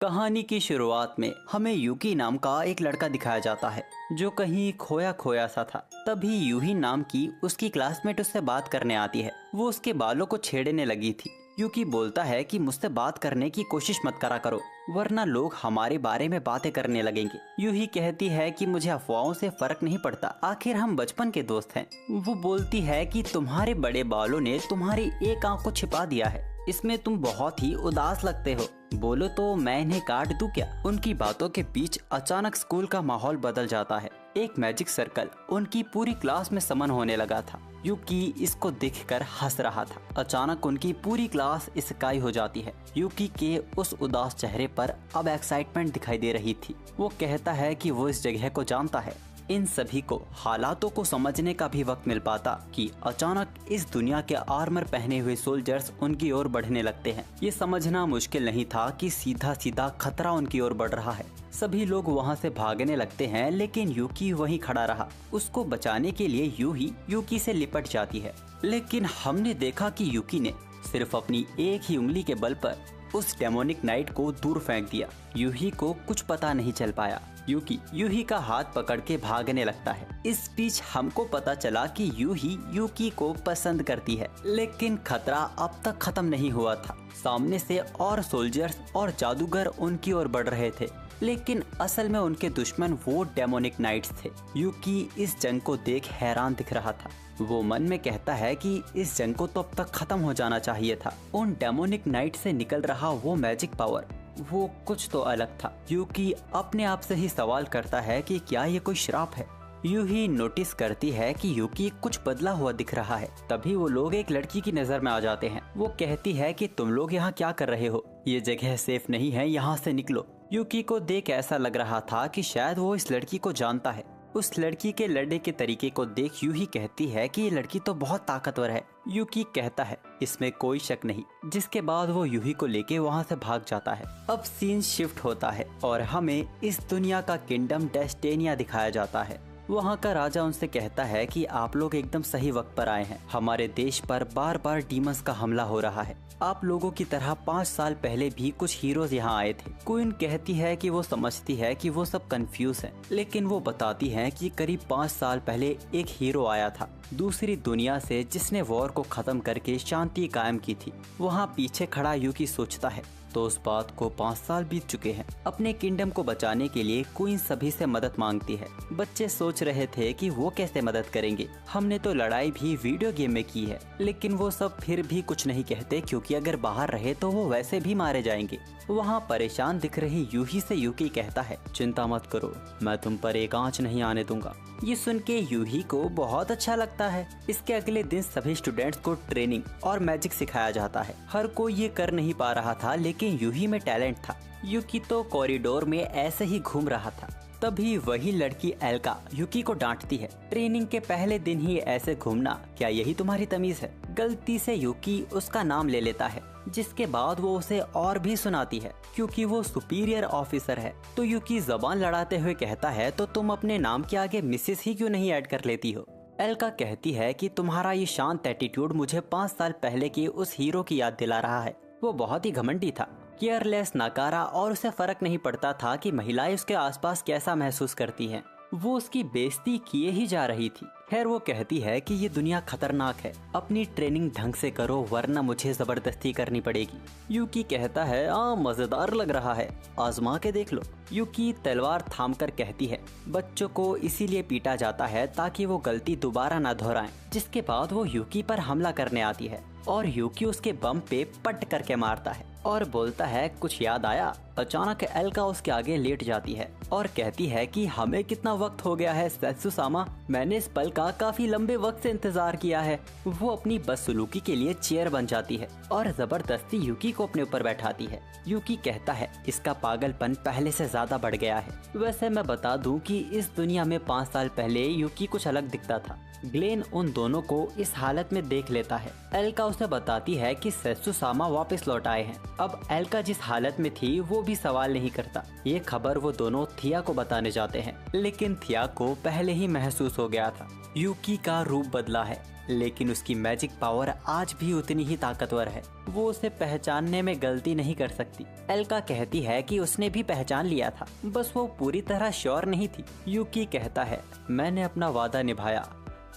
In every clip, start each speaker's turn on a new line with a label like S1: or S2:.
S1: कहानी की शुरुआत में हमें यूकी नाम का एक लड़का दिखाया जाता है जो कहीं खोया खोया सा था। तभी यूही नाम की उसकी क्लासमेट उससे बात करने आती है। वो उसके बालों को छेड़ने लगी थी। यूकी बोलता है कि मुझसे बात करने की कोशिश मत करा करो वरना लोग हमारे बारे में बातें करने लगेंगे। यूही कहती है कि मुझे अफवाहों से फर्क नहीं पड़ता, आखिर हम बचपन के दोस्त हैं। वो बोलती है कि तुम्हारे बड़े बालों ने तुम्हारी एक आंख को छिपा दिया है, इसमें तुम बहुत ही उदास लगते हो। बोलो तो मैं इन्हें काट दूं क्या? उनकी बातों के बीच अचानक स्कूल का माहौल बदल जाता है। एक मैजिक सर्कल उनकी पूरी क्लास में समन होने लगा था। यूकी इसको देखकर हंस रहा था। अचानक उनकी पूरी क्लास इस्काई हो जाती है। यूकी के उस उदास चेहरे पर अब एक्साइटमेंट दिखाई दे रही थी। वो कहता है कि वो इस जगह को जानता है। इन सभी को हालातों को समझने का भी वक्त मिल पाता कि अचानक इस दुनिया के आर्मर पहने हुए सोल्जर्स उनकी ओर बढ़ने लगते हैं। ये समझना मुश्किल नहीं था कि सीधा सीधा खतरा उनकी ओर बढ़ रहा है। सभी लोग वहाँ से भागने लगते हैं, लेकिन यूकी वहीं खड़ा रहा। उसको बचाने के लिए यूही यूकी से लिपट जाती है, लेकिन हमने देखा कि यूकी ने सिर्फ अपनी एक ही उंगली के बल पर उस डेमोनिक नाइट को दूर फेंक दिया। यूही को कुछ पता नहीं चल पाया। यूकी यूही का हाथ पकड़ के भागने लगता है। इस बीच हमको पता चला कि यूही यूकी को पसंद करती है, लेकिन खतरा अब तक खत्म नहीं हुआ था। सामने से और सोल्जर्स और जादूगर उनकी ओर बढ़ रहे थे, लेकिन असल में उनके दुश्मन वो डेमोनिक नाइट्स थे। यूकी इस जंग को देख हैरान दिख रहा था। वो मन में कहता है कि इस जंग को तो अब तक खत्म हो जाना चाहिए था। उन डेमोनिक नाइट से निकल रहा वो मैजिक पावर, वो कुछ तो अलग था। यूकी अपने आप से ही सवाल करता है कि क्या ये कोई श्राप है। यूही नोटिस करती है कि यूकी कुछ बदला हुआ दिख रहा है। तभी वो लोग एक लड़की की नजर में आ जाते हैं। वो कहती है कि तुम लोग यहाँ क्या कर रहे हो? ये जगह सेफ नहीं है, यहाँ से निकलो। यूकी को देख ऐसा लग रहा था कि शायद वो इस लड़की को जानता है। उस लड़की के लड़ने के तरीके को देख यूही कहती है कि ये लड़की तो बहुत ताकतवर है। यूकी कहता है इसमें कोई शक नहीं, जिसके बाद वो यूही को लेके वहाँ से भाग जाता है। अब सीन शिफ्ट होता है और हमें इस दुनिया का किंगडम डेस्टेनिया दिखाया जाता है। वहाँ का राजा उनसे कहता है कि आप लोग एकदम सही वक्त पर आए हैं। हमारे देश पर बार बार डीमंस का हमला हो रहा है। आप लोगों की तरह 5 साल पहले भी कुछ हीरोज यहाँ आए थे। क्वीन कहती है कि वो समझती है कि वो सब कंफ्यूज हैं, लेकिन वो बताती है कि करीब 5 साल पहले एक हीरो आया था दूसरी दुनिया से, जिसने वॉर को खत्म करके शांति कायम की थी। वहाँ पीछे खड़ा यूकी सोचता है तो उस बात को 5 साल बीत चुके हैं। अपने किंगडम को बचाने के लिए क्वीन सभी से मदद मांगती है। बच्चे सोच रहे थे कि वो कैसे मदद करेंगे। हमने तो लड़ाई भी वीडियो गेम में की है, लेकिन वो सब फिर भी कुछ नहीं कहते, क्योंकि अगर बाहर रहे तो वो वैसे भी मारे जाएंगे। वहाँ परेशान दिख रही यूही से यूकी कहता है चिंता मत करो, मैं तुम पर एक आंच नहीं आने दूंगा। ये सुन के यूही को बहुत अच्छा लगता है। इसके अगले दिन सभी स्टूडेंट्स को ट्रेनिंग और मैजिक सिखाया जाता है। हर कोई ये कर नहीं पा रहा था, लेकिन यूही में टैलेंट था। यूकी तो कॉरिडोर में ऐसे ही घूम रहा था। तभी वही लड़की एल्का यूकी को डांटती है, ट्रेनिंग के पहले दिन ही ऐसे घूमना, क्या यही तुम्हारी तमीज है? गलती से यूकी उसका नाम ले लेता है, जिसके बाद वो उसे और भी सुनाती है। क्योंकि वो सुपीरियर ऑफिसर है तो यूकी जबान लड़ाते हुए कहता है तो तुम अपने नाम के आगे मिसेस ही क्यों नहीं ऐड कर लेती हो? एल्का कहती है कि तुम्हारा ये शांत एटीट्यूड मुझे 5 साल पहले के उस हीरो की याद दिला रहा है। वो बहुत ही घमंडी था, केयरलेस, नकारा, और उसे फर्क नहीं पड़ता था कि महिलाएं उसके आसपास कैसा महसूस करती हैं। वो उसकी बेइज्जती किए ही जा रही थी। खैर वो कहती है कि ये दुनिया खतरनाक है, अपनी ट्रेनिंग ढंग से करो वरना मुझे जबरदस्ती करनी पड़ेगी। यूकी कहता है मजेदार लग रहा है, आजमा के देख लो। यूकी तलवार थामकर कहती है बच्चों को इसीलिए पीटा जाता है ताकि वो गलती दोबारा ना दोहराएं। जिसके बाद वो यूकी पर हमला करने आती है और यूकी उसके बम पे पट करके मारता है और बोलता है कुछ याद आया? अचानक एल्का उसके आगे लेट जाती है और कहती है कि हमें कितना वक्त हो गया है सेत्सुसामा, मैंने इस पल का काफी लंबे वक्त से इंतजार किया है। वो अपनी बदसलूकी के लिए चेयर बन जाती है और जबरदस्ती यूकी को अपने ऊपर बैठाती है। यूकी कहता है इसका पागलपन पहले से ज्यादा बढ़ गया है। वैसे मैं बता दूं कि इस दुनिया में 5 साल पहले यूकी कुछ अलग दिखता था। ग्लेन उन दोनों को इस हालत में देख लेता है। एल्का उसे बताती है कि सेत्सुसामा वापस लौट आए हैं। अब एल्का जिस हालत में थी वो भी सवाल नहीं करता। ये खबर वो दोनों थिया को बताने जाते हैं, लेकिन थिया को पहले ही महसूस हो गया था यूकी का रूप बदला है। लेकिन उसकी मैजिक पावर आज भी उतनी ही ताकतवर है। वो उसे पहचानने में गलती नहीं कर सकती। एल्का कहती है कि उसने भी पहचान लिया था, बस वो पूरी तरह श्योर नहीं थी। यूकी कहता है, मैंने अपना वादा निभाया,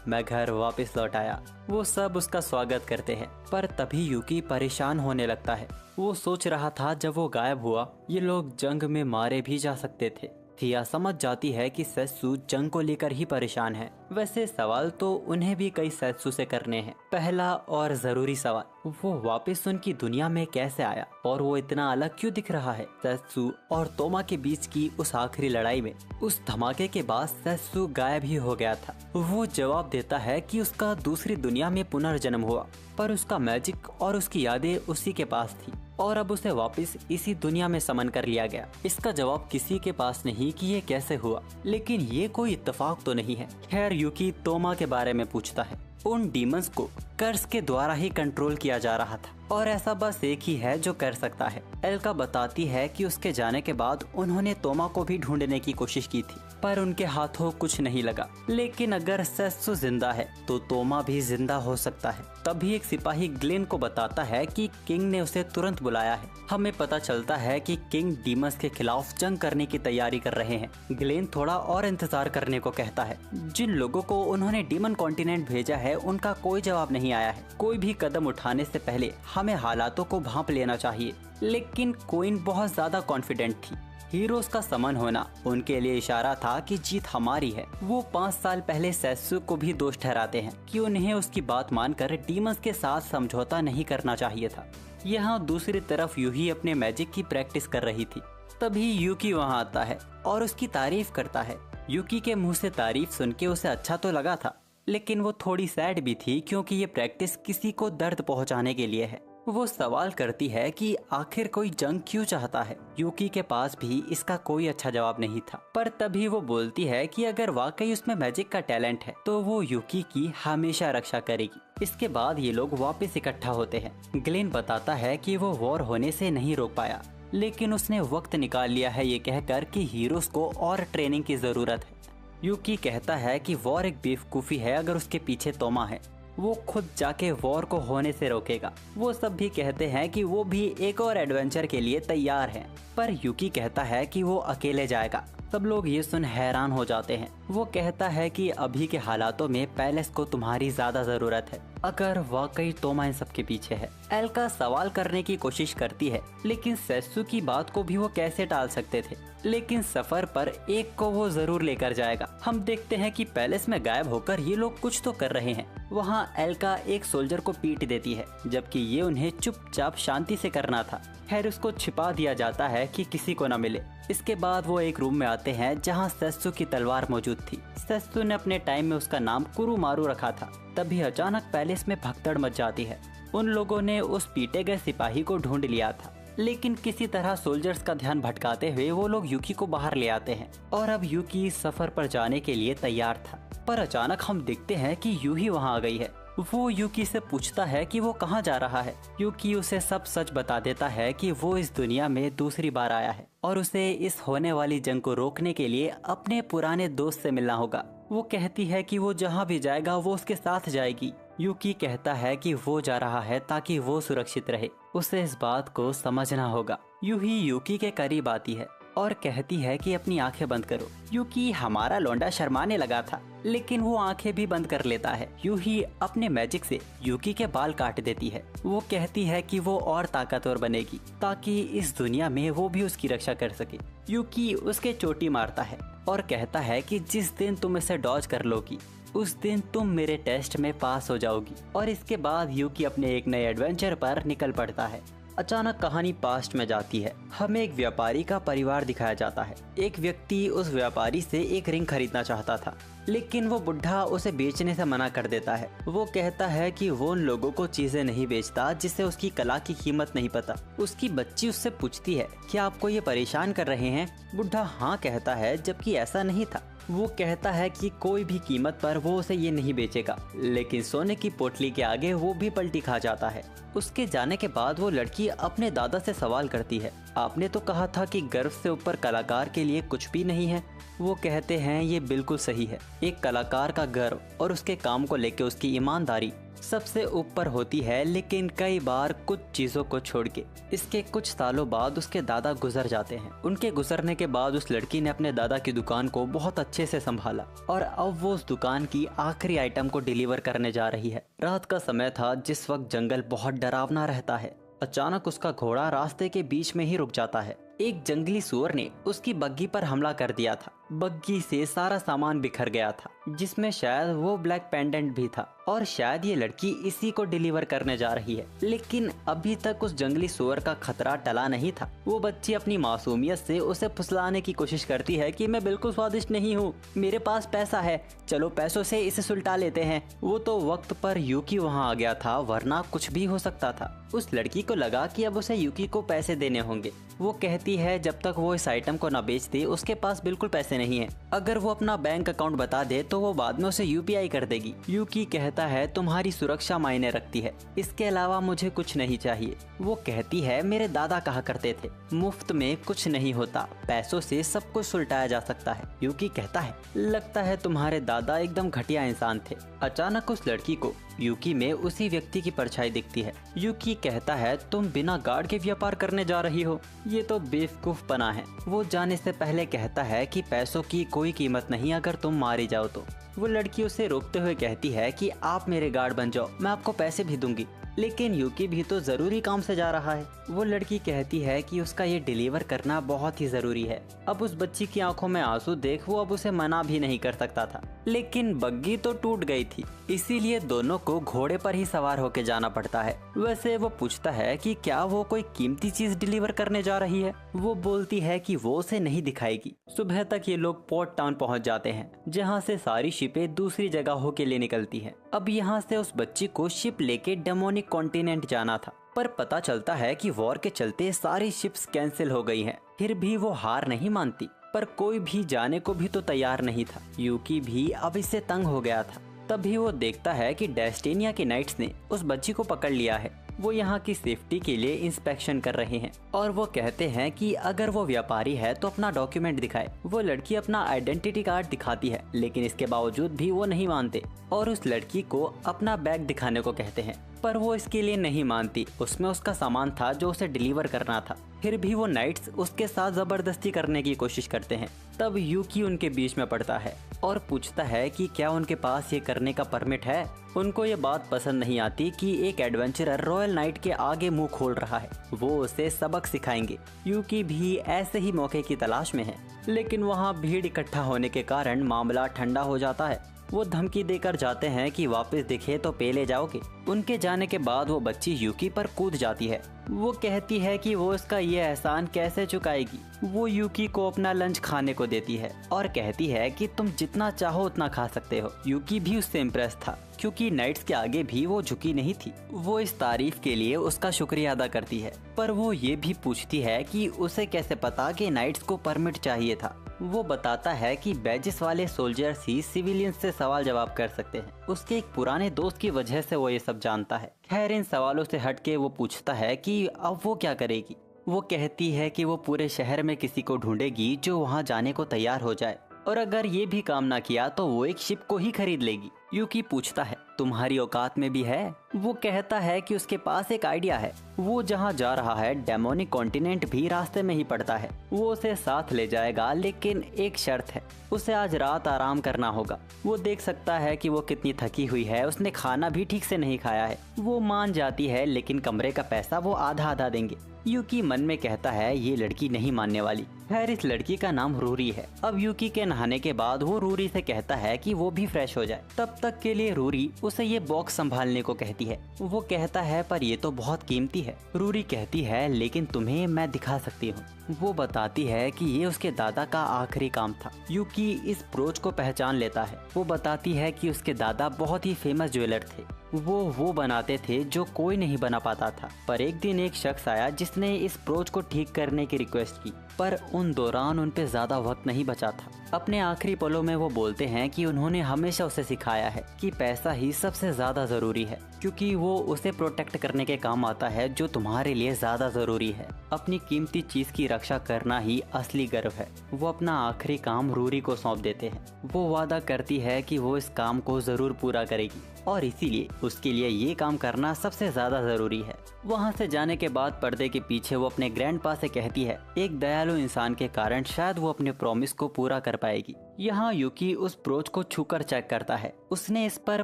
S1: मैं घर वापस लौट आया। वो सब उसका स्वागत करते हैं, पर तभी यूकी परेशान होने लगता है। वो सोच रहा था जब वो गायब हुआ ये लोग जंग में मारे भी जा सकते थे। थिया समझ जाती है कि सेत्सु जंग को लेकर ही परेशान है। वैसे सवाल तो उन्हें भी कई सेत्सु से करने हैं। पहला और जरूरी सवाल, वो वापस उनकी दुनिया में कैसे आया और वो इतना अलग क्यों दिख रहा है। सेत्सु और तोमा के बीच की उस आखिरी लड़ाई में उस धमाके के बाद सेत्सु गायब ही हो गया था। वो जवाब देता है कि उसका दूसरी दुनिया में पुनर्जन्म हुआ, पर उसका मैजिक और उसकी यादें उसी के पास थी और अब उसे वापस इसी दुनिया में समन कर लिया गया। इसका जवाब किसी के पास नहीं कि ये कैसे हुआ, लेकिन ये कोई इत्तेफाक तो नहीं है। खैर यूकी तोमा के बारे में पूछता है। उन डीमंस को कर्ज के द्वारा ही कंट्रोल किया जा रहा था और ऐसा बस एक ही है जो कर सकता है। एल्का बताती है कि उसके जाने के बाद उन्होंने तोमा को भी ढूंढने की कोशिश की थी, पर उनके हाथों कुछ नहीं लगा। लेकिन अगर सेत्सु जिंदा है तो तोमा भी जिंदा हो सकता है। तभी एक सिपाही ग्लेन को बताता है कि किंग ने उसे तुरंत बुलाया है। हमें पता चलता है कि किंग डीमंस के खिलाफ जंग करने की तैयारी कर रहे हैं। ग्लेन थोड़ा और इंतजार करने को कहता है। जिन लोगों को उन्होंने डीमन कॉन्टिनेंट भेजा है उनका कोई जवाब नहीं आया है। कोई भी कदम उठाने से पहले हमें हालातों को भांप लेना चाहिए। लेकिन क्वीन बहुत ज्यादा कॉन्फिडेंट थी। हीरोज का समन होना उनके लिए इशारा था कि जीत हमारी है। वो 5 साल पहले सेत्सु को भी दोष ठहराते हैं कि उन्हें उसकी बात मानकर डीमंस के साथ समझौता नहीं करना चाहिए था। यहाँ दूसरी तरफ यूही अपने मैजिक की प्रैक्टिस कर रही थी। तभी यूकी वहाँ आता है और उसकी तारीफ करता है। यूकी के मुंह से तारीफ सुन के उसे अच्छा तो लगा था, लेकिन वो थोड़ी सैड भी थी क्योंकि ये प्रैक्टिस किसी को दर्द पहुंचाने के लिए है। वो सवाल करती है कि आखिर कोई जंग क्यों चाहता है। यूकी के पास भी इसका कोई अच्छा जवाब नहीं था, पर तभी वो बोलती है कि अगर वाकई उसमें मैजिक का टैलेंट है तो वो यूकी की हमेशा रक्षा करेगी। इसके बाद ये लोग वापस इकट्ठा होते हैं। ग्लेन बताता है कि वो वॉर होने से नहीं रोक पाया, लेकिन उसने वक्त निकाल लिया है ये कहकर कि हीरोज को और ट्रेनिंग की जरूरत है। यूकी कहता है कि वॉर एक बेवकूफी है अगर उसके पीछे तोमा है। वो खुद जाके वॉर को होने से रोकेगा। वो सब भी कहते हैं कि वो भी एक और एडवेंचर के लिए तैयार हैं, पर यूकी कहता है कि वो अकेले जाएगा। सब लोग ये सुन हैरान हो जाते हैं। वो कहता है कि अभी के हालातों में पैलेस को तुम्हारी ज्यादा जरूरत है, अगर वाकई तोमा इन सब के पीछे है। एल्का सवाल करने की कोशिश करती है, लेकिन सेत्सु की बात को भी वो कैसे टाल सकते थे। लेकिन सफर पर एक को वो जरूर लेकर जाएगा। हम देखते हैं कि पैलेस में गायब होकर ये लोग कुछ तो कर रहे हैं। वहाँ एल्का एक सोल्जर को पीट देती है, जबकि ये उन्हें चुपचाप शांति से करना था। खैर उसको छिपा दिया जाता है कि किसी को न मिले। इसके बाद वो एक रूम में आते हैं जहाँ सेत्सु की तलवार मौजूद थी। सेत्सु ने अपने टाइम में उसका नाम कुरुमारू रखा था। तभी अचानक पैलेस में भगदड़ मच जाती है। उन लोगों ने उस पीटे गए सिपाही को ढूंढ लिया था, लेकिन किसी तरह सोल्जर्स का ध्यान भटकाते हुए वो लोग यूकी को बाहर ले आते हैं और अब यूकी सफर पर जाने के लिए तैयार था। पर अचानक हम देखते हैं कि यूही वहाँ आ गई है। वो यूकी से पूछता है कि वो कहाँ जा रहा है। यूकी उसे सब सच बता देता है कि वो इस दुनिया में दूसरी बार आया है और उसे इस होने वाली जंग को रोकने के लिए अपने पुराने दोस्त से मिलना होगा। वो कहती है कि वो जहाँ भी जाएगा वो उसके साथ जाएगी। यूकी कहता है कि वो जा रहा है ताकि वो सुरक्षित रहे। उसे इस बात को समझना होगा। यूही यूकी के करीब आती है और कहती है कि अपनी आंखें बंद करो। यूकी हमारा लौंडा शर्माने लगा था, लेकिन वो आंखें भी बंद कर लेता है। यूही अपने मैजिक से यूकी के बाल काट देती है। वो कहती है कि वो और ताकतवर बनेगी ताकि इस दुनिया में वो भी उसकी रक्षा कर सके। यूकी उसके चोटी मारता है और कहता है कि जिस दिन तुम इसे डॉज कर लोगी उस दिन तुम मेरे टेस्ट में पास हो जाओगी। और इसके बाद यूकी अपने एक नए एडवेंचर पर निकल पड़ता है। अचानक कहानी पास्ट में जाती है। हमें एक व्यापारी का परिवार दिखाया जाता है। एक व्यक्ति उस व्यापारी से एक रिंग खरीदना चाहता था, लेकिन वो बुढ़ा उसे बेचने से मना कर देता है। वो कहता है कि वो उन लोगों को चीजें नहीं बेचता जिसे उसकी कला की कीमत नहीं पता। उसकी बच्ची उससे पूछती है, क्या आपको ये परेशान कर रहे हैं? बुढ़ा हाँ कहता है, जबकि ऐसा नहीं था। वो कहता है कि कोई भी कीमत पर वो उसे ये नहीं बेचेगा, लेकिन सोने की पोटली के आगे वो भी पलटी खा जाता है। उसके जाने के बाद वो लड़की अपने दादा से सवाल करती है, आपने तो कहा था कि गर्व से ऊपर कलाकार के लिए कुछ भी नहीं है। वो कहते हैं ये बिल्कुल सही है। एक कलाकार का गर्व और उसके काम को लेकर उसकी ईमानदारी सबसे ऊपर होती है, लेकिन कई बार कुछ चीजों को छोड़ के। इसके कुछ सालों बाद उसके दादा गुजर जाते हैं। उनके गुजरने के बाद उस लड़की ने अपने दादा की दुकान को बहुत अच्छे से संभाला और अब वो उस दुकान की आखिरी आइटम को डिलीवर करने जा रही है। रात का समय था जिस वक्त जंगल बहुत डरावना रहता है। अचानक उसका घोड़ा रास्ते के बीच में ही रुक जाता है। एक जंगली सुअर ने उसकी बग्गी पर हमला कर दिया था। बग्गी से सारा सामान बिखर गया था, जिसमें शायद वो ब्लैक पेंडेंट भी था और शायद ये लड़की इसी को डिलीवर करने जा रही है। लेकिन अभी तक उस जंगली सुअर का खतरा टला नहीं था। वो बच्ची अपनी मासूमियत से उसे फुसलाने की कोशिश करती है कि मैं बिल्कुल स्वादिष्ट नहीं हूँ, मेरे पास पैसा है, चलो पैसों से इसे सुलटा लेते हैं। वो तो वक्त पर यूकी वहाँ आ गया था, वरना कुछ भी हो सकता था। उस लड़की को लगा कि अब उसे यूकी को पैसे देने होंगे। वो कहती है जब तक वो इस आइटम को न बेच दे उसके पास बिल्कुल पैसे नहीं है। अगर वो अपना बैंक अकाउंट बता दे तो वो बाद में उसे यूपीआई कर देगी। यूकी कहता है तुम्हारी सुरक्षा मायने रखती है, इसके अलावा मुझे कुछ नहीं चाहिए। वो कहती है मेरे दादा कहा करते थे मुफ्त में कुछ नहीं होता, पैसों से सब कुछ सुलटाया जा सकता है। यूकी कहता है लगता है तुम्हारे दादा एकदम घटिया इंसान थे। अचानक उस लड़की को यूकी में उसी व्यक्ति की परछाई दिखती है। यूकी कहता है तुम बिना गार्ड के व्यापार करने जा रही हो, ये तो बेवकूफपना है। वो जाने से पहले कहता है कि पैसों की कोई कीमत नहीं अगर तुम मारी जाओ तो। वो लड़की उसे रोकते हुए कहती है कि आप मेरे गार्ड बन जाओ, मैं आपको पैसे भी दूंगी। लेकिन यूकी भी तो जरूरी काम से जा रहा है। वो लड़की कहती है कि उसका ये डिलीवर करना बहुत ही जरूरी है। अब उस बच्ची की आंखों में आंसू देख वो अब उसे मना भी नहीं कर सकता था, लेकिन बग्गी तो टूट गई थी, इसीलिए दोनों को घोड़े पर ही सवार होके जाना पड़ता है। वैसे वो पूछता है कि क्या वो कोई कीमती चीज डिलीवर करने जा रही है। वो बोलती है कि वो उसे नहीं दिखाएगी। सुबह तक ये लोग पोर्ट टाउन पहुंच जाते हैं, जहाँ से सारी शिपें दूसरी जगहों के लिए निकलती हैं। अब यहाँ से उस बच्ची को शिप लेके डेमोनिक कॉन्टिनेंट जाना था, पर पता चलता है कि वॉर के चलते सारी शिप्स कैंसिल हो गई हैं। फिर भी वो हार नहीं मानती, पर कोई भी जाने को भी तो तैयार नहीं था। यूकी भी अब इससे तंग हो गया था। तभी वो देखता है कि डेस्टिनिया के नाइट्स ने उस बच्ची को पकड़ लिया है। वो यहाँ की सेफ्टी के लिए इंस्पेक्शन कर रहे हैं और वो कहते हैं कि अगर वो व्यापारी है तो अपना डॉक्यूमेंट दिखाए। वो लड़की अपना आइडेंटिटी कार्ड दिखाती है, लेकिन इसके बावजूद भी वो नहीं मानते और उस लड़की को अपना बैग दिखाने को कहते हैं, पर वो इसके लिए नहीं मानती। उसमें उसका सामान था जो उसे डिलीवर करना था। फिर भी वो नाइट्स उसके साथ जबरदस्ती करने की कोशिश करते हैं। तब यूकी उनके बीच में पड़ता है और पूछता है कि क्या उनके पास ये करने का परमिट है। उनको ये बात पसंद नहीं आती कि एक एडवेंचरर रॉयल नाइट के आगे मुंह खोल रहा है, वो उसे सबक सिखाएंगे। यूकी भी ऐसे ही मौके की तलाश में है, लेकिन वहाँ भीड़ इकट्ठा होने के कारण मामला ठंडा हो जाता है। वो धमकी देकर जाते हैं कि वापस दिखे तो पेले जाओगे। उनके जाने के बाद वो बच्ची यूकी पर कूद जाती है। वो कहती है कि वो इसका ये एहसान कैसे चुकाएगी। वो यूकी को अपना लंच खाने को देती है और कहती है कि तुम जितना चाहो उतना खा सकते हो। यूकी भी उससे इम्प्रेस था, क्योंकि नाइट्स के आगे भी वो झुकी नहीं थी। वो इस तारीफ के लिए उसका शुक्रिया अदा करती है, पर वो ये भी पूछती है कि उसे कैसे पता कि नाइट्स को परमिट चाहिए था। वो बताता है कि बैजेस वाले सोल्जर्स ही सिविलियंस से सवाल जवाब कर सकते हैं। उसके एक पुराने दोस्त की वजह से वो ये सब जानता है। खैर, इन सवालों से हटके वो पूछता है कि अब वो क्या करेगी। वो कहती है कि वो पूरे शहर में किसी को ढूंढेगी जो वहाँ जाने को तैयार हो जाए, और अगर ये भी काम ना किया तो वो एक शिप को ही खरीद लेगी। यूकी पूछता है तुम्हारी औकात में भी है। वो कहता है कि उसके पास एक आइडिया है। वो जहाँ जा रहा है डेमोनिक कॉन्टिनेंट भी रास्ते में ही पड़ता है। वो उसे साथ ले जाएगा, लेकिन एक शर्त है, उसे आज रात आराम करना होगा। वो देख सकता है कि वो कितनी थकी हुई है, उसने खाना भी ठीक से नहीं खाया है। वो मान जाती है, लेकिन कमरे का पैसा वो आधा आधा देंगे। यूकी मन में कहता है ये लड़की नहीं मानने वाली। खैर, इस लड़की का नाम रूरी है। अब यूकी के नहाने के बाद वो रूरी से कहता है कि वो भी फ्रेश हो जाए। तब तक के लिए रूरी उसे ये बॉक्स संभालने को कहती है। वो कहता है पर ये तो बहुत कीमती है। रूरी कहती है लेकिन तुम्हें मैं दिखा सकती हूँ। वो बताती है कि ये उसके दादा का आखिरी काम था। यूकी इस ब्रोच को पहचान लेता है। वो बताती है कि उसके दादा बहुत ही फेमस ज्वेलर थे। वो बनाते थे जो कोई नहीं बना पाता था। पर एक दिन एक शख्स आया जिसने इस ब्रोच को ठीक करने की रिक्वेस्ट की, पर उन दौरान उन पे ज्यादा वक्त नहीं बचा था। अपने आखिरी पलों में वो बोलते हैं कि उन्होंने हमेशा उसे सिखाया है कि पैसा ही सबसे ज्यादा जरूरी है, क्योंकि वो उसे प्रोटेक्ट करने के काम आता है जो तुम्हारे लिए ज्यादा जरूरी है। अपनी कीमती चीज की रक्षा करना ही असली गर्व है। वो अपना आखिरी काम रूरी को सौंप देते हैं। वो वादा करती है कि वो इस काम को जरूर पूरा करेगी और इसीलिए उसके लिए ये काम करना सबसे ज्यादा जरूरी है। वहाँ से जाने के बाद पर्दे के पीछे वो अपने ग्रैंडपा से कहती है एक दयालु इंसान के कारण शायद वो अपने प्रॉमिस को पूरा कर पाएगी। यहाँ यूकी उस ब्रोच को छूकर चेक करता है। उसने इस पर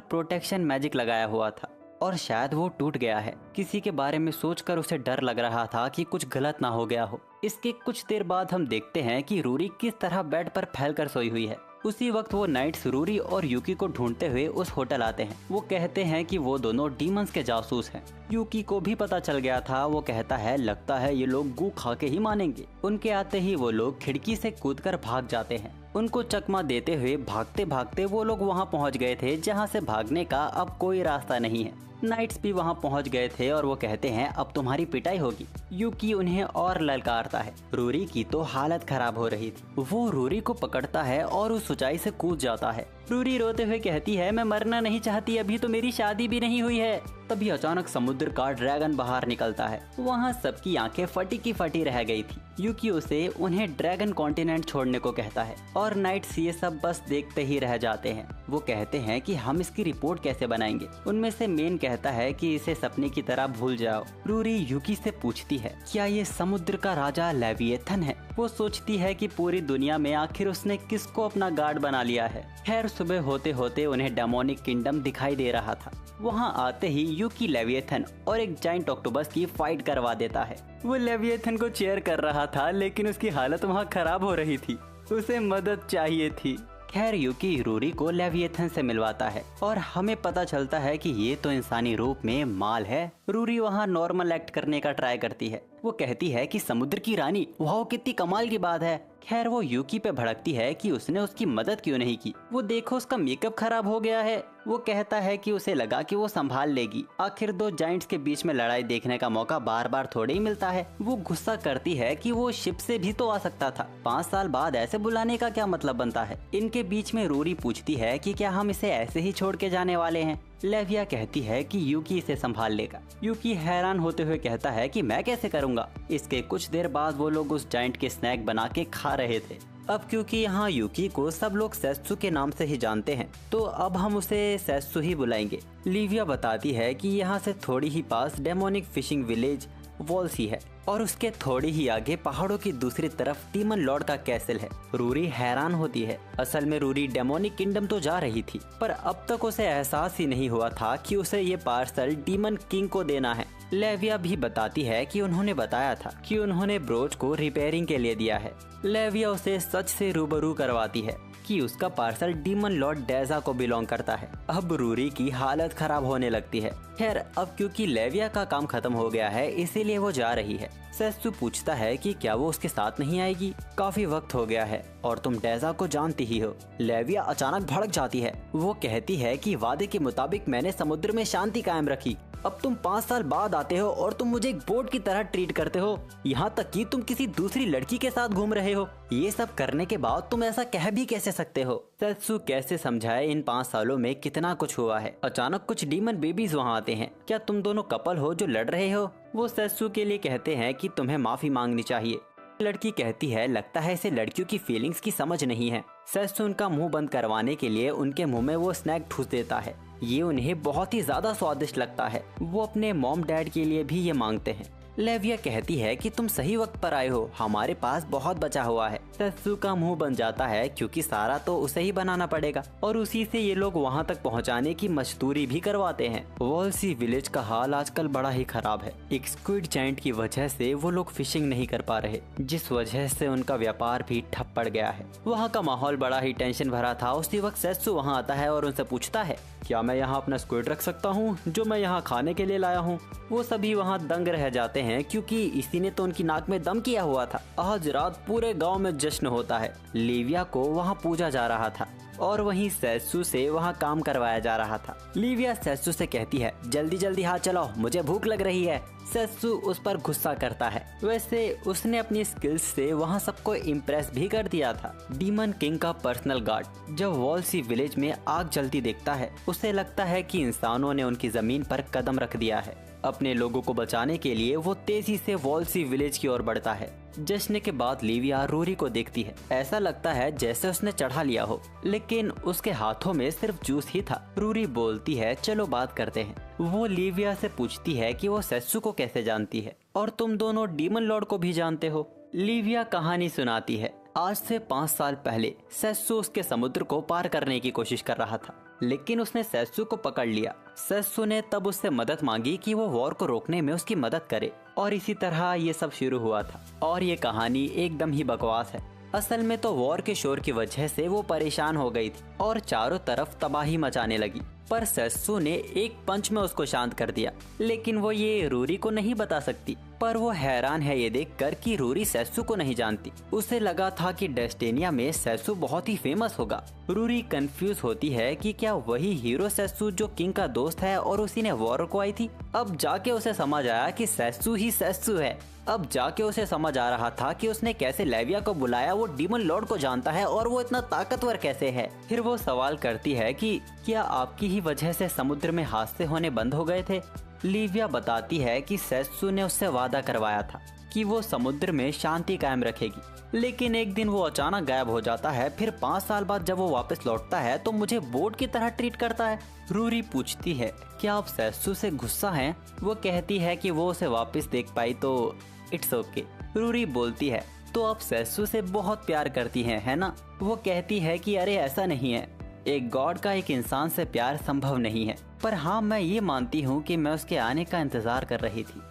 S1: प्रोटेक्शन मैजिक लगाया हुआ था और शायद वो टूट गया है। किसी के बारे में सोचकर उसे डर लग रहा था कि कुछ गलत ना हो गया हो। इसके कुछ देर बाद हम देखते हैं कि रूरी किस तरह बेड पर फैलकर सोई हुई है। उसी वक्त वो नाइट्स रूरी और यूकी को ढूंढते हुए उस होटल आते हैं। वो कहते हैं कि वो दोनों डीमंस के जासूस हैं। यूकी को भी पता चल गया था। वो कहता है लगता है ये लोग गू खा के ही मानेंगे। उनके आते ही वो लोग खिड़की से कूदकर भाग जाते हैं। उनको चकमा देते हुए भागते भागते वो लोग वहाँ पहुँच गए थे जहाँ से भागने का अब कोई रास्ता नहीं है। नाइट्स भी वहाँ पहुँच गए थे और वो कहते हैं अब तुम्हारी पिटाई होगी। यूकी उन्हें और ललकारता है। रूरी की तो हालत खराब हो रही थी। वो रूरी को पकड़ता है और उस ऊंचाई से कूद जाता है। रूरी रोते हुए कहती है मैं मरना नहीं चाहती, अभी तो मेरी शादी भी नहीं हुई है। तभी अचानक समुद्र का ड्रैगन बाहर निकलता है। वहाँ सबकी आंखें फटी की फटी रह गई थी। यूकी उसे उन्हें ड्रैगन कॉन्टिनेंट छोड़ने को कहता है और नाइट्स ये सब बस देखते ही रह जाते हैं। वो कहते हैं कि हम इसकी रिपोर्ट कैसे बनाएंगे। उनमें से मेन कहता है कि इसे सपने की तरह भूल जाओ। रूरी यूकी से पूछती है क्या ये समुद्र का राजा लेविएथन है। वो सोचती है कि पूरी दुनिया में आखिर उसने किसको अपना गार्ड बना लिया है। खैर सुबह होते होते उन्हें डेमोनिक किंगडम दिखाई दे रहा था। वहाँ आते ही यूकी लेविएथन और एक जाइंट ऑक्टोपस की फाइट करवा देता है। वो लेविएथन को चेयर कर रहा था लेकिन उसकी हालत वहाँ खराब हो रही थी। उसे मदद चाहिए थी। खैर यूकी रूरी को लेविएथन से मिलवाता है और हमें पता चलता है कि ये तो इंसानी रूप में माल है। रूरी वहाँ नॉर्मल एक्ट करने का ट्राई करती है। वो कहती है कि समुद्र की रानी, वाह कितनी कमाल की बात है। खैर वो यूकी पे भड़कती है कि उसने उसकी मदद क्यों नहीं की। वो देखो उसका मेकअप खराब हो गया है। वो कहता है कि उसे लगा कि वो संभाल लेगी। आखिर दो जाइंट्स के बीच में लड़ाई देखने का मौका बार बार थोड़े ही मिलता है। वो गुस्सा करती है कि वो शिप से भी तो आ सकता था। 5 साल बाद ऐसे बुलाने का क्या मतलब बनता है। इनके बीच में रूरी पूछती है कि क्या हम इसे ऐसे ही छोड़ के जाने वाले हैं। लेविया कहती है कि यूकी इसे संभाल लेगा। यूकी हैरान होते हुए कहता है कि मैं कैसे करूँगा। इसके कुछ देर बाद वो लोग उस जाइंट के स्नैक बना के खा रहे थे। अब क्योंकि यहाँ यूकी को सब लोग सेत्सु के नाम से ही जानते हैं तो अब हम उसे सेत्सु ही बुलाएंगे। लिविया बताती है कि यहाँ से थोड़ी ही पास डेमोनिक फिशिंग विलेज वॉल्सी है और उसके थोड़ी ही आगे पहाड़ों की दूसरी तरफ डीमन लॉर्ड का कैसल है। रूरी हैरान होती है। असल में रूरी डेमोनिक किंगडम तो जा रही थी पर अब तक उसे एहसास ही नहीं हुआ था कि उसे ये पार्सल डीमन किंग को देना है। लेविया भी बताती है कि उन्होंने बताया था कि उन्होंने ब्रोच को रिपेयरिंग के लिए दिया है। लेविया उसे सच से रूबरू करवाती है कि उसका पार्सल डीमन लॉर्ड डेजा को बिलोंग करता है। अब रूरी की हालत खराब होने लगती है। खैर अब क्योंकि लेविया का काम खत्म हो गया है इसीलिए वो जा रही है। सेत्सु पूछता है कि क्या वो उसके साथ नहीं आएगी। काफी वक्त हो गया है और तुम डेजा को जानती ही हो। लेविया अचानक भड़क जाती है। वो कहती है कि वादे के मुताबिक मैंने समुद्र में शांति कायम रखी। अब तुम 5 साल बाद आते हो और तुम मुझे एक बोट की तरह ट्रीट करते हो। यहाँ तक कि तुम किसी दूसरी लड़की के साथ घूम रहे हो। ये सब करने के बाद तुम ऐसा कह भी कैसे सकते हो। सेत्सु कैसे समझाए इन 5 सालों में कितना कुछ हुआ है। अचानक कुछ डीमन बेबीज वहाँ आते हैं। क्या तुम दोनों कपल हो जो लड़ रहे हो। वो सेत्सु के लिए कहते हैं कि तुम्हें माफी मांगनी चाहिए। लड़की कहती है लगता है इसे लड़कियों की फीलिंग्स की समझ नहीं है। सेत्सु उनका मुंह बंद करवाने के लिए उनके मुंह में वो स्नैक ठूस देता है। ये उन्हें बहुत ही ज्यादा स्वादिष्ट लगता है। वो अपने मॉम डैड के लिए भी ये मांगते हैं। लेविया कहती है कि तुम सही वक्त पर आए हो, हमारे पास बहुत बचा हुआ है। सेत्सु का मुंह बन जाता है क्योंकि सारा तो उसे ही बनाना पड़ेगा और उसी से ये लोग वहाँ तक पहुँचाने की मजदूरी भी करवाते हैं। वॉल्सी विलेज का हाल आजकल बड़ा ही खराब है। एक स्क्विड जाइंट की वजह से वो लोग फिशिंग नहीं कर पा रहे, जिस वजह से उनका व्यापार भी ठप पड़ गया है। वहाँ का माहौल बड़ा ही टेंशन भरा था। उसी वक्त सेत्सु वहाँ आता है और उनसे पूछता है क्या मैं यहाँ अपना स्क्विड रख सकता हूँ जो मैं यहाँ खाने के लिए लाया हूँ। वो सभी वहाँ दंग रह जाते हैं क्योंकि इसी ने तो उनकी नाक में दम किया हुआ था। आज रात पूरे गांव में जश्न होता है। लिविया को वहाँ पूजा जा रहा था। और वहीं सेत्सु से वहाँ काम करवाया जा रहा था। लिविया सेत्सु से कहती है, जल्दी जल्दी हाथ चलाओ, मुझे भूख लग रही है। सेत्सु उस पर गुस्सा करता है। वैसे उसने अपनी स्किल्स से वहाँ सबको इम्प्रेस भी कर दिया था। डीमन किंग का पर्सनल गार्ड जब वॉलसी विलेज में आग जलती देखता है, उसे लगता है कि इंसानों ने उनकी जमीन पर कदम रख दिया है। अपने लोगों को बचाने के लिए वो तेजी से वॉलसी विलेज की ओर बढ़ता है। जश्न के बाद लिविया रूरी को देखती है। ऐसा लगता है जैसे उसने चढ़ा लिया हो, लेकिन उसके हाथों में सिर्फ जूस ही था। रूरी बोलती है, चलो बात करते हैं। वो लिविया से पूछती है कि वो सेत्सु को कैसे जानती है और तुम दोनों डीमन लॉर्ड को भी जानते हो। लिविया कहानी सुनाती है। आज से 5 साल पहले सेत्सु उसके समुद्र को पार करने की कोशिश कर रहा था, लेकिन उसने सेत्सु को पकड़ लिया। सेत्सु ने तब उससे मदद मांगी कि वो वॉर को रोकने में उसकी मदद करे, और इसी तरह ये सब शुरू हुआ था। और ये कहानी एकदम ही बकवास है। असल में तो वॉर के शोर की वजह से वो परेशान हो गई थी और चारों तरफ तबाही मचाने लगी, पर सेत्सु ने एक पंच में उसको शांत कर दिया। लेकिन वो ये रूरी को नहीं बता सकती, पर वो हैरान है ये देखकर कि रूरी सेत्सु को नहीं जानती। उसे लगा था कि डेस्टिनिया में सेत्सु बहुत ही फेमस होगा। रूरी कंफ्यूज होती है कि क्या वही हीरो सेत्सु जो किंग का दोस्त है और उसी ने वॉर रुकवाई थी। अब जाके उसे समझ आया कि सेत्सु ही सेत्सु है। अब जाके उसे समझ आ रहा था कि उसने कैसे लेविया को बुलाया, वो डीमन लॉर्ड को जानता है और वो इतना ताकतवर कैसे है। फिर वो सवाल करती है कि क्या आपकी ही वजह से समुद्र में हादसे होने बंद हो गए थे। लिविया बताती है कि सेत्सु ने उससे वादा करवाया था कि वो समुद्र में शांति कायम रखेगी, लेकिन एक दिन वो अचानक गायब हो जाता है। फिर 5 साल बाद जब वो वापस लौटता है तो मुझे बोट की तरह ट्रीट करता है। रूरी पूछती है, क्या आप सेत्सु से गुस्सा हैं? वो कहती है कि वो उसे वापस देख पाई तो इट्स ओके। रूरी बोलती है, तो आप सेत्सु से बहुत प्यार करती हैं, है ना? वो कहती है कि अरे ऐसा नहीं है, एक गॉड का एक इंसान से प्यार संभव नहीं है, पर हाँ मैं ये मानती हूँ कि मैं उसके आने का इंतजार कर रही थी।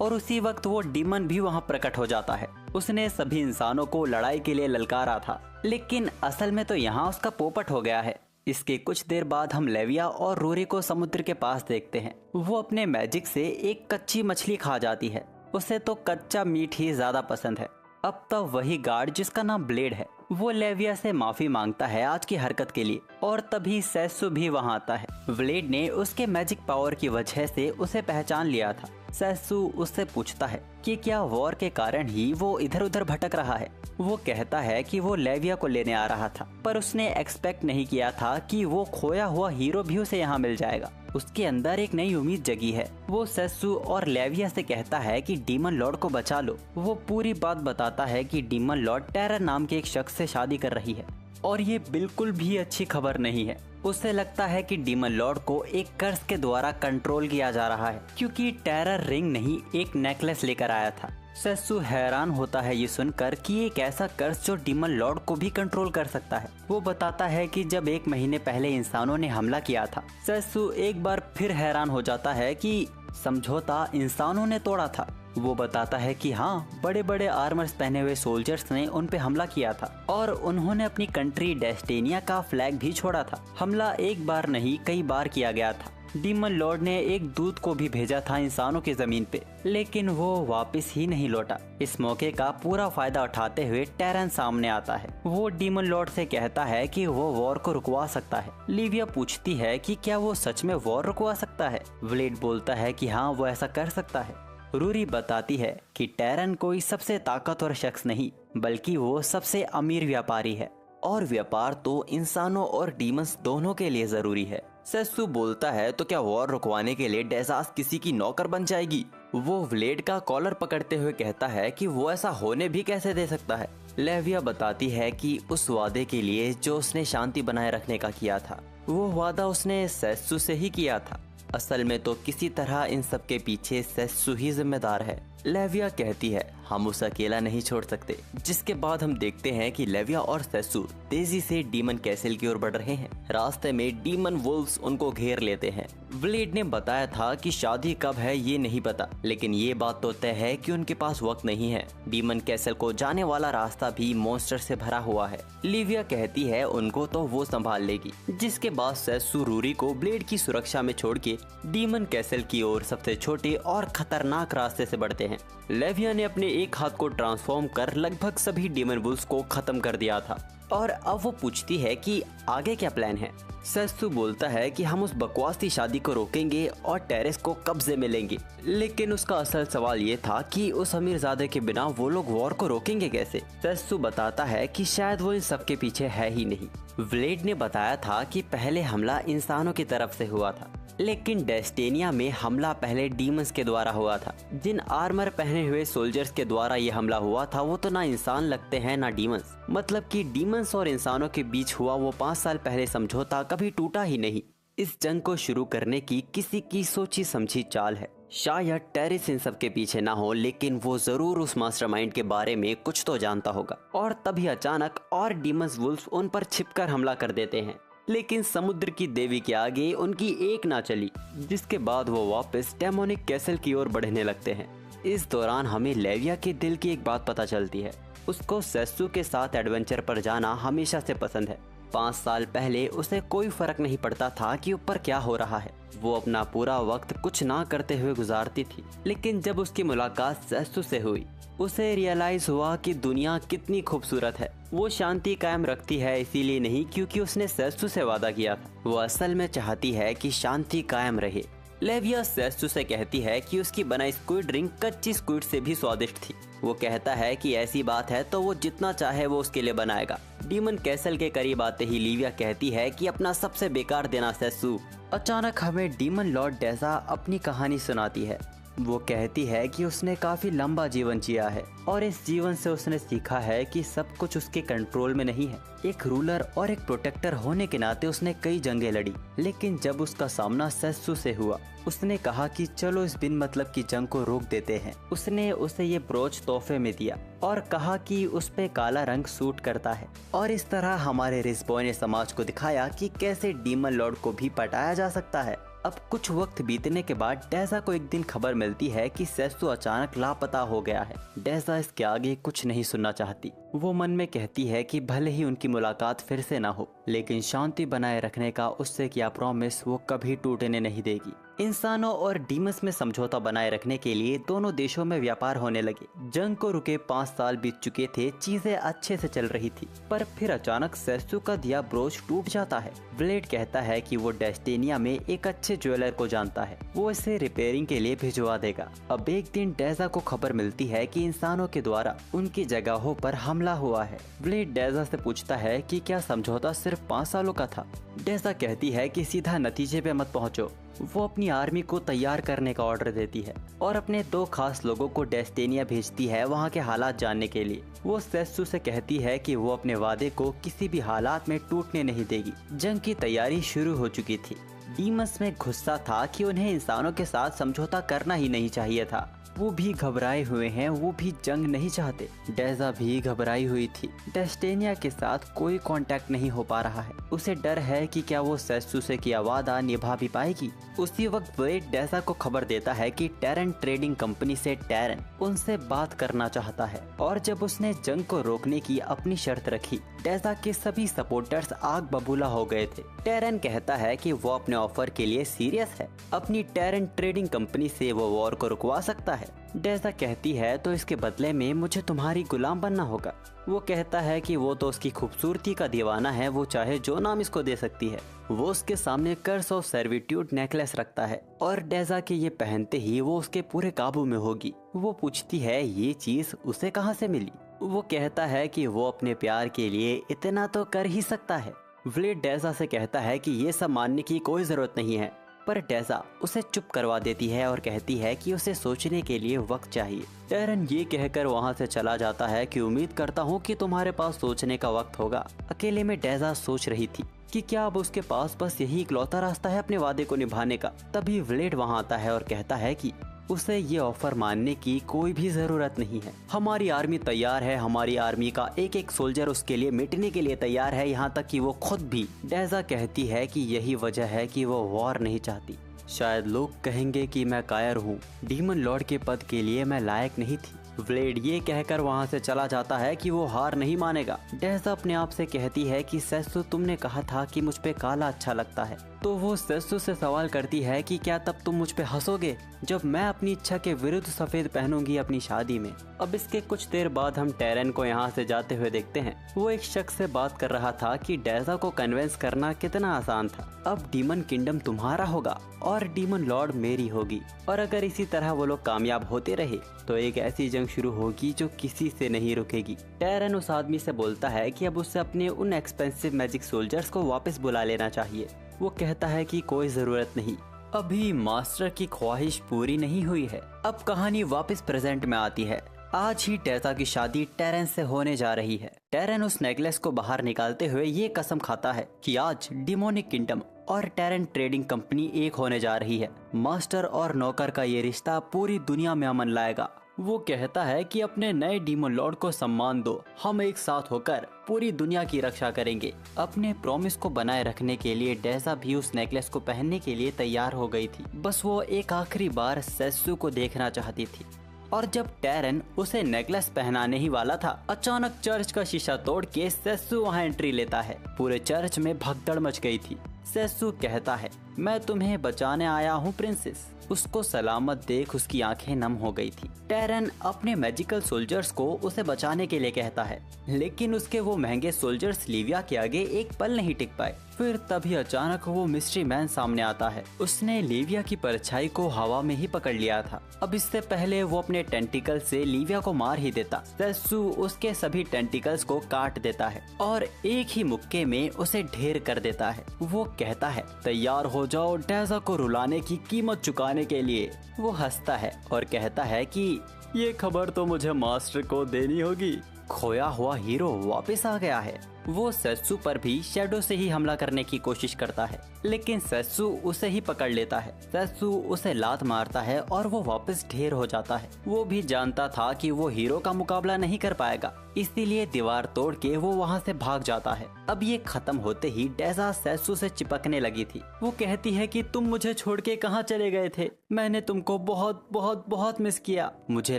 S1: और उसी वक्त वो डीमन भी वहाँ प्रकट हो जाता है। उसने सभी इंसानों को लड़ाई के लिए ललकारा था, लेकिन असल में तो यहाँ उसका पोपट हो गया है। इसके कुछ देर बाद हम लेविया और रूरी को समुद्र के पास देखते हैं। वो अपने मैजिक से एक कच्ची मछली खा जाती है। उसे तो कच्चा मीट ही ज्यादा पसंद है। अब तब वही गार्ड जिसका नाम ब्लेड है, वो लेविया से माफी मांगता है आज की हरकत के लिए, और तभी सेत्सु भी वहाँ आता है। ब्लेड ने उसके मैजिक पावर की वजह से उसे पहचान लिया था। सेत्सु उससे पूछता है कि क्या वॉर के कारण ही वो इधर उधर भटक रहा है। वो कहता है कि वो लेविया को लेने आ रहा था, पर उसने एक्सपेक्ट नहीं किया था कि वो खोया हुआ हीरो भी उसे यहाँ मिल जाएगा। उसके अंदर एक नई उम्मीद जगी है। वो सेत्सु और लेविया से कहता है कि डीमन लॉर्ड को बचा लो। वो पूरी बात बताता है कि डीमन लॉर्ड टेरर नाम के एक शख्स से शादी कर रही है, और ये बिल्कुल भी अच्छी खबर नहीं है। उसे लगता है कि डीमन लॉर्ड को एक कर्स के द्वारा कंट्रोल किया जा रहा है, क्योंकि टेरर रिंग नहीं एक नेकलेस लेकर आया था। सेत्सु हैरान होता है ये सुनकर कि एक ऐसा कर्स जो डीमन लॉर्ड को भी कंट्रोल कर सकता है। वो बताता है कि जब 1 महीने पहले इंसानों ने हमला किया था। सेत्सु एक बार फिर हैरान हो जाता है कि समझौता इंसानों ने तोड़ा था। वो बताता है कि हाँ, बड़े बड़े आर्मर्स पहने हुए सोल्जर्स ने उन पे हमला किया था और उन्होंने अपनी कंट्री डेस्टिनिया का फ्लैग भी छोड़ा था। हमला एक बार नहीं कई बार किया गया था। डीमन लॉर्ड ने एक दूत को भी भेजा था इंसानों की जमीन पे, लेकिन वो वापस ही नहीं लौटा। इस मौके का पूरा फायदा उठाते हुए टेरन सामने आता है। वो डीमन लॉर्ड से कहता है कि वो वॉर को रुकवा सकता है। लिविया पूछती है कि क्या वो सच में वॉर रुकवा सकता है। ब्लेड बोलता है कि हाँ, वो ऐसा कर सकता है। रूरी बताती है कि टेरन कोई सबसे ताकतवर शख्स नहीं, बल्कि वो सबसे अमीर व्यापारी है, और व्यापार तो इंसानों और डीमंस दोनों के लिए जरूरी है। सेत्सु बोलता है, तो क्या वॉर रुकवाने के लिए डेजास किसी की नौकर बन जाएगी? वो ब्लेड का कॉलर पकड़ते हुए कहता है कि वो ऐसा होने भी कैसे दे सकता है। लेविया बताती है कि उस वादे के लिए जो उसने शांति बनाए रखने का किया था, वो वादा उसने सेत्सु से ही किया था। असल में तो किसी तरह इन सब के पीछे सेत्सु ही जिम्मेदार है। लेविया कहती है, हम उसे अकेला नहीं छोड़ सकते। जिसके बाद हम देखते हैं कि लेविया और सेत्सु तेजी से डीमन कैसल की ओर बढ़ रहे हैं। रास्ते में डीमन वुल्व्स उनको घेर लेते हैं। ब्लेड ने बताया था कि शादी कब है ये नहीं पता, लेकिन ये बात तो तय है कि उनके पास वक्त नहीं है। डीमन कैसल को जाने वाला रास्ता भी मॉन्स्टर से भरा हुआ है। लिविया कहती है उनको तो वो संभाल लेगी। जिसके बाद सेत्सु रूरी को ब्लेड की सुरक्षा में छोड़ के डीमन कैसल की ओर सबसे छोटे और खतरनाक रास्ते से बढ़ते हैं। लेविया ने अपने एक हाथ को ट्रांसफॉर्म कर लगभग सभी डीमन वुल्फ्स को खत्म कर दिया था। और अब वो पूछती है कि आगे क्या प्लान है। सेत्सु बोलता है कि हम उस बकवासी शादी को रोकेंगे और टेरेस को कब्जे में लेंगे। लेकिन उसका असल सवाल ये था कि उस अमीरजादे के बिना वो लोग वॉर को रोकेंगे कैसे। सेत्सु बताता है कि शायद वो इन सब के पीछे है ही नहीं। व्लेड ने बताया था कि पहले हमला इंसानों की तरफ से हुआ था, लेकिन डेस्टेनिया में हमला पहले डीमंस के द्वारा हुआ था। जिन आर्मर पहने हुए सोल्जर्स के द्वारा ये हमला हुआ था वो तो ना इंसान लगते हैं ना डीमंस। मतलब कि डीमंस और इंसानों के बीच हुआ वो 5 साल पहले समझौता कभी टूटा ही नहीं। इस जंग को शुरू करने की किसी की सोची समझी चाल है। शायद टेरिस इन सब के पीछे ना हो, लेकिन वो जरूर उस मास्टरमाइंड के बारे में कुछ तो जानता होगा। और तभी अचानक और डीमंस वुल्फ्स उन पर छिपकर हमला कर देते हैं। लेकिन समुद्र की देवी के आगे उनकी एक ना चली, जिसके बाद वो वापस डेमोनिक कैसल की ओर बढ़ने लगते हैं। इस दौरान हमें लेविया के दिल की एक बात पता चलती है। उसको सेत्सु के साथ एडवेंचर पर जाना हमेशा से पसंद है। 5 साल पहले उसे कोई फर्क नहीं पड़ता था कि ऊपर क्या हो रहा है। वो अपना पूरा वक्त कुछ ना करते हुए गुजारती थी। लेकिन जब उसकी मुलाकात सेत्सु से हुई, उसे रियलाइज हुआ कि दुनिया कितनी खूबसूरत है। वो शांति कायम रखती है इसीलिए नहीं क्योंकि उसने सेत्सु से वादा किया था। वो असल में चाहती है कि शांति कायम रहे। लेविया सेत्सु से कहती है कि उसकी बनाई स्क्विड ड्रिंक कच्ची स्क्विड से भी स्वादिष्ट थी। वो कहता है कि ऐसी बात है तो वो जितना चाहे वो उसके लिए बनाएगा। डीमन कैसल के करीब आते ही लिविया कहती है कि अपना सबसे बेकार देना सेत्सु। अचानक हमें डीमन लॉर्ड डेज़ा अपनी कहानी सुनाती है। वो कहती है कि उसने काफी लंबा जीवन जिया है और इस जीवन से उसने सीखा है कि सब कुछ उसके कंट्रोल में नहीं है। एक रूलर और एक प्रोटेक्टर होने के नाते उसने कई जंगें लड़ी, लेकिन जब उसका सामना सेत्सु से हुआ, उसने कहा कि चलो इस बिन मतलब की जंग को रोक देते हैं। उसने उसे ये ब्रोच तोहफे में दिया और कहा कि उस पे काला रंग सूट करता है। और इस तरह हमारे रिस्बॉय ने समाज को दिखाया कि कैसे डीमन लॉर्ड को भी पटाया जा सकता है। अब कुछ वक्त बीतने के बाद डेज़ा को एक दिन खबर मिलती है कि सेत्सु अचानक लापता हो गया है। डेज़ा इसके आगे कुछ नहीं सुनना चाहती। वो मन में कहती है कि भले ही उनकी मुलाकात फिर से ना हो, लेकिन शांति बनाए रखने का उससे किया प्रॉमिस वो कभी टूटने नहीं देगी। इंसानों और डीमंस में समझौता बनाए रखने के लिए दोनों देशों में व्यापार होने लगे। जंग को रुके 5 साल बीत चुके थे, चीजें अच्छे से चल रही थी, पर फिर अचानक सेत्सु का दिया ब्रोच टूट जाता है। ब्लेड कहता है कि वो डेस्टेनिया में एक अच्छे ज्वेलर को जानता है, वो इसे रिपेयरिंग के लिए भिजवा देगा। अब एक दिन डेज़ा को खबर मिलती है कि इंसानों के द्वारा उनकी जगहों पर हमला हुआ है। ब्लेड डेज़ा से पूछता है कि क्या समझौता सिर्फ 5 सालों का था। डेज़ा कहती है कि सीधा नतीजे पे मत पहुंचो। वो अपनी आर्मी को तैयार करने का ऑर्डर देती है और अपने 2 खास लोगों को डेस्टेनिया भेजती है वहाँ के हालात जानने के लिए। वो सेत्सु से कहती है कि वो अपने वादे को किसी भी हालात में टूटने नहीं देगी। जंग की तैयारी शुरू हो चुकी थी। डीमंस में गुस्सा था कि उन्हें इंसानों के साथ समझौता करना ही नहीं चाहिए था। वो भी घबराए हुए हैं, वो भी जंग नहीं चाहते। डेज़ा भी घबराई हुई थी। डेस्टेनिया के साथ कोई कांटेक्ट नहीं हो पा रहा है। उसे डर है कि क्या वो सेत्सु से किया वादा निभा भी पाएगी। उसी वक्त ब्लेड डेज़ा को खबर देता है कि टेरन ट्रेडिंग कंपनी से टेरन उनसे बात करना चाहता है। और जब उसने जंग को रोकने की अपनी शर्त रखी, डेज़ा के सभी सपोर्टर्स आग बबूला हो गए थे। टेरन कहता है कि वो अपने ऑफर के लिए सीरियस है। अपनी टेरन ट्रेडिंग कंपनी से वो वॉर को रुकवा सकता है। डेज़ा कहती है तो इसके बदले में मुझे तुम्हारी गुलाम बनना होगा। वो कहता है कि वो तो उसकी खूबसूरती का दीवाना है, वो चाहे जो नाम इसको दे सकती है। वो उसके सामने कर्स ऑफ सर्विट्यूड नेकलेस रखता है और डेज़ा के ये पहनते ही वो उसके पूरे काबू में होगी। वो पूछती है ये चीज उसे कहाँ से मिली। वो कहता है कि वो अपने प्यार के लिए इतना तो कर ही सकता है। व्लेड डेज़ा से कहता है कि ये सब मानने की कोई जरूरत नहीं है, पर डेज़ा उसे चुप करवा देती है और कहती है कि उसे सोचने के लिए वक्त चाहिए। टेरन ये कहकर वहाँ से चला जाता है कि उम्मीद करता हूँ कि तुम्हारे पास सोचने का वक्त होगा। अकेले में डेज़ा सोच रही थी कि क्या अब उसके पास बस यही इकलौता रास्ता है अपने वादे को निभाने का। तभी व्लेड वहाँ आता है और कहता है कि उसे ये ऑफर मानने की कोई भी जरूरत नहीं है। हमारी आर्मी तैयार है, हमारी आर्मी का एक एक सोल्जर उसके लिए मिटने के लिए तैयार है, यहाँ तक कि वो खुद भी। डेज़ा कहती है कि यही वजह है कि वो वॉर नहीं चाहती। शायद लोग कहेंगे कि मैं कायर हूँ, डीमन लॉर्ड के पद के लिए मैं लायक नहीं थी। व्लेड ये कहकर वहाँ से चला जाता है कि वो हार नहीं मानेगा। डेज़ा अपने आप से कहती है कि सेत्सु तुमने कहा था कि मुझ पे काला अच्छा लगता है, तो वो सेत्सु से सवाल करती है कि क्या तब तुम मुझ पे हंसोगे जब मैं अपनी इच्छा के विरुद्ध सफेद पहनूंगी अपनी शादी में। अब इसके कुछ देर बाद हम टेरन को यहाँ से जाते हुए देखते हैं। वो एक शख्स से बात कर रहा था कि डेजा को कन्विंस करना कितना आसान था। अब डीमन किंगडम तुम्हारा होगा और डीमन लॉर्ड मेरी होगी, और अगर इसी तरह वो लोग कामयाब होते रहे तो एक ऐसी जंग शुरू होगी जो किसी से नहीं रुकेगी। टेरन उस आदमी से बोलता है कि अब उसे अपने उन एक्सपेंसिव मैजिक सोल्जर्स को वापस बुला लेना चाहिए। वो कहता है कि कोई जरूरत नहीं, अभी मास्टर की ख्वाहिश पूरी नहीं हुई है। अब कहानी वापस प्रेजेंट में आती है। आज ही डेजा की शादी टेरन से होने जा रही है। टेरन उस नेकलेस को बाहर निकालते हुए ये कसम खाता है कि आज डिमोनिक किंगडम और टेरन ट्रेडिंग कंपनी एक होने जा रही है। मास्टर और नौकर का ये रिश्ता पूरी दुनिया में अमन लाएगा। वो कहता है कि अपने नए डीमन लॉर्ड को सम्मान दो, हम एक साथ होकर पूरी दुनिया की रक्षा करेंगे। अपने प्रॉमिस को बनाए रखने के लिए डेजा भी उस नेकलेस को पहनने के लिए तैयार हो गई थी। बस वो एक आखिरी बार सेत्सु को देखना चाहती थी। और जब टेरन उसे नेकलेस पहनाने ही वाला था, अचानक चर्च का शीशा तोड़ के सेत्सु वहाँ एंट्री लेता है। पूरे चर्च में भगदड़ मच गई थी। सेत्सु कहता है, मैं तुम्हें बचाने आया हूँ प्रिंसेस। उसको सलामत देख उसकी आंखें नम हो गई थी। टेरन अपने मैजिकल सोल्जर्स को उसे बचाने के लिए कहता है, लेकिन उसके वो महंगे सोल्जर्स लिविया के आगे एक पल नहीं टिक पाए। फिर तभी अचानक वो मिस्ट्री मैन सामने आता है। उसने लिविया की परछाई को हवा में ही पकड़ लिया था। अब इससे पहले वो अपने टेंटिकल से लिविया को मार ही देता, सेत्सु उसके सभी टेंटिकल्स को काट देता है और एक ही मुक्के में उसे ढेर कर देता है। वो कहता है, तैयार हो जाओ डेजा को रुलाने की कीमत चुकाने के लिए। वो हंसता है और कहता है कि ये खबर तो मुझे मास्टर को देनी होगी। खोया हुआ हीरो वापस आ गया है। वो सेत्सु पर भी शैडो से ही हमला करने की कोशिश करता है, लेकिन सेत्सु उसे ही पकड़ लेता है। सेत्सु उसे लात मारता है और वो वापस ढेर हो जाता है। वो भी जानता था कि वो हीरो का मुकाबला नहीं कर पाएगा, इसीलिए दीवार तोड़ के वो वहाँ से भाग जाता है। अब ये खत्म होते ही डेजा सेत्सु से चिपकने लगी थी। वो कहती है कि तुम मुझे छोड़ के कहाँ चले गए थे? मैंने तुमको बहुत बहुत बहुत मिस किया। मुझे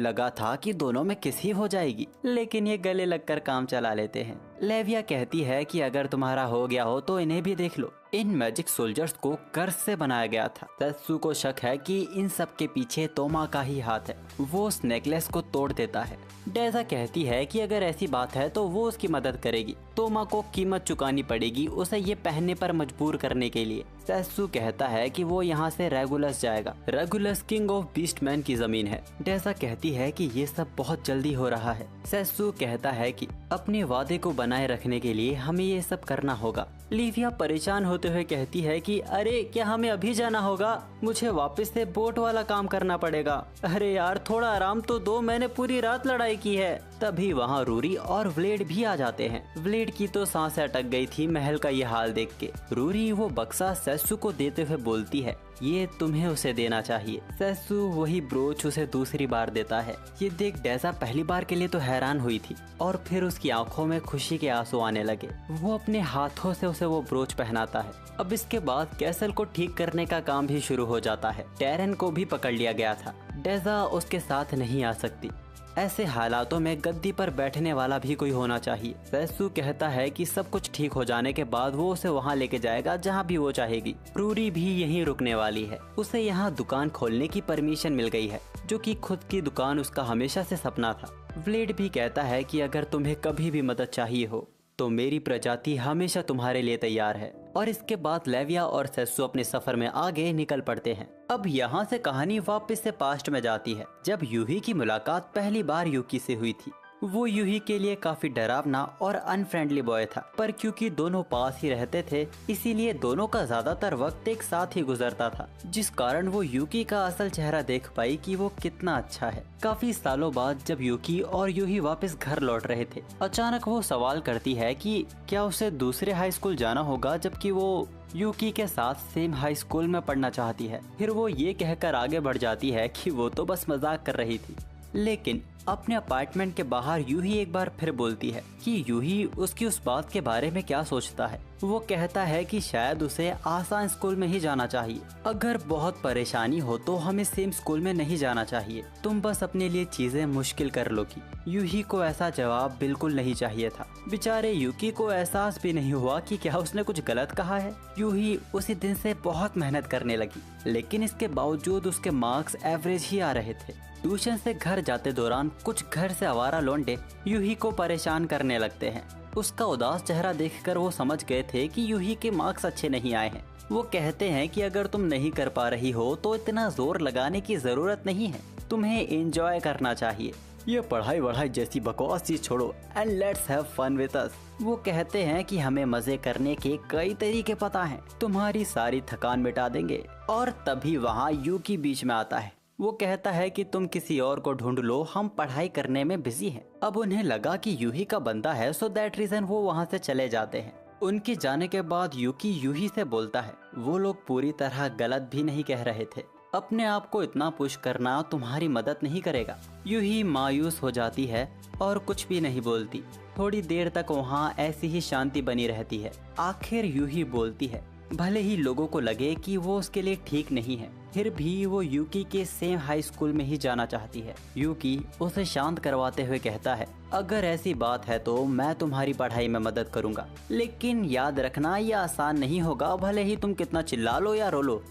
S1: लगा था कि दोनों में किस ही हो जाएगी, लेकिन ये गले लगकर काम चला लेते हैं। लेविया कहती है कि अगर तुम्हारा हो गया हो तो इन्हें भी देख लो। इन मैजिक सोल्जर्स को कर्ज से बनाया गया था। सेत्सु को शक है कि इन सब के पीछे तोमा का ही हाथ है। वो उस नेकलेस को तोड़ देता है। डेजा कहती है कि अगर ऐसी बात है तो वो उसकी मदद करेगी। तोमा को कीमत चुकानी पड़ेगी उसे ये पहनने पर मजबूर करने के लिए। सेत्सु कहता है कि वो यहाँ से रेगुलस जाएगा। रेगुलस किंग ऑफ बीस्टमैन की जमीन है। डेजा कहती है कि ये सब बहुत जल्दी हो रहा है। सेत्सु कहता है कि अपने वादे को बनाए रखने के लिए हमें ये सब करना होगा। लिविया परेशान होते हुए कहती है कि अरे क्या हमें अभी जाना होगा? मुझे वापस से बोट वाला काम करना पड़ेगा। अरे यार थोड़ा आराम तो दो, मैंने पूरी रात लड़ाई की है। तभी वहाँ रूरी और व्लेड भी आ जाते हैं। व्लेड की तो सांसें अटक गई थी महल का ये हाल देख के। रूरी वो बक्सा सेत्सु को देते हुए बोलती है, ये तुम्हें उसे देना चाहिए। सेत्सु वही ब्रोच उसे दूसरी बार देता है। ये देख डेजा पहली बार के लिए तो हैरान हुई थी और फिर उसकी आंखों में खुशी के आंसू आने लगे। वो अपने हाथों से उसे वो ब्रोच पहनाता है। अब इसके बाद कैसल को ठीक करने का काम भी शुरू हो जाता है। टेरन को भी पकड़ लिया गया था। डेजा उसके साथ नहीं आ सकती। ऐसे हालातों में गद्दी पर बैठने वाला भी कोई होना चाहिए। सेत्सु कहता है कि सब कुछ ठीक हो जाने के बाद वो उसे वहाँ लेके जाएगा जहाँ भी वो चाहेगी। रूरी भी यहीं रुकने वाली है। उसे यहाँ दुकान खोलने की परमिशन मिल गई है, जो कि खुद की दुकान उसका हमेशा से सपना था। व्लेड भी कहता है कि अगर तुम्हें कभी भी मदद चाहिए हो तो मेरी प्रजाति हमेशा तुम्हारे लिए तैयार है। और इसके बाद लेविया और सेत्सु अपने सफर में आगे निकल पड़ते हैं। अब यहाँ से कहानी वापस से पास्ट में जाती है, जब यूही की मुलाकात पहली बार यूकी से हुई थी। वो यूही के लिए काफी डरावना और अनफ्रेंडली बॉय था, पर क्योंकि दोनों पास ही रहते थे इसीलिए दोनों का ज्यादातर वक्त एक साथ ही गुजरता था, जिस कारण वो यूकी का असल चेहरा देख पाई कि वो कितना अच्छा है। काफी सालों बाद जब यूकी और यूही वापस घर लौट रहे थे, अचानक वो सवाल करती है कि क्या उसे दूसरे हाई स्कूल जाना होगा, जबकि वो यूकी के साथ सेम हाई स्कूल में पढ़ना चाहती है। फिर वो ये कहकर आगे बढ़ जाती है कि वो तो बस मजाक कर रही थी, लेकिन अपने अपार्टमेंट के बाहर यूही एक बार फिर बोलती है कि यूही उसकी उस बात के बारे में क्या सोचता है। वो कहता है कि शायद उसे आसान स्कूल में ही जाना चाहिए। अगर बहुत परेशानी हो तो हमें सेम स्कूल में नहीं जाना चाहिए, तुम बस अपने लिए चीजें मुश्किल कर लोगी। यूही को ऐसा जवाब बिल्कुल नहीं चाहिए था। बेचारे यूकी को एहसास भी नहीं हुआ कि क्या उसने कुछ गलत कहा है। यूही उसी दिन से बहुत मेहनत करने लगी, लेकिन इसके बावजूद उसके मार्क्स एवरेज ही आ रहे थे। ट्यूशन से घर जाते दौरान कुछ घर से आवारा लौंडे यूही को परेशान करने लगते हैं। उसका उदास चेहरा देखकर वो समझ गए थे कि यूही के मार्क्स अच्छे नहीं आए हैं। वो कहते हैं कि अगर तुम नहीं कर पा रही हो तो इतना जोर लगाने की जरूरत नहीं है, तुम्हें एंजॉय करना चाहिए। ये पढ़ाई वढ़ाई जैसी बकवास चीज छोड़ो and let's have fun with us. वो कहते हैं कि हमें मजे करने के कई तरीके पता हैं, तुम्हारी सारी थकान मिटा देंगे। और तभी वहाँ यूकी बीच में आता है। वो कहता है कि तुम किसी और को ढूंढ लो, हम पढ़ाई करने में बिजी हैं। अब उन्हें लगा कि यूही का बंदा है, सो दैट रीजन वो वहाँ से चले जाते हैं। उनके जाने के बाद यूकी यूही से बोलता है, वो लोग पूरी तरह गलत भी नहीं कह रहे थे, अपने आप को इतना पुश करना तुम्हारी मदद नहीं करेगा। यूही मायूस हो जाती है और कुछ भी नहीं बोलती। थोड़ी देर तक वहाँ ऐसी ही शांति बनी रहती है। आखिर यूही बोलती है, भले ही लोगों को लगे कि वो उसके लिए ठीक नहीं है, फिर भी वो यूकी के सेम हाई स्कूल में ही जाना चाहती है। यूकी उसे शांत करवाते हुए कहता है, अगर ऐसी बात है तो मैं तुम्हारी पढ़ाई में मदद करूंगा, लेकिन याद रखना ये आसान नहीं होगा, भले ही तुम कितना चिल्ला लो या रो लो।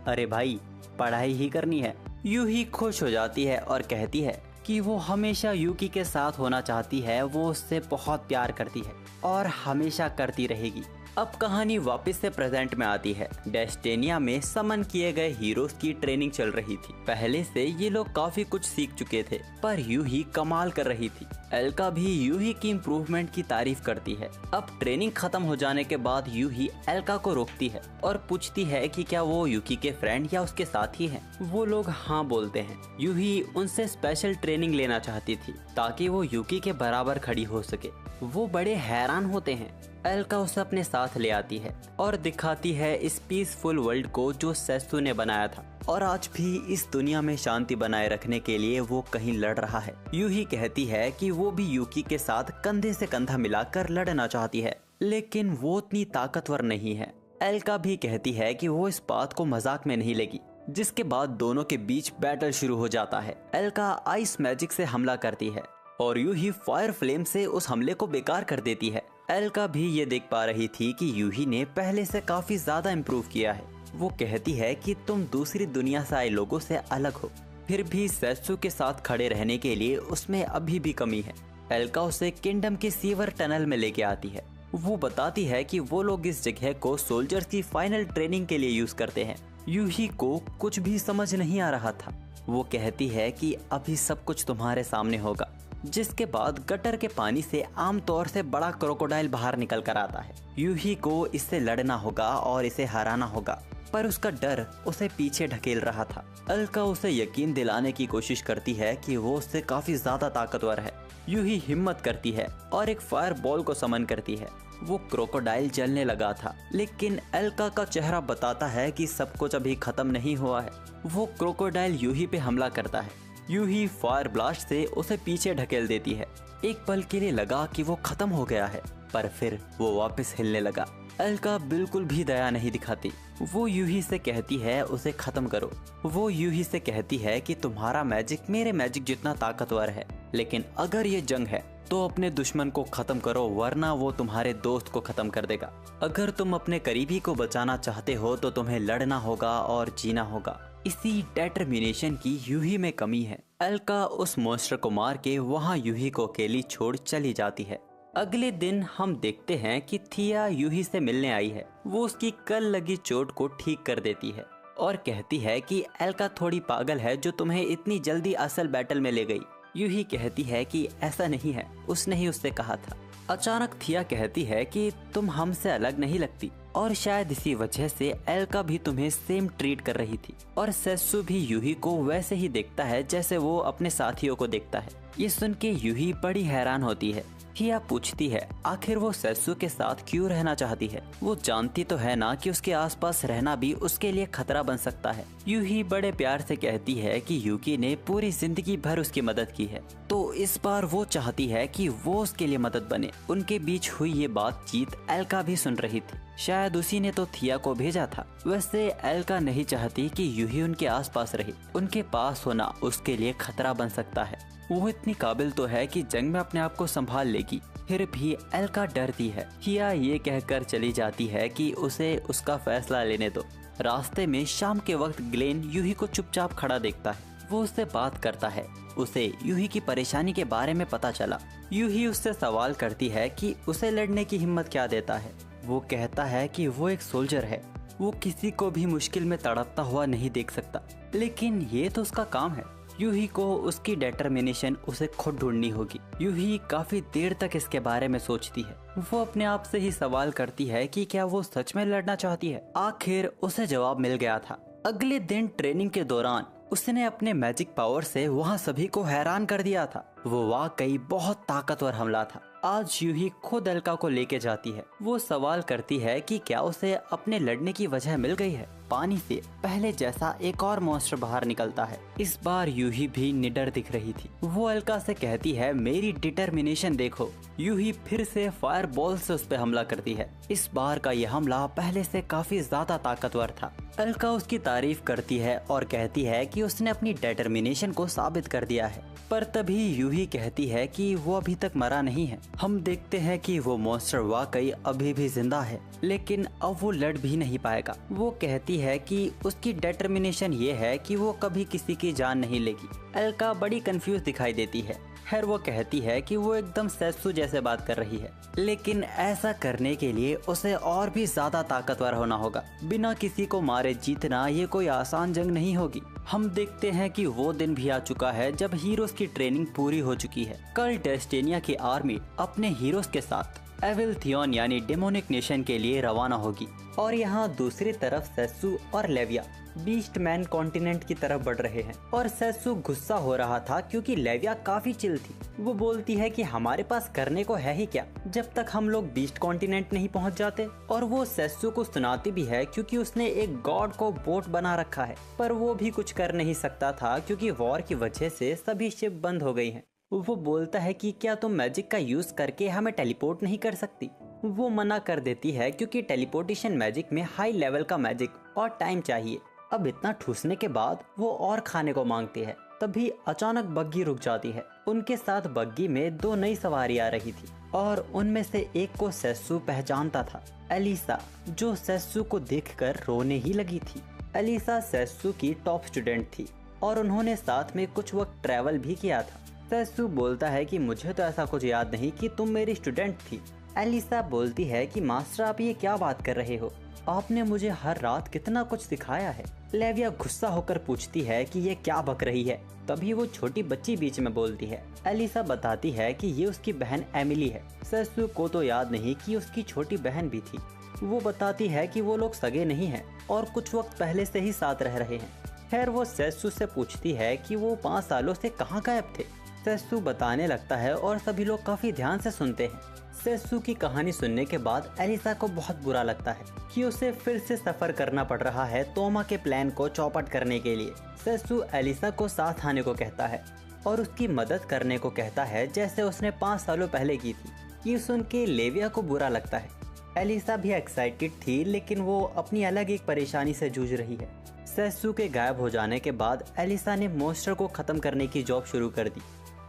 S1: अरे भाई, पढ़ाई ही करनी है। यूही खुश हो जाती है और कहती है कि वो हमेशा यूकी के साथ होना चाहती है, वो उससे बहुत प्यार करती है और हमेशा करती रहेगी। अब कहानी वापस से प्रेजेंट में आती है। डेस्टिनिया में समन किए गए हीरोज की ट्रेनिंग चल रही थी। पहले से ये लोग काफी कुछ सीख चुके थे, पर यूही कमाल कर रही थी। एल्का भी यूही की इम्प्रूवमेंट की तारीफ करती है। अब ट्रेनिंग खत्म हो जाने के बाद यूही एल्का को रोकती है और पूछती है कि क्या वो यूकी के फ्रेंड या उसके साथी हैं। वो लोग हाँ बोलते हैं। यूही उनसे स्पेशल ट्रेनिंग लेना चाहती थी ताकि वो यूकी के बराबर खड़ी हो सके। वो बड़े हैरान होते हैं। एल्का उसे अपने साथ ले आती है और दिखाती है इस पीसफुल वर्ल्ड को जो सेत्सु ने बनाया था, और आज भी इस दुनिया में शांति बनाए रखने के लिए वो कहीं लड़ रहा है। यूही कहती है कि वो भी यूकी के साथ कंधे से कंधा मिलाकर लड़ना चाहती है, लेकिन वो उतनी ताकतवर नहीं है। एल्का भी कहती है कि वो इस बात को मजाक में नहीं लेगी, जिसके बाद दोनों के बीच बैटल शुरू हो जाता है। एल्का आइस मैजिक से हमला करती है और यूही फायर फ्लेम से उस हमले को बेकार कर देती है। एल्का भी ये देख पा रही थी कि यूही ने पहले से काफी ज्यादा इम्प्रूव किया है। वो कहती है कि तुम दूसरी दुनिया से आए लोगों से अलग हो, फिर भी सेत्सु के साथ खड़े रहने के लिए उसमें अभी भी कमी है। एल्का उसे किंगडम के सीवर टनल में लेके आती है। वो बताती है कि वो लोग इस जगह को सोल्जर्स की फाइनल ट्रेनिंग के लिए यूज करते हैं। यूही को कुछ भी समझ नहीं आ रहा था। वो कहती है कि अभी सब कुछ तुम्हारे सामने होगा, जिसके बाद गटर के पानी से आमतौर से बड़ा क्रोकोडाइल बाहर निकल कर आता है। यूही को इससे लड़ना होगा और इसे हराना होगा, पर उसका डर उसे पीछे ढकेल रहा था। एल्का उसे यकीन दिलाने की कोशिश करती है कि वो उससे काफी ज्यादा ताकतवर है। यूही हिम्मत करती है और एक फायर बॉल को समन करती है। वो क्रोकोडाइल जलने लगा था, लेकिन एल्का का चेहरा बताता है कि सब कुछ अभी खत्म नहीं हुआ है। वो क्रोकोडाइल यूही पे हमला करता है। यूही फायर ब्लास्ट से उसे पीछे ढकेल देती है। एक पल के लिए लगा कि वो खत्म हो गया है, पर फिर वो वापस हिलने लगा। एल्का बिल्कुल भी दया नहीं दिखाती। वो यूही से कहती है उसे खत्म करो। वो यूही से कहती है कि तुम्हारा मैजिक मेरे मैजिक जितना ताकतवर है, लेकिन अगर ये जंग है तो अपने दुश्मन को खत्म करो, वरना वो तुम्हारे दोस्त को खत्म कर देगा। अगर तुम अपने करीबी को बचाना चाहते हो तो तुम्हें लड़ना होगा और जीना होगा। इसी डिटर्मिनेशन की यूही में कमी है। एल्का उस मॉन्स्टर को मार के वहाँ यूही को अकेली छोड़ चली जाती है। अगले दिन हम देखते हैं कि थिया यूही से मिलने आई है। वो उसकी कल लगी चोट को ठीक कर देती है और कहती है कि एल्का थोड़ी पागल है जो तुम्हें इतनी जल्दी असल बैटल में ले गई। यूही कहती है कि ऐसा नहीं है, उसने ही उससे कहा था। अचानक थिया कहती है कि तुम हमसे अलग नहीं लगती, और शायद इसी वजह से एल्का भी तुम्हें सेम ट्रीट कर रही थी। और सेत्सु भी यूही को वैसे ही देखता है जैसे वो अपने साथियों को देखता है। ये सुन के यूही बड़ी हैरान होती है। हिया पूछती है आखिर वो सेत्सु के साथ क्यों रहना चाहती है। वो जानती तो है ना कि उसके आसपास रहना भी उसके लिए खतरा बन सकता है। यूही बड़े प्यार से कहती है कि यूकी ने पूरी जिंदगी भर उसकी मदद की है, तो इस बार वो चाहती है कि वो उसके लिए मदद बने। उनके बीच हुई ये बातचीत एल्का भी सुन रही थी। शायद उसी ने तो थिया को भेजा था। वैसे एल्का नहीं चाहती कि यूही उनके आसपास रहे। उनके पास होना उसके लिए खतरा बन सकता है। वो इतनी काबिल तो है कि जंग में अपने आप को संभाल लेगी, फिर भी एल्का डरती है। हिया ये कहकर चली जाती है कि उसे उसका फैसला लेने दो। रास्ते में शाम के वक्त ग्लेन यूही को चुपचाप खड़ा देखता है। वो उससे बात करता है। उसे यूही की परेशानी के बारे में पता चला। यूही उससे सवाल करती है कि उसे लड़ने की हिम्मत क्या देता है। वो कहता है कि वो एक सोल्जर है, वो किसी को भी मुश्किल में तड़पता हुआ नहीं देख सकता, लेकिन ये तो उसका काम है। यूही को उसकी डिटर्मिनेशन उसे खुद ढूंढनी होगी। यूही काफी देर तक इसके बारे में सोचती है। वो अपने आप से ही सवाल करती है कि क्या वो सच में लड़ना चाहती है। आखिर उसे जवाब मिल गया था। अगले दिन ट्रेनिंग के दौरान उसने अपने मैजिक पावर से वहाँ सभी को हैरान कर दिया था। वो वाकई बहुत ताकतवर हमला था। आज यूही खुद एल्का को लेके जाती है। वो सवाल करती है कि क्या उसे अपने लड़ने की वजह मिल गई है। पानी से पहले जैसा एक और मॉन्स्टर बाहर निकलता है। इस बार यूही भी निडर दिख रही थी। वो एल्का से कहती है मेरी डिटर्मिनेशन देखो। यूही फिर से फायर बॉल से उस पर हमला करती है। इस बार का यह हमला पहले से काफी ज्यादा ताकतवर था। एल्का उसकी तारीफ करती है और कहती है कि उसने अपनी डिटर्मिनेशन को साबित कर दिया है। पर तभी यूही कहती है कि वो अभी तक मरा नहीं है। हम देखते हैं कि वो मॉन्स्टर वाकई अभी भी जिंदा है, लेकिन अब वो लड़ भी नहीं पाएगा। वो कहती है कि उसकी डिटर्मिनेशन ये है कि वो कभी किसी की जान नहीं लेगी। एल्का बड़ी कंफ्यूज दिखाई देती है। खैर वो कहती है कि वो एकदम सेत्सु जैसे बात कर रही है, लेकिन ऐसा करने के लिए उसे और भी ज्यादा ताकतवर होना होगा। बिना किसी को मारे जीतना ये कोई आसान जंग नहीं होगी। हम देखते हैं कि वो दिन भी आ चुका है जब हीरोज की ट्रेनिंग पूरी हो चुकी है। कल डेस्टिनिया की आर्मी अपने हीरोज के साथ एविल थियोन यानी डेमोनिक नेशन के लिए रवाना होगी, और यहाँ दूसरी तरफ सेत्सु और लेविया बीस्ट मैन कॉन्टिनेंट की तरफ बढ़ रहे हैं। और सेत्सु गुस्सा हो रहा था क्योंकि लेविया काफी चिल थी। वो बोलती है कि हमारे पास करने को है ही क्या जब तक हम लोग बीस्ट कॉन्टिनेंट नहीं पहुंच जाते। और वो सेत्सु को सुनाती भी है क्योंकि उसने एक गॉड को बोट बना रखा है, पर वो भी कुछ कर नहीं सकता था क्योंकि वॉर की वजह से सभी शिप बंद हो गई हैं। वो बोलता है कि क्या तुम मैजिक का यूज करके हमें टेलीपोर्ट नहीं कर सकती। वो मना कर देती है क्योंकि टेलीपोर्टेशन मैजिक में हाई लेवल का मैजिक और टाइम चाहिए। अब इतना ठूसने के बाद वो और खाने को मांगती है। तभी अचानक बग्गी रुक जाती है। उनके साथ बग्गी में दो नई सवारी आ रही थी और उनमें से एक को सेत्सु पहचानता था, एलिसा, जो सेत्सु को देखकर रोने ही लगी थी। एलिसा सेत्सु की टॉप स्टूडेंट थी और उन्होंने साथ में कुछ वक्त ट्रैवल भी किया था। सेत्सु बोलता है कि मुझे तो ऐसा कुछ याद नहीं कि तुम मेरी स्टूडेंट थी। एलिसा बोलती है कि मास्टर आप ये क्या बात कर रहे हो, आपने मुझे हर रात कितना कुछ सिखाया है। लेविया गुस्सा होकर पूछती है कि ये क्या बक रही है। तभी वो छोटी बच्ची बीच में बोलती है। एलिसा बताती है कि ये उसकी बहन एमिली है। सेत्सु को तो याद नहीं कि उसकी छोटी बहन भी थी। वो बताती है कि वो लोग सगे नहीं हैं और कुछ वक्त पहले से ही साथ रह रहे हैं। खैर वो सेत्सु से पूछती है कि वो 5 सालों से कहाँ गायब थे। सेत्सु बताने लगता है और सभी लोग काफी ध्यान से सुनते हैं। सेत्सु की कहानी सुनने के बाद एलिसा को बहुत बुरा लगता है कि उसे फिर से सफर करना पड़ रहा है तोमा के प्लान को चौपट करने के लिए। सेत्सु एलिसा को साथ आने को कहता है और उसकी मदद करने को कहता है जैसे उसने 5 सालों पहले की थी। ये सुन के लेविया को बुरा लगता है। एलिसा भी एक्साइटेड थी, लेकिन वो अपनी अलग एक परेशानी से जूझ रही है। सेत्सु के गायब हो जाने के बाद एलिसा ने मॉन्स्टर को खत्म करने की जॉब शुरू कर दी।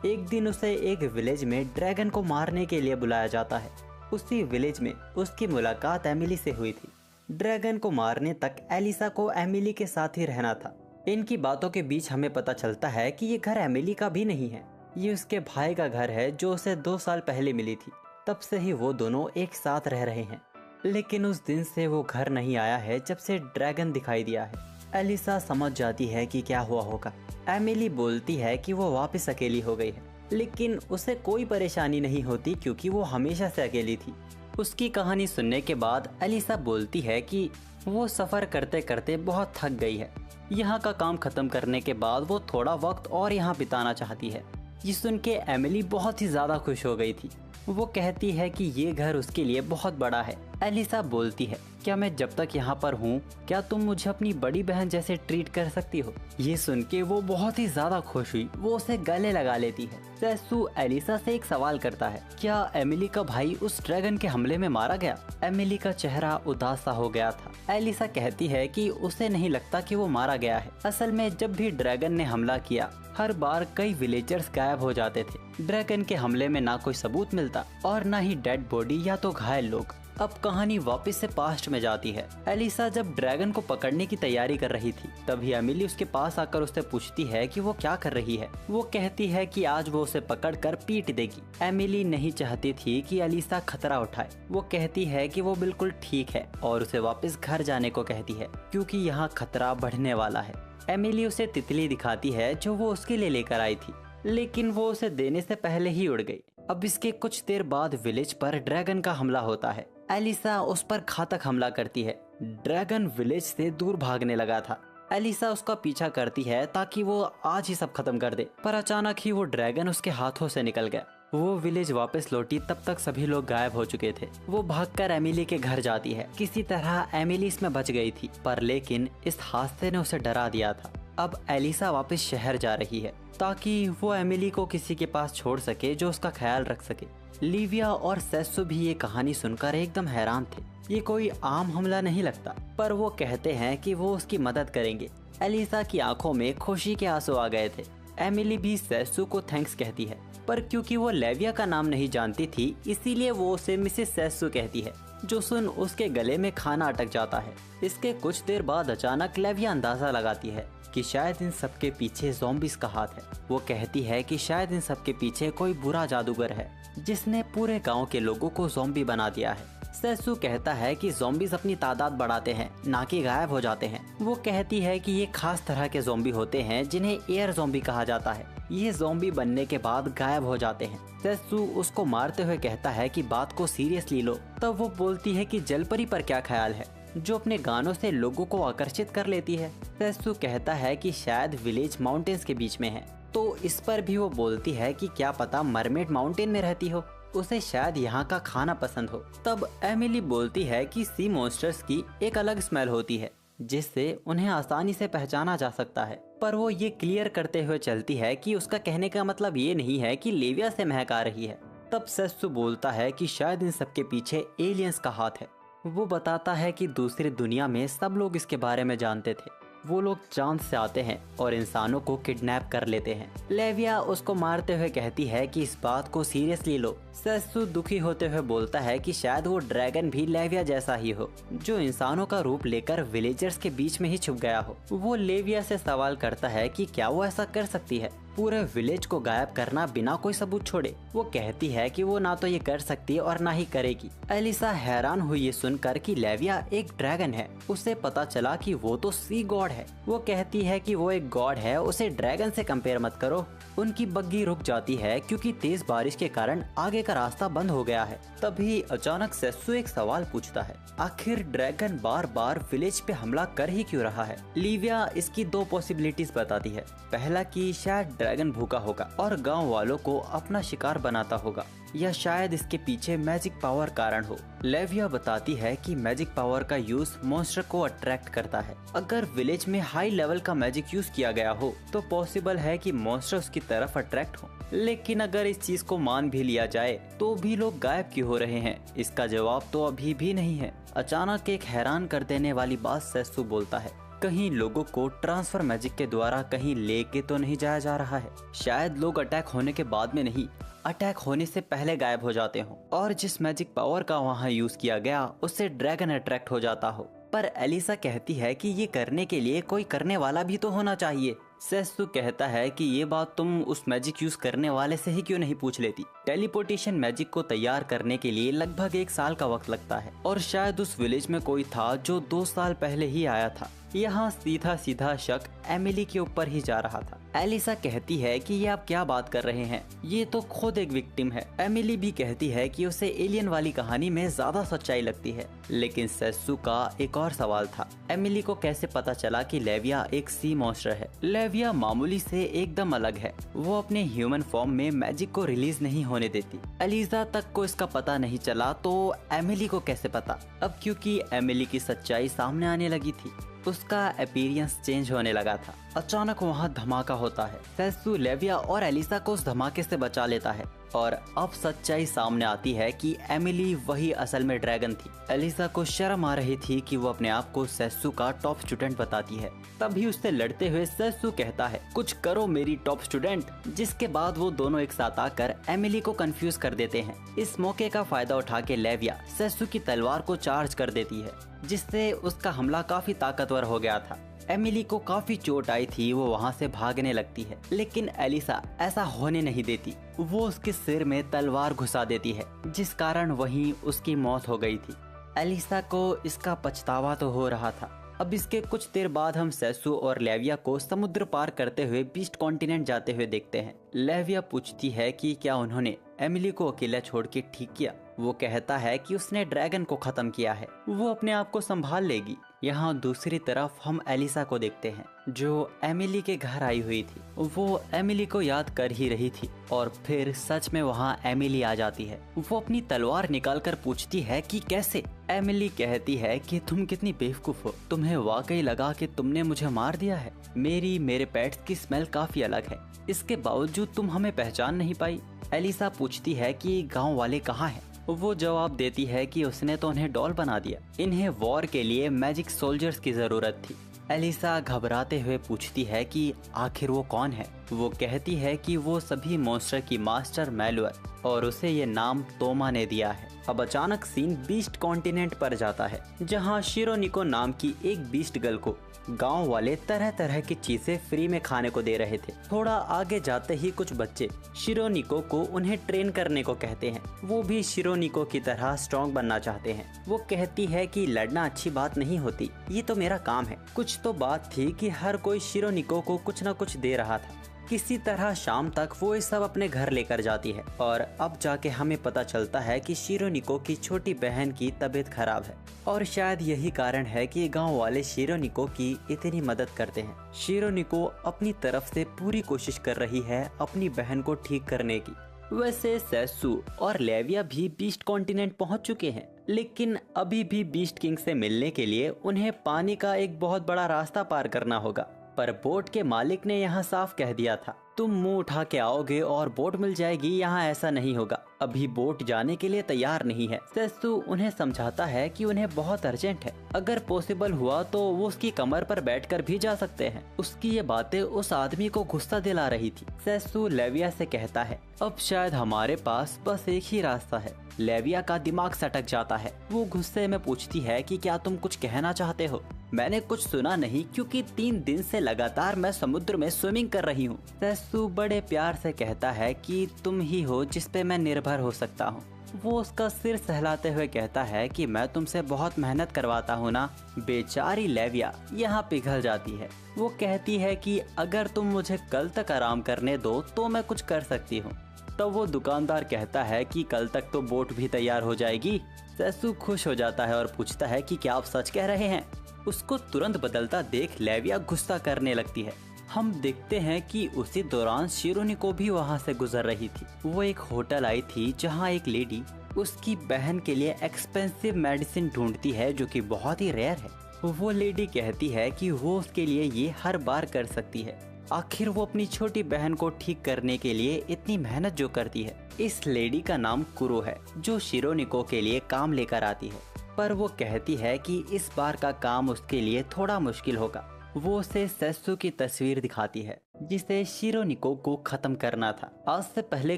S1: एक दिन उसे एक विलेज में ड्रैगन को मारने के लिए बुलाया जाता है। उसी विलेज में उसकी मुलाकात एमिली से हुई थी। ड्रैगन को मारने तक एलिसा को एमिली के साथ ही रहना था। इनकी बातों के बीच हमें पता चलता है कि ये घर एमिली का भी नहीं है, ये उसके भाई का घर है जो उसे 2 साल पहले मिली थी। तब से ही वो दोनों एक साथ रह रहे हैं, लेकिन उस दिन से वो घर नहीं आया है जब से ड्रैगन दिखाई दिया है। एलिसा समझ जाती है कि क्या हुआ होगा। एमिली बोलती है कि वो वापस अकेली हो गई है, लेकिन उसे कोई परेशानी नहीं होती क्योंकि वो हमेशा से अकेली थी। उसकी कहानी सुनने के बाद एलिसा बोलती है कि वो सफर करते करते बहुत थक गई है। यहाँ का काम खत्म करने के बाद वो थोड़ा वक्त और यहाँ बिताना चाहती है। ये सुन के एमिली बहुत ही ज्यादा खुश हो गई थी। वो कहती है कि ये घर उसके लिए बहुत बड़ा है। एलिसा बोलती है, क्या मैं जब तक यहाँ पर हूँ क्या तुम मुझे अपनी बड़ी बहन जैसे ट्रीट कर सकती हो? ये सुन के वो बहुत ही ज्यादा खुश हुई, वो उसे गले लगा लेती है। सेसु एलिसा से एक सवाल करता है, क्या एमिली का भाई उस ड्रैगन के हमले में मारा गया? एमिली का चेहरा उदास सा हो गया था। एलिसा कहती है कि उसे नहीं लगता कि वो मारा गया है। असल में जब भी ड्रैगन ने हमला किया हर बार कई विलेजर्स गायब हो जाते थे। ड्रैगन के हमले में ना कोई सबूत मिलता और ना ही डेड बॉडी या तो घायल लोग। अब कहानी वापस से पास्ट में जाती है। एलिसा जब ड्रैगन को पकड़ने की तैयारी कर रही थी तभी एमिली उसके पास आकर उससे पूछती है कि वो क्या कर रही है। वो कहती है कि आज वो उसे पकड़कर पीट देगी। एमिली नहीं चाहती थी कि एलिसा खतरा उठाए। वो कहती है कि वो बिल्कुल ठीक है और उसे वापस घर जाने को कहती है क्योंकि यहाँ खतरा बढ़ने वाला है। एमिली उसे तितली दिखाती है जो वो उसके लिए लेकर आई थी, लेकिन वो उसे देने से पहले ही उड़ गई। अब इसके कुछ देर बाद विलेज पर ड्रैगन का हमला होता है। एलिसा उस पर घातक हमला करती है। ड्रैगन विलेज से दूर भागने लगा था। एलिसा उसका पीछा करती है ताकि वो आज ही सब खत्म कर दे, पर अचानक ही वो ड्रैगन उसके हाथों से निकल गया। वो विलेज वापस लौटी तब तक सभी लोग गायब हो चुके थे। वो भागकर एमिली के घर जाती है। किसी तरह एमिली इसमें बच गई थी, पर लेकिन इस हादसे ने उसे डरा दिया था। अब एलिसा वापस शहर जा रही है ताकि वो एमिली को किसी के पास छोड़ सके जो उसका ख्याल रख सके। लिविया और सेसु भी ये कहानी सुनकर एकदम हैरान थे। ये कोई आम हमला नहीं लगता, पर वो कहते हैं कि वो उसकी मदद करेंगे। एलिसा की आंखों में खुशी के आंसू आ गए थे। एमिली भी सेसु को थैंक्स कहती है, पर क्योंकि वो लेविया का नाम नहीं जानती थी इसीलिए वो उसे मिसेस सेसु कहती है, जो सुन उसके गले में खाना अटक जाता है। इसके कुछ देर बाद अचानक लेविया अंदाजा लगाती है कि शायद इन सब के पीछे ज़ॉम्बीज़ का हाथ है। वो कहती है कि शायद इन सब के पीछे कोई बुरा जादूगर है जिसने पूरे गांव के लोगों को ज़ॉम्बी बना दिया है। सेसु कहता है कि ज़ॉम्बीज़ अपनी तादाद बढ़ाते हैं, ना कि गायब हो जाते हैं। वो कहती है कि ये खास तरह के ज़ॉम्बी होते हैं जिन्हें एयर ज़ॉम्बी कहा जाता है। ये ज़ॉम्बी बनने के बाद गायब हो जाते हैं। सेसु उसको मारते हुए कहता है कि बात को सीरियसली लो। तब वो बोलती है कि जलपरी पर क्या ख्याल है, जो अपने गानों से लोगों को आकर्षित कर लेती है। सेसु कहता है कि शायद विलेज माउंटेन्स के बीच में है, तो इस पर भी वो बोलती है कि क्या पता मरमेड माउंटेन में रहती हो, उसे शायद यहाँ का खाना पसंद हो। तब एमिली बोलती है कि सी मॉन्स्टर्स की एक अलग स्मेल होती है जिससे उन्हें आसानी से पहचाना जा सकता है, पर वो ये क्लियर करते हुए चलती है कि उसका कहने का मतलब ये नहीं है कि लेविया से महक आ रही है। तब सेसु बोलता है कि शायद इन सबके पीछे एलियंस का हाथ है। वो बताता है कि दूसरी दुनिया में सब लोग इसके बारे में जानते थे। वो लोग चांद से आते हैं और इंसानों को किडनैप कर लेते हैं। लेविया उसको मारते हुए कहती है कि इस बात को सीरियसली लो। सेसु दुखी होते हुए बोलता है कि शायद वो ड्रैगन भी लेविया जैसा ही हो, जो इंसानों का रूप लेकर विलेजर्स के बीच में ही छुप गया हो। वो लेविया से सवाल करता है कि क्या वो ऐसा कर सकती है, पूरे विलेज को गायब करना बिना कोई सबूत छोड़े। वो कहती है कि वो ना तो ये कर सकती है और ना ही करेगी। एलिसा हैरान हुई ये सुनकर कि लेविया एक ड्रैगन है। उसे पता चला कि वो तो सी गॉड है। वो कहती है कि वो एक गॉड है, उसे ड्रैगन से कंपेयर मत करो। उनकी बग्गी रुक जाती है क्योंकि तेज बारिश के कारण आगे का रास्ता बंद हो गया है। तभी अचानक सेसु एक सवाल पूछता है, आखिर ड्रैगन बार बार विलेज पे हमला कर ही क्यों रहा है? लिविया इसकी दो पॉसिबिलिटीज बताती है। पहला कि शायद ड्रैगन भूखा होगा और गांव वालों को अपना शिकार बनाता होगा, या शायद इसके पीछे मैजिक पावर कारण हो। लेविया बताती है कि मैजिक पावर का यूज मॉन्स्टर को अट्रैक्ट करता है। अगर विलेज में हाई लेवल का मैजिक यूज किया गया हो तो पॉसिबल है कि मॉन्स्टर उसकी तरफ अट्रैक्ट हो। लेकिन अगर इस चीज को मान भी लिया जाए तो भी लोग गायब क्यों हो रहे हैं, इसका जवाब तो अभी भी नहीं है। अचानक एक हैरान कर देने वाली बात सेसु बोलता है, कहीं लोगों को ट्रांसफर मैजिक के द्वारा कहीं लेके तो नहीं जाया जा रहा है? शायद लोग अटैक होने के बाद में नहीं, अटैक होने से पहले गायब हो जाते हो और जिस मैजिक पावर का वहाँ यूज किया गया उससे ड्रैगन अट्रैक्ट हो जाता हो। पर एलिसा कहती है कि ये करने के लिए कोई करने वाला भी तो होना चाहिए। सेसु कहता है कि ये बात तुम उस मैजिक यूज करने वाले से ही क्यों नहीं पूछ लेती? टेलीपोर्टेशन मैजिक को तैयार करने के लिए लगभग 1 साल का वक्त लगता है और शायद उस विलेज में कोई था जो 2 साल पहले ही आया था। यहाँ सीधा सीधा शक एमिली के ऊपर ही जा रहा था। एलिसा कहती है कि ये आप क्या बात कर रहे हैं, ये तो खुद एक विक्टिम है। एमिली भी कहती है कि उसे एलियन वाली कहानी में ज्यादा सच्चाई लगती है। लेकिन सेसु का एक और सवाल था, एमिली को कैसे पता चला कि लेविया एक सी मॉन्स्टर है। लेविया मामूली से एकदम अलग है, वो अपने ह्यूमन फॉर्म में मैजिक को रिलीज नहीं होने देती। एलिसा तक को इसका पता नहीं चला तो एमिली को कैसे पता। अब क्योंकि एमिली की सच्चाई सामने आने लगी थी, उसका अपीयरेंस चेंज होने लगा था। अचानक वहाँ धमाका होता है। सेसु लेविया और एलिसा को उस धमाके से बचा लेता है और अब सच्चाई सामने आती है कि एमिली वही असल में ड्रैगन थी। एलिसा को शर्म आ रही थी कि वो अपने आप को सेसु का टॉप स्टूडेंट बताती है। तभी उससे लड़ते हुए सेसु कहता है, कुछ करो मेरी टॉप स्टूडेंट। जिसके बाद वो दोनों एक साथ आकर एमिली को कंफ्यूज कर देते हैं। इस मौके का फायदा उठा के लेविया सेसु की तलवार को चार्ज कर देती है, जिससे उसका हमला काफी ताकतवर हो गया था। एमिली को काफी चोट आई थी, वो वहाँ से भागने लगती है, लेकिन एलिसा ऐसा होने नहीं देती। वो उसके सिर में तलवार घुसा देती है, जिस कारण वहीं उसकी मौत हो गई थी। एलिसा को इसका पछतावा तो हो रहा था। अब इसके कुछ देर बाद हम सेसु और लेविया को समुद्र पार करते हुए बीस्ट कॉन्टिनेंट जाते हुए देखते हैं। लेविया पूछती है कि क्या उन्होंने एमिली को अकेला छोड़ के ठीक किया। वो कहता है कि उसने ड्रैगन को खत्म किया है, वो अपने आप को संभाल लेगी। यहाँ दूसरी तरफ हम एलिसा को देखते हैं, जो एमिली के घर आई हुई थी। वो एमिली को याद कर ही रही थी और फिर सच में वहाँ एमिली आ जाती है। वो अपनी तलवार निकालकर पूछती है कि कैसे। एमिली कहती है कि तुम कितनी बेवकूफ हो, तुम्हें वाकई लगा कि तुमने मुझे मार दिया है। मेरे पेट्स की स्मेल काफी अलग है, इसके बावजूद तुम हमें पहचान नहीं पाई। एलिसा पूछती है कि गाँव वाले कहाँ हैं। वो जवाब देती है कि उसने तो उन्हें डॉल बना दिया, इन्हें वॉर के लिए मैजिक सोल्जर्स की जरूरत थी। एलिसा घबराते हुए पूछती है कि आखिर वो कौन है। वो कहती है कि वो सभी मॉन्स्टर की मास्टर मैलुअर और उसे ये नाम तोमा ने दिया है। अब अचानक सीन बीस्ट कॉन्टिनेंट पर जाता है, जहाँ शिरोनिको नाम की एक बीस्ट गर्ल को गांव वाले तरह तरह की चीजें फ्री में खाने को दे रहे थे। थोड़ा आगे जाते ही कुछ बच्चे शिरोनिको को उन्हें ट्रेन करने को कहते हैं। वो भी शिरोनिको की तरह स्ट्रॉन्ग बनना चाहते हैं। वो कहती है कि लड़ना अच्छी बात नहीं होती, ये तो मेरा काम है। कुछ तो बात थी कि हर कोई शिरोनिको को कुछ न कुछ दे रहा था। किसी तरह शाम तक वो ये सब अपने घर लेकर जाती है और अब जाके हमें पता चलता है कि शिरोनिको की छोटी बहन की तबीयत खराब है और शायद यही कारण है कि गांव वाले शिरोनिको की इतनी मदद करते हैं। शिरोनिको अपनी तरफ से पूरी कोशिश कर रही है अपनी बहन को ठीक करने की। वैसे सेसु और लेविया भी बीस्ट कॉन्टिनेंट पहुंच चुके हैं, लेकिन अभी भी बीस्ट किंग से मिलने के लिए उन्हें पानी का एक बहुत बड़ा रास्ता पार करना होगा। पर बोट के मालिक ने यहाँ साफ कह दिया था, तुम मुंह उठा के आओगे और बोट मिल जाएगी, यहाँ ऐसा नहीं होगा। अभी बोट जाने के लिए तैयार नहीं है। सेसु उन्हें समझाता है कि उन्हें बहुत अर्जेंट है, अगर पॉसिबल हुआ तो वो उसकी कमर पर बैठकर भी जा सकते हैं। उसकी ये बातें उस आदमी को गुस्सा दिला रही थी। सेसु लेविया से कहता है, अब शायद हमारे पास बस एक ही रास्ता है। लेविया का दिमाग सटक जाता है। वो गुस्से में पूछती है कि क्या तुम कुछ कहना चाहते हो? मैंने कुछ सुना नहीं, क्योंकि 3 दिन से लगातार मैं समुद्र में स्विमिंग कर रही हूँ। सेसु बड़े प्यार से कहता है कि तुम ही हो जिस पे मैं निर्भर हो सकता हूँ। वो उसका सिर सहलाते हुए कहता है कि मैं तुमसे बहुत मेहनत करवाता हूँ ना। बेचारी लेविया यहाँ पिघल जाती है। वो कहती है कि अगर तुम मुझे कल तक आराम करने दो तो मैं कुछ कर सकती हूँ। तब वो दुकानदार कहता है कि कल तक तो बोट भी तैयार हो जाएगी। सेसु खुश हो जाता है और पूछता है कि क्या आप सच कह रहे हैं? उसको तुरंत बदलता देख लेविया गुस्सा करने लगती है। हम देखते हैं कि उसी दौरान शिरोनिको भी वहाँ से गुजर रही थी। वो एक होटल आई थी जहाँ एक लेडी उसकी बहन के लिए एक्सपेंसिव मेडिसिन ढूंढती है, जो कि बहुत ही रेयर है। वो लेडी कहती है कि वो उसके लिए ये हर बार कर सकती है। आखिर वो अपनी छोटी बहन को ठीक करने के लिए इतनी मेहनत जो करती है। इस लेडी का नाम कुरो है, जो शिरोनिको के लिए काम लेकर आती है, पर वो कहती है कि इस बार का काम उसके लिए थोड़ा मुश्किल होगा। वो उसे सेसु की तस्वीर दिखाती है, जिसे शिरोनिको को खत्म करना था। आज से पहले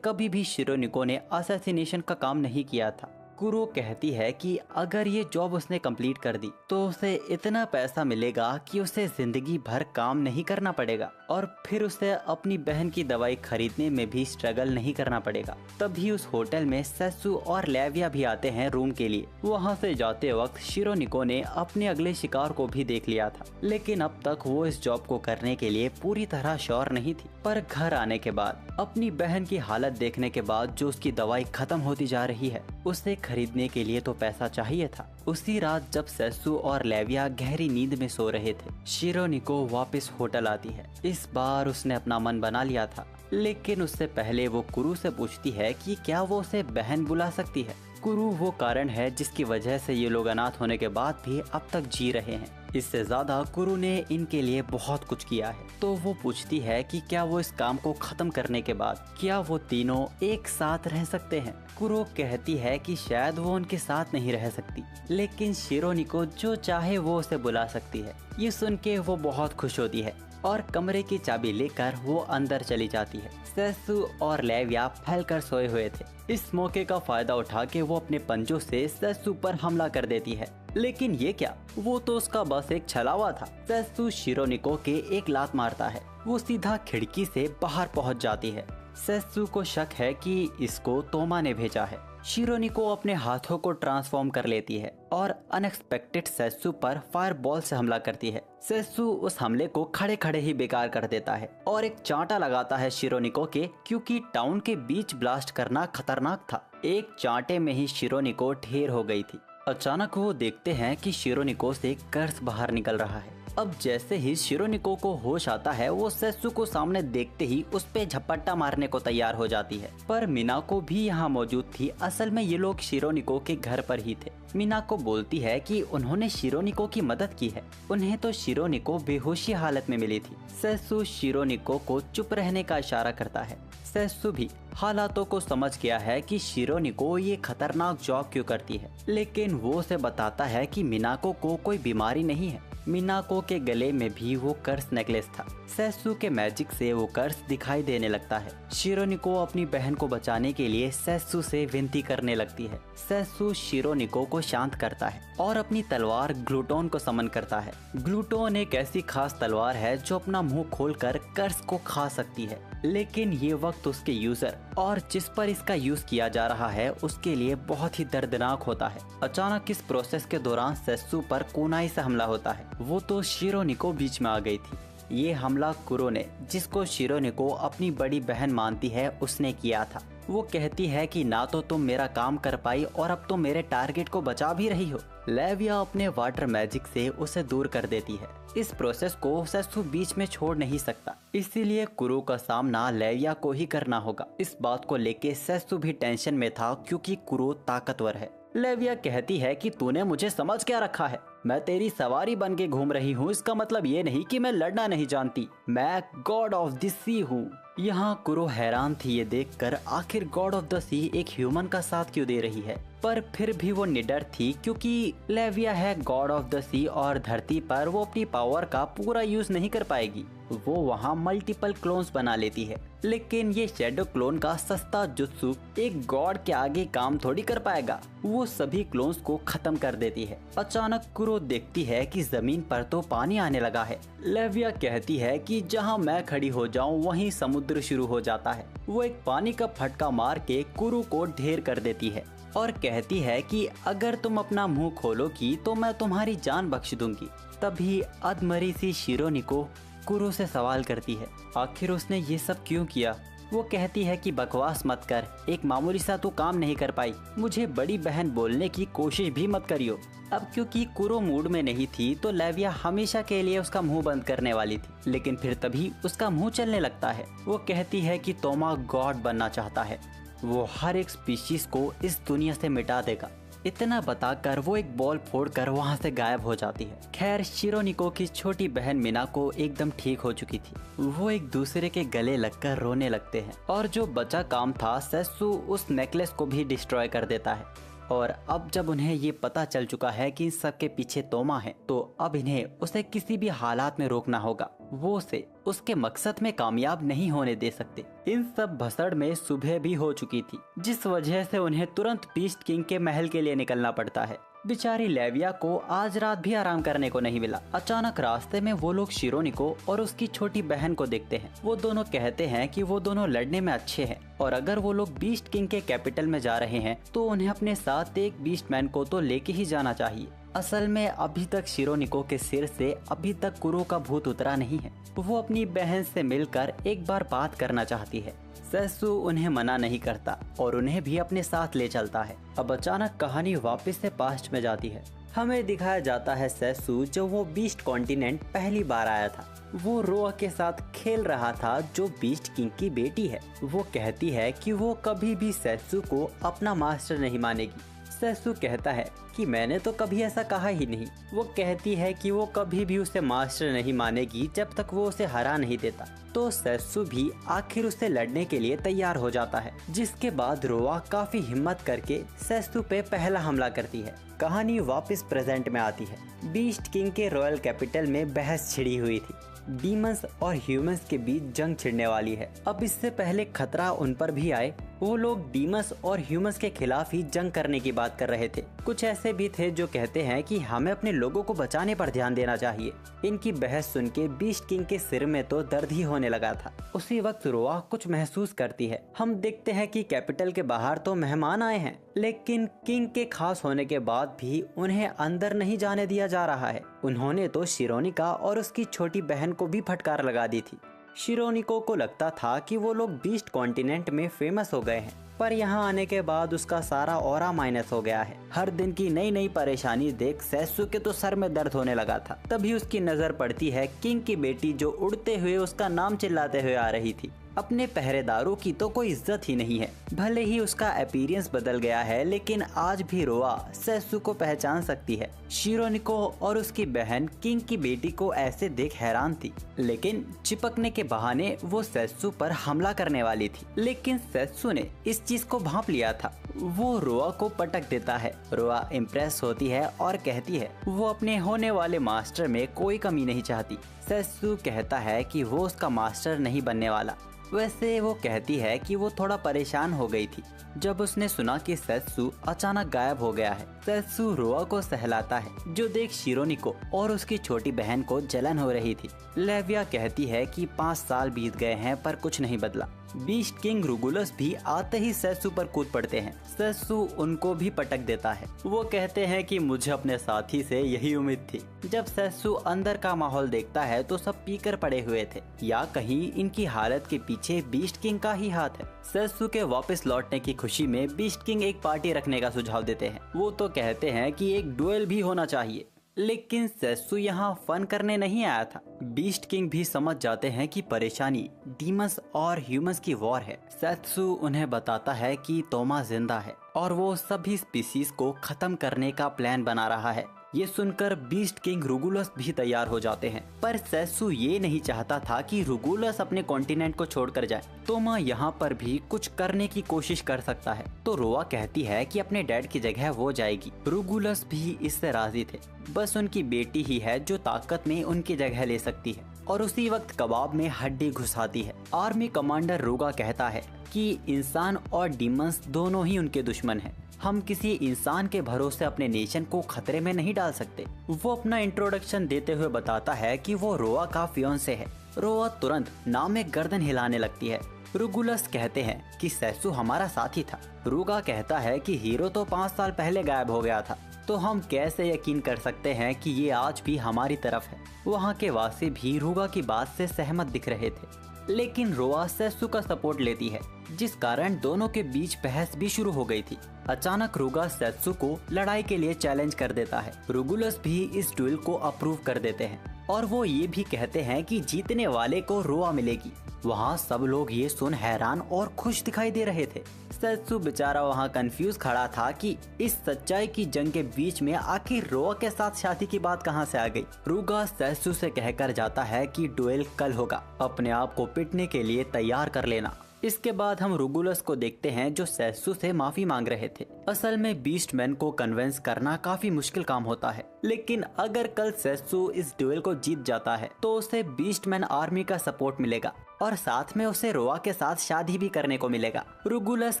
S1: कभी भी शिरोनिको ने असैसिनेशन का काम नहीं किया था। कुरो कहती है कि अगर ये जॉब उसने कंप्लीट कर दी तो उसे इतना पैसा मिलेगा कि उसे जिंदगी भर काम नहीं करना पड़ेगा और फिर उसे अपनी बहन की दवाई खरीदने में भी स्ट्रगल नहीं करना पड़ेगा। तभी उस होटल में सेत्सु और लेविया भी आते हैं रूम के लिए। वहाँ से जाते वक्त शिरोनिको ने अपने अगले शिकार को भी देख लिया था, लेकिन अब तक वो इस जॉब को करने के लिए पूरी तरह श्योर नहीं थी। पर घर आने के बाद अपनी बहन की हालत देखने के बाद जो उसकी दवाई खत्म होती जा रही है, उसे खरीदने के लिए तो पैसा चाहिए था। उसी रात जब सेत्सु और लेविया गहरी नींद में सो रहे थे, शिरोनिको वापस होटल आती है। इस बार उसने अपना मन बना लिया था, लेकिन उससे पहले वो कुरु से पूछती है कि क्या वो उसे बहन बुला सकती है। कुरु वो कारण है जिसकी वजह से ये लोग अनाथ होने के बाद भी अब तक जी रहे हैं। इससे ज्यादा कुरु ने इनके लिए बहुत कुछ किया है। तो वो पूछती है कि क्या वो इस काम को खत्म करने के बाद क्या वो तीनों एक साथ रह सकते हैं। कुरु कहती है कि शायद वो उनके साथ नहीं रह सकती, लेकिन शिरोनिको जो चाहे वो उसे बुला सकती है। ये सुन के वो बहुत खुश होती है और कमरे की चाबी लेकर वो अंदर चली जाती है। सेत्सु और लेविया फैलकर सोए हुए थे। इस मौके का फायदा उठा के वो अपने पंजों से सेत्सु पर हमला कर देती है, लेकिन ये क्या, वो तो उसका बस एक छलावा था। सेत्सु शिरोनिको के एक लात मारता है, वो सीधा खिड़की से बाहर पहुंच जाती है। सेत्सु को शक है कि इसको तोमा ने भेजा है। शिरोनिको अपने हाथों को ट्रांसफॉर्म कर लेती है और अनएक्सपेक्टेड सेत्सु पर फायर बॉल से हमला करती है। सेत्सु उस हमले को खड़े खड़े ही बेकार कर देता है और एक चांटा लगाता है शिरोनिको के, क्योंकि टाउन के बीच ब्लास्ट करना खतरनाक था। एक चांटे में ही शिरोनिको ढेर हो गई थी। अचानक वो देखते हैं कि शिरोनिको से कर्स बाहर निकल रहा है। अब जैसे ही शिरोनिको को होश आता है, वो सेत्सु को सामने देखते ही उस पे झपट्टा मारने को तैयार हो जाती है। पर मिनाको भी यहाँ मौजूद थी। असल में ये लोग शिरोनिको के घर पर ही थे। मिनाको बोलती है कि उन्होंने शिरोनिको की मदद की है, उन्हें तो शिरोनिको बेहोशी हालत में मिली थी। सेत्सु शिरोनिको को चुप रहने का इशारा करता है। सेत्सु भी हालातों को समझ गया है कि शिरोनिको ये खतरनाक जॉब क्यों करती है, लेकिन वो उसे बताता है कि मिनाको को कोई बीमारी नहीं है। मिनाको के गले में भी वो कर्स नेकलेस था। सेत्सु के मैजिक से वो कर्स दिखाई देने लगता है। शिरोनिको अपनी बहन को बचाने के लिए सेत्सु से विनती करने लगती है। सेत्सु शिरोनिको को शांत करता है और अपनी तलवार ग्लूटोन को समन करता है। ग्लूटोन एक ऐसी खास तलवार है जो अपना मुंह खोलकर कर्स को खा सकती है, लेकिन ये वक्त उसके यूजर और जिस पर इसका यूज किया जा रहा है उसके लिए बहुत ही दर्दनाक होता है। अचानक इस प्रोसेस के दौरान सेत्सु पर कुनाई से हमला होता है। वो तो शिरोनिको बीच में आ गई थी। ये हमला कुरो ने, जिसको शिरोनिको अपनी बड़ी बहन मानती है, उसने किया था। वो कहती है कि ना तो तुम मेरा काम कर पाई और अब तुम मेरे टारगेट को बचा भी रही हो। लेविया अपने वाटर मैजिक से उसे दूर कर देती है। इस प्रोसेस को सेत्सु बीच में छोड़ नहीं सकता, इसीलिए कुरो का सामना लेविया को ही करना होगा। इस बात को लेके सेत्सु भी टेंशन में था, क्योंकि कुरो ताकतवर है। लेविया कहती है कि तूने मुझे समझ क्या रखा है, मैं तेरी सवारी बन के घूम रही हूँ, इसका मतलब ये नहीं कि मैं लड़ना नहीं जानती, मैं गॉड ऑफ द सी हूँ। यहाँ कुरो हैरान थी ये देखकर, आखिर गॉड ऑफ द सी एक ह्यूमन का साथ क्यों दे रही है। पर फिर भी वो निडर थी, क्योंकि लेविया है गॉड ऑफ द सी और धरती पर वो अपनी पावर का पूरा यूज नहीं कर पाएगी। वो वहाँ मल्टीपल क्लोन्स बना लेती है, लेकिन ये शैडो क्लोन का सस्ता जुत्सु एक गॉड के आगे काम थोड़ी कर पाएगा। वो सभी क्लोन्स को खत्म कर देती है। अचानक कुरो देखती है कि जमीन पर तो पानी आने लगा है। लेविया कहती है कि जहाँ मैं खड़ी हो जाऊँ वहीं समुद्र शुरू हो जाता है। वो एक पानी का फटका मार के कुरो को ढेर कर देती है और कहती है कि अगर तुम अपना मुंह खोलोगी तो मैं तुम्हारी जान बख्श दूंगी। तभी अधमरी सी शिरोनिको कुरो से सवाल करती है, आखिर उसने ये सब क्यों किया। वो कहती है कि बकवास मत कर, एक मामूली सा तू काम नहीं कर पाई, मुझे बड़ी बहन बोलने की कोशिश भी मत करियो। अब क्योंकि कुरो मूड में नहीं थी तो लेविया हमेशा के लिए उसका मुंह बंद करने वाली थी, लेकिन फिर तभी उसका मुंह चलने लगता है। वो कहती है कि तोमा गॉड बनना चाहता है, वो हर एक स्पीशीज को इस दुनिया से मिटा देगा। इतना बताकर वो एक बॉल फोड़कर वहाँ से गायब हो जाती है। खैर, शिरोनिको की छोटी बहन मिनाको एकदम ठीक हो चुकी थी। वो एक दूसरे के गले लगकर रोने लगते हैं और जो बचा काम था, सेत्सु उस नेकलेस को भी डिस्ट्रॉय कर देता है। और अब जब उन्हें ये पता चल चुका है कि इन सब के पीछे तोमा है, तो अब इन्हें उसे किसी भी हालात में रोकना होगा। वो उसे उसके मकसद में कामयाब नहीं होने दे सकते। इन सब भसड़ में सुबह भी हो चुकी थी, जिस वजह से उन्हें तुरंत बीस्ट किंग के महल के लिए निकलना पड़ता है। बेचारी लेविया को आज रात भी आराम करने को नहीं मिला। अचानक रास्ते में वो लोग शिरोनिको और उसकी छोटी बहन को देखते हैं। वो दोनों कहते हैं कि वो दोनों लड़ने में अच्छे हैं और अगर वो लोग बीस्ट किंग के कैपिटल में जा रहे हैं तो उन्हें अपने साथ एक बीस्ट मैन को तो लेके ही जाना चाहिए। असल में अभी तक शिरोनिको के सिर से अभी तक कुरो का भूत उतरा नहीं है। वो अपनी बहन से मिलकर एक बार बात करना चाहती है। सेत्सु उन्हें मना नहीं करता और उन्हें भी अपने साथ ले चलता है। अब अचानक कहानी वापस से पास्ट में जाती है। हमें दिखाया जाता है सेत्सु जब वो बीस्ट कॉन्टिनेंट पहली बार आया था। वो रोआ के साथ खेल रहा था जो बीस्ट किंग की बेटी है। वो कहती है कि वो कभी भी सेत्सु को अपना मास्टर नहीं मानेगी। सेत्सु कहता है कि मैंने तो कभी ऐसा कहा ही नहीं। वो कहती है कि वो कभी भी उसे मास्टर नहीं मानेगी जब तक वो उसे हरा नहीं देता। तो सेत्सु भी आखिर उससे लड़ने के लिए तैयार हो जाता है, जिसके बाद रोआ काफी हिम्मत करके सेत्सु पे पहला हमला करती है। कहानी वापस प्रेजेंट में आती है। बीस्ट किंग के रॉयल कैपिटल में बहस छिड़ी हुई थी। डीमंस और ह्यूमंस के बीच जंग छिड़ने वाली है। अब इससे पहले खतरा उन पर भी आए, वो लोग डीमंस और ह्यूमंस के खिलाफ ही जंग करने की बात कर रहे थे। कुछ ऐसे भी थे जो कहते हैं कि हमें अपने लोगों को बचाने पर ध्यान देना चाहिए। इनकी बहस सुन के बीस्ट किंग के सिर में तो दर्द ही होने लगा था। उसी वक्त रोआ कुछ महसूस करती है। हम देखते हैं कि कैपिटल के बाहर तो मेहमान आए हैं, लेकिन किंग के खास होने के बाद भी उन्हें अंदर नहीं जाने दिया जा रहा है। उन्होंने तो शिरोनिका और उसकी छोटी बहन को भी फटकार लगा दी थी। शिरोनिको को लगता था कि वो लोग बीस्ट कॉन्टिनेंट में फेमस हो गए हैं, पर यहाँ आने के बाद उसका सारा ऑरा माइनस हो गया है। हर दिन की नई नई परेशानी देख सेत्सु के तो सर में दर्द होने लगा था। तभी उसकी नजर पड़ती है किंग की बेटी जो उड़ते हुए उसका नाम चिल्लाते हुए आ रही थी। अपने पहरेदारों की तो कोई इज्जत ही नहीं है। भले ही उसका अपीयरेंस बदल गया है, लेकिन आज भी रोआ सेत्सु को पहचान सकती है। शिरोनिको और उसकी बहन किंग की बेटी को ऐसे देख हैरान थी, लेकिन चिपकने के बहाने वो सेत्सु पर हमला करने वाली थी। लेकिन सेत्सु ने इस चीज को भांप लिया था। वो रोआ को पटक देता है। रोआ इम्प्रेस होती है और कहती है वो अपने होने वाले मास्टर में कोई कमी नहीं चाहती। सेत्सु कहता है कि वो उसका मास्टर नहीं बनने वाला। वैसे वो कहती है कि वो थोड़ा परेशान हो गई थी जब उसने सुना कि सेत्सु अचानक गायब हो गया है। सेत्सु रोआ को सहलाता है, जो देख शिरोनिको और उसकी छोटी बहन को जलन हो रही थी। लेविया कहती है कि 5 साल बीत गए हैं पर कुछ नहीं बदला। बीस्ट किंग रुगुलस भी आते ही सेत्सु पर कूद पड़ते हैं। सेत्सु उनको भी पटक देता है। वो कहते हैं कि मुझे अपने साथी से यही उम्मीद थी। जब सेत्सु अंदर का माहौल देखता है तो सब पीकर पड़े हुए थे, या कहीं इनकी हालत के पीछे बीस्ट किंग का ही हाथ है। सेत्सु के वापस लौटने की खुशी में बीस्ट किंग एक पार्टी रखने का सुझाव देते हैं। वो तो कहते हैं कि एक डुएल भी होना चाहिए, लेकिन सेत्सु यहाँ फन करने नहीं आया था। बीस्ट किंग भी समझ जाते हैं कि परेशानी डीमंस और ह्यूमंस की वॉर है। सेत्सु उन्हें बताता है कि तोमा जिंदा है और वो सभी स्पीसीज को खत्म करने का प्लान बना रहा है। ये सुनकर बीस्ट किंग रुगुलस भी तैयार हो जाते हैं, पर सेत्सु ये नहीं चाहता था कि रुगुलस अपने कॉन्टिनेंट को छोड़कर जाए। तोमा यहाँ पर भी कुछ करने की कोशिश कर सकता है, तो रोआ कहती है कि अपने डैड की जगह वो जाएगी। रुगुलस भी इससे राजी थे। बस उनकी बेटी ही है जो ताकत में उनकी जगह ले सकती है। और उसी वक्त कबाब में हड्डी घुसाती है। आर्मी कमांडर रोगा कहता है कि इंसान और डीमंस दोनों ही उनके दुश्मन हैं। हम किसी इंसान के भरोसे अपने नेशन को खतरे में नहीं डाल सकते। वो अपना इंट्रोडक्शन देते हुए बताता है कि वो रोआ का फियोंसे है। रोआ तुरंत नाम में गर्दन हिलाने लगती है। रुगुलस कहते हैं कि सेत्सु हमारा साथी था। रुगा कहता है कि हीरो तो 5 साल पहले गायब हो गया था, तो हम कैसे यकीन कर सकते हैं कि ये आज भी हमारी तरफ है। वहाँ के वासी भी रुगा की बात से सहमत दिख रहे थे, लेकिन रोआ सेत्सु का सपोर्ट लेती है, जिस कारण दोनों के बीच बहस भी शुरू हो गई थी। अचानक रुगा सेत्सु को लड़ाई के लिए चैलेंज कर देता है। रुगुलस भी इस डुएल को अप्रूव कर देते हैं और वो ये भी कहते हैं कि जीतने वाले को रोआ मिलेगी। वहाँ सब लोग ये सुन हैरान और खुश दिखाई दे रहे थे। सेत्सु बेचारा वहाँ कंफ्यूज खड़ा था कि इस सच्चाई की जंग के बीच में आखिर रोआ के साथ शादी की बात कहाँ से आ गई। रुगा सेत्सु से कहकर जाता है कि डुएल कल होगा, अपने आप को पिटने के लिए तैयार कर लेना। इसके बाद हम रुगुलस को देखते हैं जो सेत्सु से माफी मांग रहे थे। असल में बीस्टमैन को कन्विंस करना काफी मुश्किल काम होता है, लेकिन अगर कल सेत्सु इस ड्यूएल को जीत जाता है तो उसे बीस्टमैन आर्मी का सपोर्ट मिलेगा और साथ में उसे रोआ के साथ शादी भी करने को मिलेगा। रुगुलस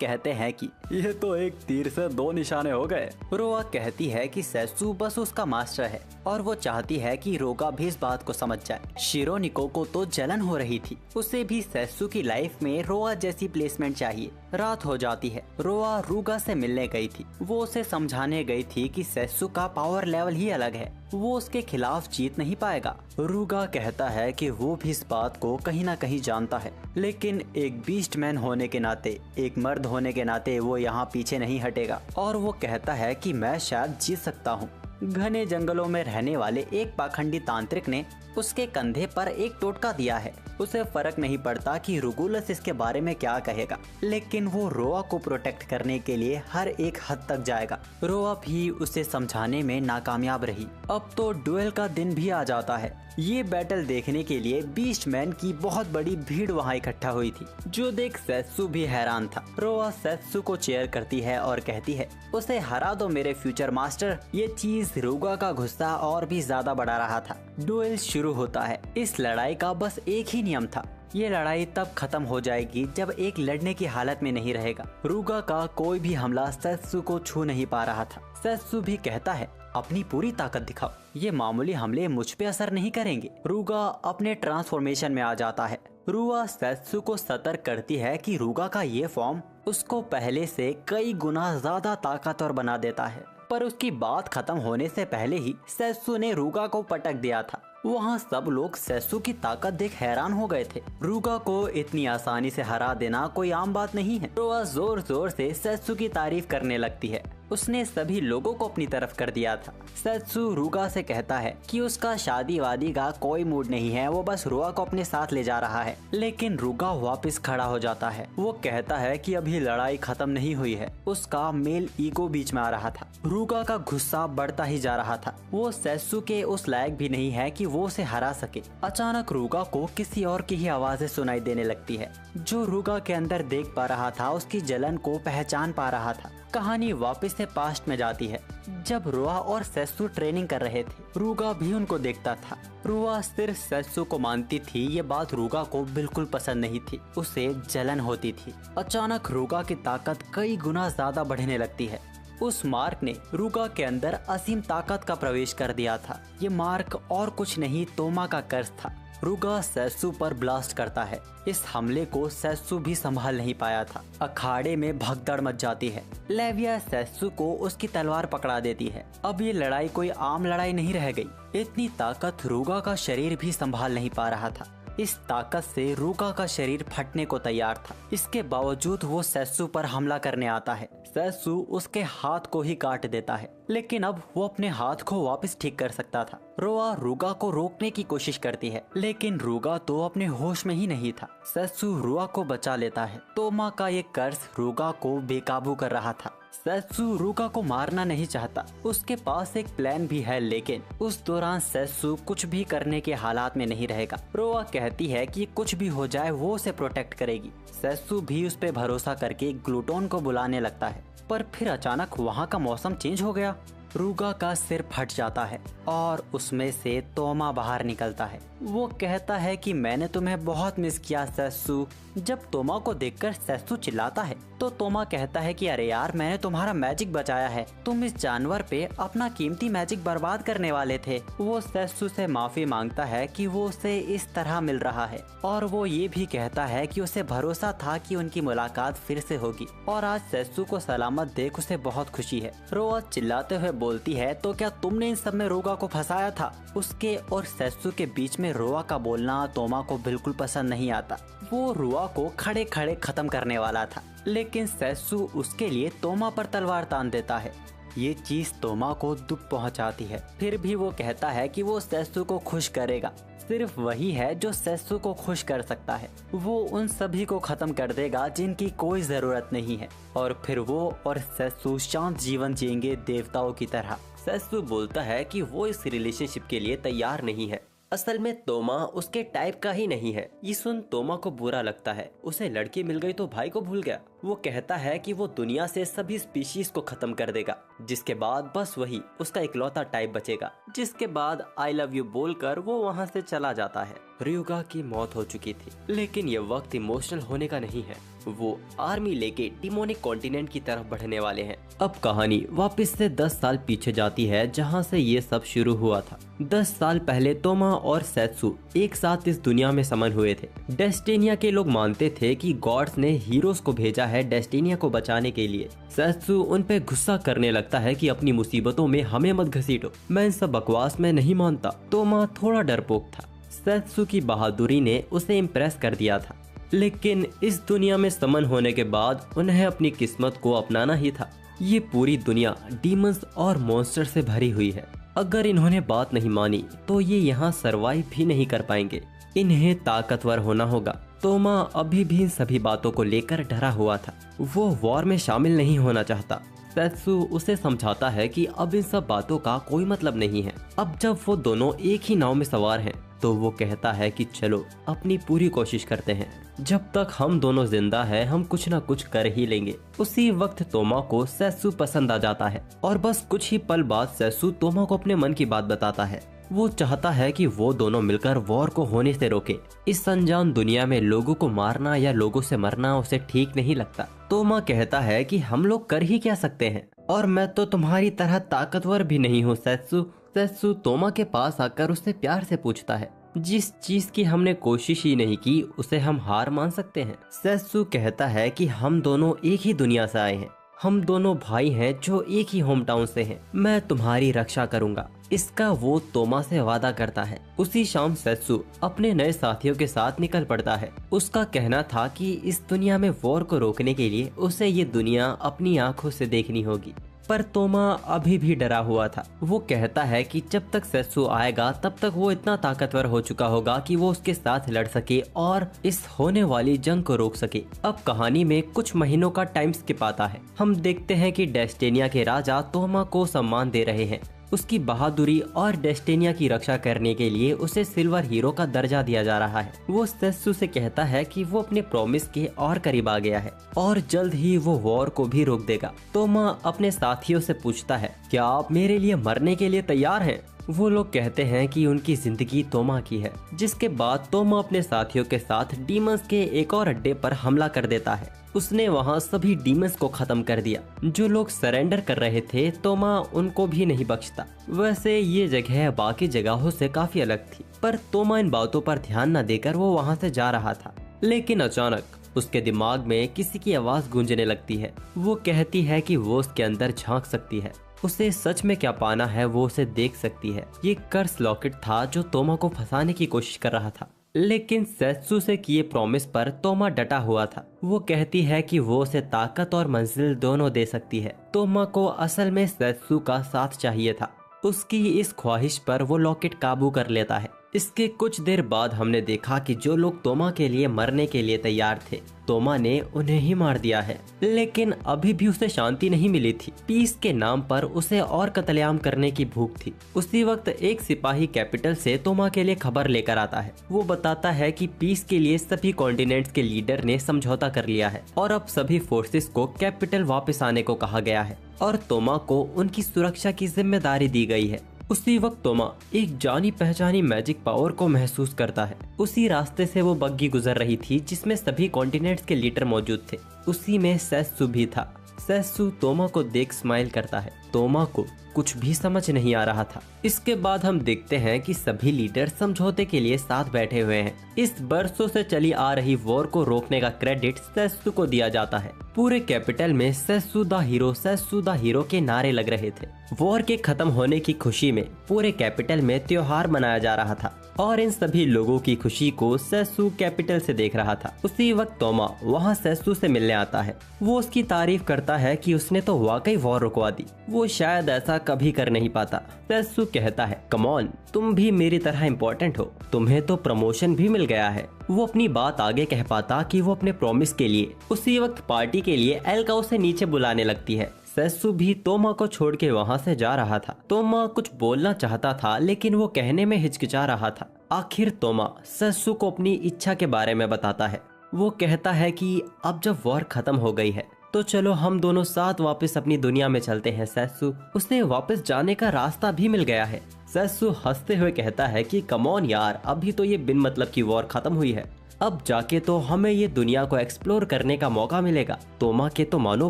S1: कहते हैं कि यह तो एक तीर से 2 निशाने हो गए। रोआ कहती है कि सेत्सु बस उसका मास्टर है और वो चाहती है कि रोगा भी इस बात को समझ जाए। शिरोनिको को तो जलन हो रही थी, उसे भी सेत्सु की लाइफ में रोआ जैसी प्लेसमेंट चाहिए। रात हो जाती है। रोआ रूगा से मिलने गई थी। वो उसे समझाने गई थी कि सेत्सु का पावर लेवल ही अलग है, वो उसके खिलाफ जीत नहीं पाएगा। रूगा कहता है कि वो भी इस बात को कहीं ना कहीं जानता है, लेकिन एक बीस्टमैन होने के नाते, एक मर्द होने के नाते वो यहाँ पीछे नहीं हटेगा। और वो कहता है कि मैं शायद जीत सकता हूँ। घने जंगलों में रहने वाले एक पाखंडी तांत्रिक ने उसके कंधे पर एक टोटका दिया है। उसे फर्क नहीं पड़ता कि रुगुलस इसके बारे में क्या कहेगा, लेकिन वो रोआ को प्रोटेक्ट करने के लिए हर एक हद तक जाएगा। रोआ भी उसे समझाने में नाकामयाब रही। अब तो ड्यूएल का दिन भी आ जाता है। ये बैटल देखने के लिए बीस्टमैन की बहुत बड़ी भीड़ वहाँ इकट्ठा हुई थी, जो देख सेत्सु भी हैरान था। रोआ सेत्सु को चेयर करती है और कहती है, उसे हरा दो मेरे फ्यूचर मास्टर। ये चीज रूगा का गुस्सा और भी ज्यादा बढ़ा रहा था। ड्यूएल शुरू होता है। इस लड़ाई का बस एक ही नियम था, ये लड़ाई तब खत्म हो जाएगी जब एक लड़ने की हालत में नहीं रहेगा। रूगा का कोई भी हमला सेत्सु को छू नहीं पा रहा था। सेत्सु भी कहता है, अपनी पूरी ताकत दिखाओ, ये मामूली हमले मुझ पे असर नहीं करेंगे। रूगा अपने ट्रांसफॉर्मेशन में आ जाता है। रूआ सेत्सु को सतर्क करती है कि रूगा का ये फॉर्म उसको पहले से कई गुना ज्यादा ताकतवर बना देता है, पर उसकी बात खत्म होने से पहले ही सेत्सु ने रूगा को पटक दिया था। वहाँ सब लोग सेत्सु की ताकत देख हैरान हो गए थे। रूगा को इतनी आसानी से हरा देना कोई आम बात नहीं है। रोआ जोर जोर से सेत्सु की तारीफ करने लगती है। उसने सभी लोगों को अपनी तरफ कर दिया था। सेत्सु रूगा से कहता है कि उसका शादी वादी का कोई मूड नहीं है, वो बस रोआ को अपने साथ ले जा रहा है। लेकिन रूगा वापस खड़ा हो जाता है। वो कहता है कि अभी लड़ाई खत्म नहीं हुई है। उसका मेल ईगो बीच में आ रहा था। रूगा का गुस्सा बढ़ता ही जा रहा था। वो सेत्सु के उस लायक भी नहीं है कि वो उसे हरा सके। अचानक रूगा को किसी और की ही आवाजें सुनाई देने लगती है। जो रूगा के अंदर देख पा रहा था, उसकी जलन को पहचान पा रहा था। कहानी वापस से पास्ट में जाती है, जब रोआ और सेत्सु ट्रेनिंग कर रहे थे। रूगा भी उनको देखता था। रोआ सिर्फ सेत्सु को मानती थी। ये बात रूगा को बिल्कुल पसंद नहीं थी, उसे जलन होती थी। अचानक रूगा की ताकत कई गुना ज्यादा बढ़ने लगती है। उस मार्क ने रूगा के अंदर असीम ताकत का प्रवेश कर दिया था। ये मार्क और कुछ नहीं, तोमा का कर्ज था। रूगा सेत्सु पर ब्लास्ट करता है। इस हमले को सेत्सु भी संभाल नहीं पाया था। अखाड़े में भगदड़ मच जाती है। लेविया सेत्सु को उसकी तलवार पकड़ा देती है। अब ये लड़ाई कोई आम लड़ाई नहीं रह गई। इतनी ताकत रूगा का शरीर भी संभाल नहीं पा रहा था। इस ताकत से रूगा का शरीर फटने को तैयार था। इसके बावजूद वो सेत्सु पर हमला करने आता है। सेत्सु उसके हाथ को ही काट देता है, लेकिन अब वो अपने हाथ को वापस ठीक कर सकता था। रोआ रूगा को रोकने की कोशिश करती है, लेकिन रूगा तो अपने होश में ही नहीं था। सेत्सु रूगा को बचा लेता है। तोमा का ये कर्ज रूगा को बेकाबू कर रहा था। सेत्सु रूगा को मारना नहीं चाहता। उसके पास एक प्लान भी है, लेकिन उस दौरान सेत्सु कुछ भी करने के हालात में नहीं रहेगा। रोआ कहती है कि कुछ भी हो जाए वो उसे प्रोटेक्ट करेगी। सेत्सु भी उस पे भरोसा करके ग्लूटोन को बुलाने लगता है, पर फिर अचानक वहाँ का मौसम चेंज हो गया। रूगा का सिर फट जाता है और उसमें से तोमा बाहर निकलता है। वो कहता है कि मैंने तुम्हें बहुत मिस किया सेत्सु। जब तोमा को देखकर सेत्सु चिल्लाता है तो तोमा कहता है कि अरे यार, मैंने तुम्हारा मैजिक बचाया है, तुम इस जानवर पे अपना कीमती मैजिक बर्बाद करने वाले थे। वो सेत्सु से माफी मांगता है कि वो उसे इस तरह मिल रहा है, और वो ये भी कहता है कि उसे भरोसा था कि उनकी मुलाकात फिर से होगी, और आज सेत्सु को सलामत देख उसे बहुत खुशी है। रोआ चिल्लाते हुए बोलती है, तो क्या तुमने इन सब में रोगा को फंसाया था? उसके और सेत्सु के बीच में रोआ का बोलना तोमा को बिल्कुल पसंद नहीं आता। वो रोआ को खड़े खड़े खत्म करने वाला था, लेकिन सेत्सु उसके लिए तोमा पर तलवार तान देता है। ये चीज तोमा को दुख पहुंचाती है। फिर भी वो कहता है कि वो सेत्सु को खुश करेगा। सिर्फ वही है जो सेत्सु को खुश कर सकता है। वो उन सभी को खत्म कर देगा जिनकी कोई जरूरत नहीं है, और फिर वो और सेत्सु शांत जीवन जिएंगे देवताओं की तरह। सेत्सु बोलता है कि वो इस रिलेशनशिप के लिए तैयार नहीं है।
S2: असल में तोमा उसके टाइप का ही नहीं है। ये सुन तोमा को बुरा लगता है। उसे लड़की मिल गई तो भाई को भूल गया। वो कहता है कि वो दुनिया से सभी स्पीशीज को खत्म कर देगा, जिसके बाद बस वही उसका इकलौता टाइप बचेगा। जिसके बाद आई लव यू बोलकर वो वहाँ से चला जाता है। रियुगा की मौत हो चुकी थी, लेकिन ये वक्त इमोशनल होने का नहीं है। वो आर्मी लेके डिमोनिक कॉन्टिनेंट की तरफ बढ़ने वाले हैं। अब कहानी वापस से 10 साल पीछे जाती है, जहाँ से ये सब शुरू हुआ था। 10 साल पहले तोमा और सेत्सु एक साथ इस दुनिया में समन हुए थे। डेस्टिनिया के लोग मानते थे कि गॉड्स ने हीरोज को भेजा है डेस्टिनिया को बचाने के लिए। सेत्सु उन पे गुस्सा करने लगता है कि अपनी मुसीबतों में हमें मत घसीटो, मैं इन सब बकवास में नहीं मानता। तोमा थोड़ा डरपोक था। सेत्सु की बहादुरी ने उसे इम्प्रेस कर दिया था, लेकिन इस दुनिया में समन होने के बाद उन्हें अपनी किस्मत को अपनाना ही था। ये पूरी दुनिया डीमंस और मॉन्स्टर से भरी हुई है। अगर इन्होंने बात नहीं मानी तो ये यहाँ सरवाइव भी नहीं कर पाएंगे। इन्हें ताकतवर होना होगा। तोमा अभी भी इन सभी बातों को लेकर डरा हुआ था। वो वॉर में शामिल नहीं होना चाहता। सेत्सु उसे समझाता है कि अब इन सब बातों का कोई मतलब नहीं है। अब जब वो दोनों एक ही नाव में सवार हैं, तो वो कहता है कि चलो अपनी पूरी कोशिश करते हैं। जब तक हम दोनों जिंदा हैं, हम कुछ ना कुछ कर ही लेंगे। उसी वक्त तोमा को सेत्सु पसंद आ जाता है और बस कुछ ही पल बाद सेत्सु तोमा को अपने मन की बात बताता है। वो चाहता है कि वो दोनों मिलकर वॉर को होने से रोके। इस अनजान दुनिया में लोगों को मारना या लोगों से मरना उसे ठीक नहीं लगता। तोमा कहता है कि हम लोग कर ही क्या सकते हैं, और मैं तो तुम्हारी तरह ताकतवर भी नहीं हूँ सेत्सु। सेत्सु तोमा के पास आकर उससे प्यार से पूछता है, जिस चीज की हमने कोशिश ही नहीं की उसे हम हार मान सकते हैं। सेत्सु कहता है कि हम दोनों एक ही दुनिया से आए हैं, हम दोनों भाई हैं जो एक ही होम टाउन से हैं। मैं तुम्हारी रक्षा करूंगा, इसका वो तोमा से वादा करता है। उसी शाम सेत्सु अपने नए साथियों के साथ निकल पड़ता है। उसका कहना था कि इस दुनिया में वॉर को रोकने के लिए उसे ये दुनिया अपनी आंखों से देखनी होगी। पर तोमा अभी भी डरा हुआ था। वो कहता है कि जब तक सेत्सु आएगा तब तक वो इतना ताकतवर हो चुका होगा कि वो उसके साथ लड़ सके और इस होने वाली जंग को रोक सके। अब कहानी में कुछ महीनों का टाइम स्किप आता है। हम देखते हैं कि डेस्टिनिया के राजा तोमा को सम्मान दे रहे हैं। उसकी बहादुरी और डेस्टिनिया की रक्षा करने के लिए उसे सिल्वर हीरो का दर्जा दिया जा रहा है। वो सेत्सु से कहता है कि वो अपने प्रॉमिस के और करीब आ गया है और जल्द ही वो वॉर को भी रोक देगा। तोमा अपने साथियों से पूछता है, क्या आप मेरे लिए मरने के लिए तैयार हैं? वो लोग कहते हैं कि उनकी जिंदगी तोमा की है। जिसके बाद तोमा अपने साथियों के साथ डीमंस के एक और अड्डे पर हमला कर देता है। उसने वहाँ सभी डीमंस को खत्म कर दिया। जो लोग सरेंडर कर रहे थे, तोमा उनको भी नहीं बख्शता। वैसे ये जगह बाकी जगहों से काफी अलग थी, पर तोमा इन बातों पर ध्यान न देकर वो वहाँ से जा रहा था। लेकिन अचानक उसके दिमाग में किसी की आवाज गूंजने लगती है। वो कहती है कि वो उसके अंदर झांक सकती है। उसे सच में क्या पाना है वो उसे देख सकती है। ये कर्स लॉकेट था जो तोमा को फंसाने की कोशिश कर रहा था, लेकिन सेत्सु से किए प्रॉमिस पर तोमा डटा हुआ था। वो कहती है कि वो उसे ताकत और मंजिल दोनों दे सकती है। तोमा को असल में सेत्सु का साथ चाहिए था। उसकी इस ख्वाहिश पर वो लॉकेट काबू कर लेता है। इसके कुछ देर बाद हमने देखा कि जो लोग तोमा के लिए मरने के लिए तैयार थे, तोमा ने उन्हें ही मार दिया है। लेकिन अभी भी उसे शांति नहीं मिली थी। पीस के नाम पर उसे और कत्लेआम करने की भूख थी। उसी वक्त एक सिपाही कैपिटल से तोमा के लिए खबर लेकर आता है। वो बताता है कि पीस के लिए सभी कॉन्टिनेंट्स के लीडर ने समझौता कर लिया है और अब सभी फोर्सेस को कैपिटल वापस आने को कहा गया है और तोमा को उनकी सुरक्षा की जिम्मेदारी दी गई है। उसी वक्त तोमा एक जानी पहचानी मैजिक पावर को महसूस करता है। उसी रास्ते से वो बग्गी गुजर रही थी जिसमें सभी कॉन्टिनेंट्स के लीडर मौजूद थे। उसी में सेत्सु भी था। सेत्सु तोमा को देख स्माइल करता है। तोमा को कुछ भी समझ नहीं आ रहा था। इसके बाद हम देखते हैं कि सभी लीडर समझौते के लिए साथ बैठे हुए हैं। इस बरसों से चली आ रही वॉर को रोकने का क्रेडिट सेत्सु को दिया जाता है। पूरे कैपिटल में सेत्सु द हीरो के नारे लग रहे थे। वॉर के खत्म होने की खुशी में पूरे कैपिटल में त्योहार मनाया जा रहा था और इन सभी लोगों की खुशी को सेत्सु कैपिटल से देख रहा था। उसी वक्त तोमा वहाँ सेत्सु से मिलने आता है। वो उसकी तारीफ करता है कि उसने तो वाकई वॉर रुकवा दी। वो शायद ऐसा कभी कर नहीं पाता। सेत्सु कहता है, कम ऑन, तुम भी मेरी तरह इम्पोर्टेंट हो, तुम्हें तो प्रमोशन भी मिल गया है। वो अपनी बात आगे कह पाता कि वो अपने प्रॉमिस के लिए उसी वक्त पार्टी के लिए एल्का उसे नीचे बुलाने लगती है। सेत्सु भी तोमा को छोड़ के वहाँ से जा रहा था। तोमा कुछ बोलना चाहता था लेकिन वो कहने में हिचकिचा रहा था। आखिर तोमा सेत्सु को अपनी इच्छा के बारे में बताता है। वो कहता है कि अब जब वॉर खत्म हो गई है तो चलो हम दोनों साथ वापस अपनी दुनिया में चलते हैं सेत्सु। उसे वापस जाने का रास्ता भी मिल गया है। सेत्सु हंसते हुए कहता है कि कम ऑन यार, अभी तो ये बिन मतलब की वॉर खत्म हुई है, अब जाके तो हमें ये दुनिया को एक्सप्लोर करने का मौका मिलेगा। तोमा के तो मानो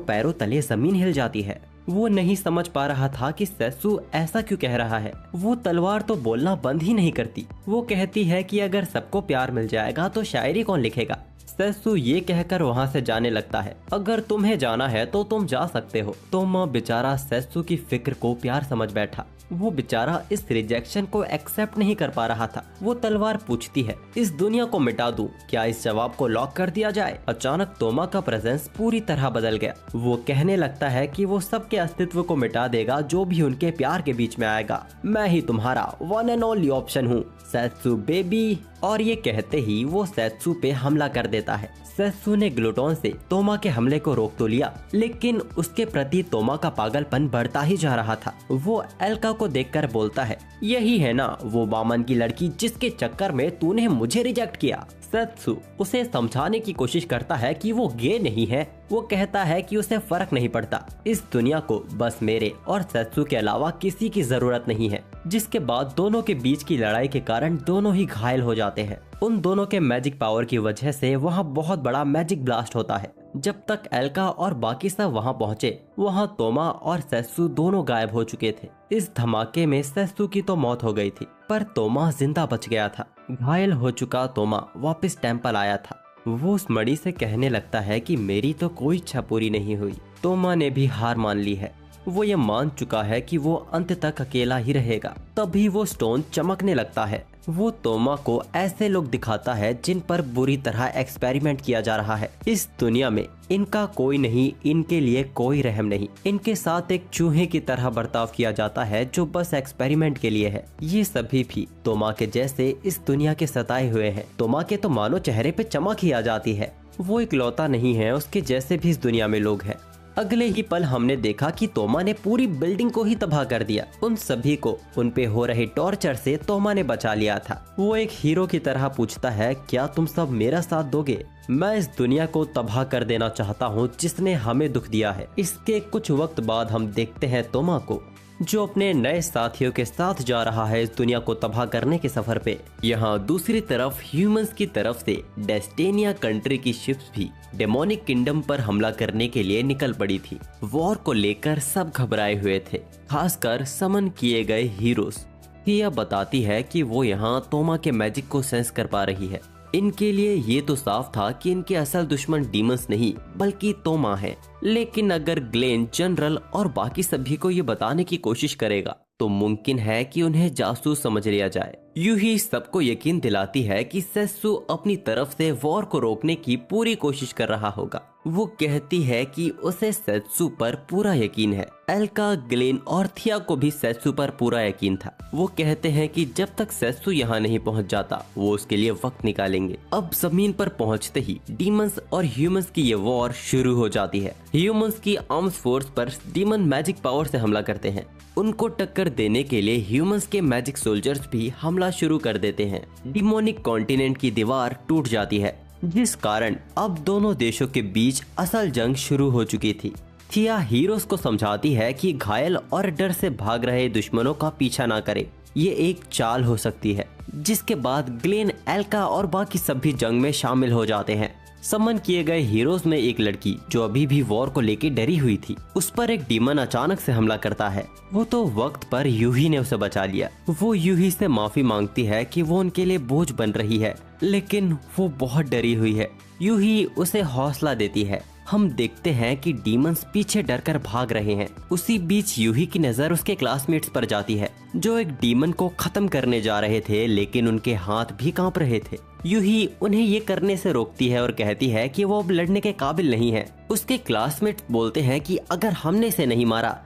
S2: पैरों तले जमीन हिल जाती है। वो नहीं समझ पा रहा था कि सेत्सु ऐसा क्यों कह रहा है। वो तलवार तो बोलना बंद ही नहीं करती। वो कहती है कि अगर सबको प्यार मिल जाएगा तो शायरी कौन लिखेगा। सेत्सु ये कहकर वहाँ से जाने लगता है। अगर तुम्हें जाना है तो तुम जा सकते हो। तोमा बेचारा सेत्सु की फिक्र को प्यार समझ बैठा। वो बेचारा इस रिजेक्शन को एक्सेप्ट नहीं कर पा रहा था। वो तलवार पूछती है, इस दुनिया को मिटा दूं? क्या इस जवाब को लॉक कर दिया जाए? अचानक तोमा का प्रेजेंस पूरी तरह बदल गया। वो कहने लगता है कि वो सबके अस्तित्व को मिटा देगा जो भी उनके प्यार के बीच में आएगा। मैं ही तुम्हारा वन एंड ओनली ऑप्शन हूँ, सेत्सु बेबी। और ये कहते ही वो सेत्सु पे हमला कर देता है। सेत्सु ने ग्लूटोन से तोमा के हमले को रोक तो लिया, लेकिन उसके प्रति तोमा का पागलपन बढ़ता ही जा रहा था। वो एल्का को देखकर बोलता है, यही है ना वो बामन की लड़की जिसके चक्कर में तूने मुझे रिजेक्ट किया। सेत्सु उसे समझाने की कोशिश करता है कि वो गे नहीं है। वो कहता है कि उसे फर्क नहीं पड़ता, इस दुनिया को बस मेरे और सेत्सु के अलावा किसी की जरूरत नहीं है। जिसके बाद दोनों के बीच की लड़ाई के कारण दोनों ही घायल हो जाते हैं। उन दोनों के मैजिक पावर की वजह से वहाँ बहुत बड़ा मैजिक ब्लास्ट होता है। जब तक एल्का और बाकी सब वहाँ पहुँचे, वहाँ तोमा और सेत्सु दोनों गायब हो चुके थे। इस धमाके में सेत्सु की तो मौत हो गई थी, पर तोमा जिंदा बच गया था। घायल हो चुका तोमा वापस टेम्पल आया था। वो उस मणि से कहने लगता है कि मेरी तो कोई इच्छा पूरी नहीं हुई। तोमा ने भी हार मान ली है। वो ये मान चुका है कि वो अंत तक अकेला ही रहेगा। तभी वो स्टोन चमकने लगता है। वो तोमा को ऐसे लोग दिखाता है जिन पर बुरी तरह एक्सपेरिमेंट किया जा रहा है। इस दुनिया में इनका कोई नहीं, इनके लिए कोई रहम नहीं। इनके साथ एक चूहे की तरह बर्ताव किया जाता है जो बस एक्सपेरिमेंट के लिए है। ये सभी भी तोमा के जैसे इस दुनिया के सताए हुए हैं। तोमा के तो मानो चेहरे पे चमक ही आ जाती है। वो इकलौता नहीं है, उसके जैसे भी इस दुनिया में लोग हैं। अगले ही पल हमने देखा कि तोमा ने पूरी बिल्डिंग को ही तबाह कर दिया। उन सभी को उन पे हो रहे टॉर्चर से तोमा ने बचा लिया था। वो एक हीरो की तरह पूछता है, क्या तुम सब मेरा साथ दोगे? मैं इस दुनिया को तबाह कर देना चाहता हूँ जिसने हमें दुख दिया है। इसके कुछ वक्त बाद हम देखते हैं तोमा को, जो अपने नए साथियों के साथ जा रहा है इस दुनिया को तबाह करने के सफर पे। यहाँ दूसरी तरफ ह्यूमंस की तरफ से डेस्टेनिया कंट्री की शिप्स भी डेमोनिक किंगडम पर हमला करने के लिए निकल पड़ी थी। वॉर को लेकर सब घबराए हुए थे, खासकर समन किए गए हीरोज। थिया बताती है कि वो यहाँ तोमा के मैजिक को सेंस कर पा रही है। इनके लिए ये तो साफ था कि इनके असल दुश्मन डीमंस नहीं बल्कि तोमा है। लेकिन अगर ग्लेन, जनरल और बाकी सभी को ये बताने की कोशिश करेगा तो मुमकिन है कि उन्हें जासूस समझ लिया जाए। यूं ही सबको यकीन दिलाती है कि सेत्सु अपनी तरफ से वॉर को रोकने की पूरी कोशिश कर रहा होगा। वो कहती है कि उसे सेत्सु पर पूरा यकीन है। एल्का, ग्लेन और थिया को भी सेत्सु पर पूरा यकीन था। वो कहते हैं कि जब तक सेत्सु यहाँ नहीं पहुँच जाता वो उसके लिए वक्त निकालेंगे। अब जमीन पर पहुँचते ही डीमंस और ह्यूमंस की ये वॉर शुरू हो जाती है। ह्यूमंस की आर्म्स फोर्स पर डीमन मैजिक पावर से हमला करते हैं। उनको टक्कर देने के लिए ह्यूमंस के मैजिक सोल्जर्स भी हमला शुरू कर देते हैं। डिमोनिक कॉन्टिनेंट की दीवार टूट जाती है, जिस कारण अब दोनों देशों के बीच असल जंग शुरू हो चुकी थी। थिया हीरोज को समझाती है कि घायल और डर से भाग रहे दुश्मनों का पीछा ना करे, ये एक चाल हो सकती है। जिसके बाद ग्लेन, एल्का और बाकी सभी जंग में शामिल हो जाते हैं। समन किए गए हीरोज में एक लड़की जो अभी भी वॉर को लेकर डरी हुई थी, उस पर एक डीमन अचानक से हमला करता है। वो तो वक्त पर यूही ने उसे बचा लिया। वो यूही से माफी मांगती है कि वो उनके लिए बोझ बन रही है, लेकिन वो बहुत डरी हुई है। यूही उसे हौसला देती है। हम देखते हैं कि डीमंस पीछे डरकर भाग रहे हैं। उसी बीच यूही की नजर उसके क्लासमेट्स पर जाती है जो एक डीमन को खत्म करने जा रहे थे, लेकिन उनके हाथ भी कांप रहे थे। यूही उन्हें ये करने से रोकती है और कहती है कि वो अब लड़ने के काबिल नहीं है। उसके क्लासमेट्स बोलते हैं कि अगर हमने इसे नहीं मारा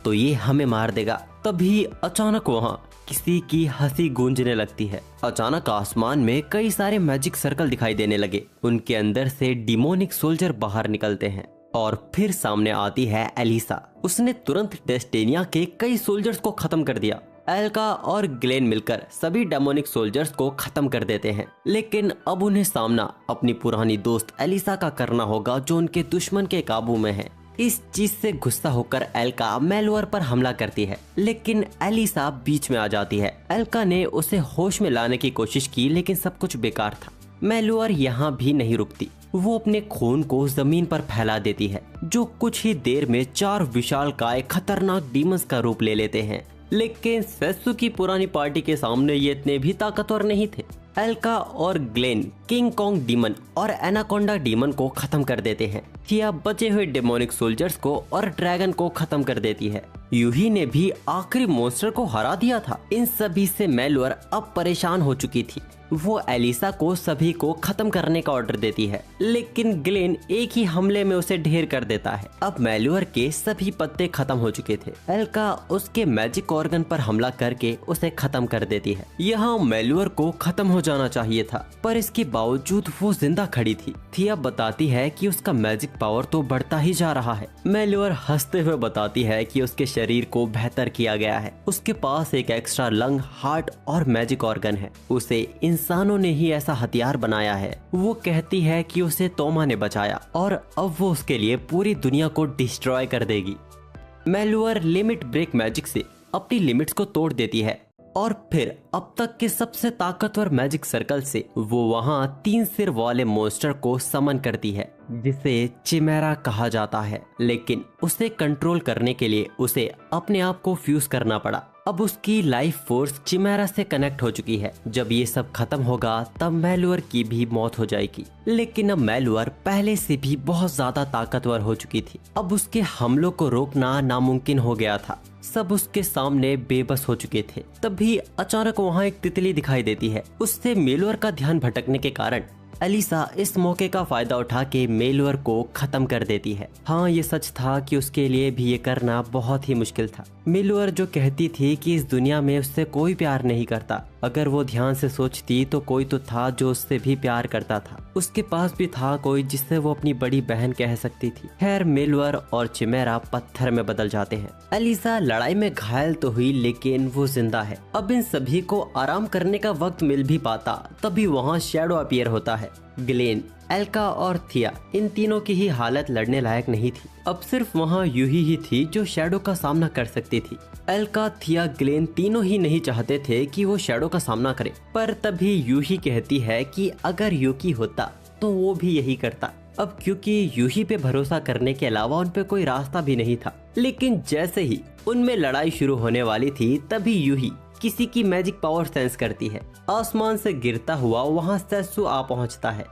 S2: तो ये हमें मार देगा। तभी अचानक वहाँ किसी की हंसी गूंजने लगती है। अचानक आसमान में कई सारे मैजिक सर्कल दिखाई देने लगे। उनके अंदर से डिमोनिक सोल्जर बाहर निकलते हैं। और फिर सामने आती है एलिसा। उसने तुरंत डेस्टिनिया के कई सोल्जर्स को खत्म कर दिया। एल्का और ग्लेन मिलकर सभी डेमोनिक सोल्जर्स को खत्म कर देते हैं, लेकिन अब उन्हें सामना अपनी पुरानी दोस्त एलिसा का करना होगा जो उनके दुश्मन के काबू में है। इस चीज से गुस्सा होकर एल्का मेलुअर पर हमला करती है, लेकिन एलिसा बीच में आ जाती है। एल्का ने उसे होश में लाने की कोशिश की, लेकिन सब कुछ बेकार था। मेलुअर यहाँ भी नहीं रुकती। वो अपने खून को जमीन पर फैला देती है, जो कुछ ही देर में 4 विशालकाय खतरनाक डीमंस का रूप ले लेते हैं। लेकिन सेत्सु की पुरानी पार्टी के सामने ये इतने भी ताकतवर नहीं थे। एल्का और ग्लेन किंग कॉन्ग डीमन और एनाकोंडा डीमन को खत्म कर देते हैं। थिया बचे हुए डेमोनिक सोल्जर्स को और ड्रैगन को खत्म कर देती है। यूही ने भी आखिरी मॉन्स्टर को हरा दिया था। इन सभी से मेलुअर अब परेशान हो चुकी थी। वो एलिसा को सभी को खत्म करने का ऑर्डर देती है, लेकिन ग्लेन एक ही हमले में उसे ढेर कर देता है। अब मेलुअर के सभी पत्ते खत्म हो चुके थे। एल्का उसके मैजिक ऑर्गन पर हमला करके उसे खत्म कर देती है। यहाँ मेलुअर को खत्म हो जाना चाहिए था, पर इसके बावजूद वो जिंदा खड़ी थी। थिया बताती है कि उसका मैजिक पावर तो बढ़ता ही जा रहा है। मेलुअर हंसते हुए बताती है कि उसके शरीर को बेहतर किया गया है। उसके पास एक एक्स्ट्रा लंग, हार्ट और मैजिक ऑर्गन है। उसे इंसानों ने ही ऐसा हथियार बनाया है। वो कहती है कि उसे तोमा ने बचाया और अब वो उसके लिए पूरी दुनिया को डिस्ट्रॉय कर देगी। मेलुअर लिमिट ब्रेक मैजिक से अपनी लिमिट्स को तोड़ देती है और फिर अब तक के सबसे ताकतवर मैजिक सर्कल से वो वहां 3 सिर वाले मॉन्स्टर को समन करती है, जिसे चिमेरा कहा जाता है। लेकिन उसे कंट्रोल करने के लिए उसे अपने आप को फ्यूज करना पड़ा। अब उसकी लाइफ फोर्स चिमेरा से कनेक्ट हो चुकी है। जब ये सब खत्म होगा तब मेलुअर की भी मौत हो जाएगी। लेकिन अब मेलुअर पहले से भी बहुत ज्यादा ताकतवर हो चुकी थी। अब उसके हमलों को रोकना नामुमकिन हो गया था। सब उसके सामने बेबस हो चुके थे। तभी अचानक वहाँ एक तितली दिखाई देती है। उससे मेलुअर का ध्यान भटकने के कारण एलिसा इस मौके का फायदा उठा के मेलुअर को खत्म कर देती है। हाँ, ये सच था कि उसके लिए भी ये करना बहुत ही मुश्किल था। मेलुअर जो कहती थी कि इस दुनिया में उससे कोई प्यार नहीं करता, अगर वो ध्यान से सोचती तो कोई तो था जो उससे भी प्यार करता था। उसके पास भी था कोई जिससे वो अपनी बड़ी बहन कह सकती थी। खैर, मेलुअर और चिमेरा पत्थर में बदल जाते हैं। एलिसा लड़ाई में घायल तो हुई, लेकिन वो जिंदा है। अब इन सभी को आराम करने का वक्त मिल भी पाता, तभी वहाँ शैडो अपीयर होता है। ग्लेन, एल्का और थिया, इन तीनों की ही हालत लड़ने लायक नहीं थी। अब सिर्फ वहाँ यूही ही थी जो शैडो का सामना कर सकती थी। एल्का, थिया, ग्लेन तीनों ही नहीं चाहते थे कि वो शैडो का सामना करे, पर तभी यूही कहती है कि अगर यूकी होता तो वो भी यही करता। अब क्योंकि यूही पे भरोसा करने के अलावा उन पे कोई रास्ता भी नहीं था। लेकिन जैसे ही उनमें लड़ाई शुरू होने वाली थी, तभी यूही किसी की मैजिक पावर सेंस करती है। आसमान से गिरता हुआ वहाँ सेत्सु आ पहुँचता है।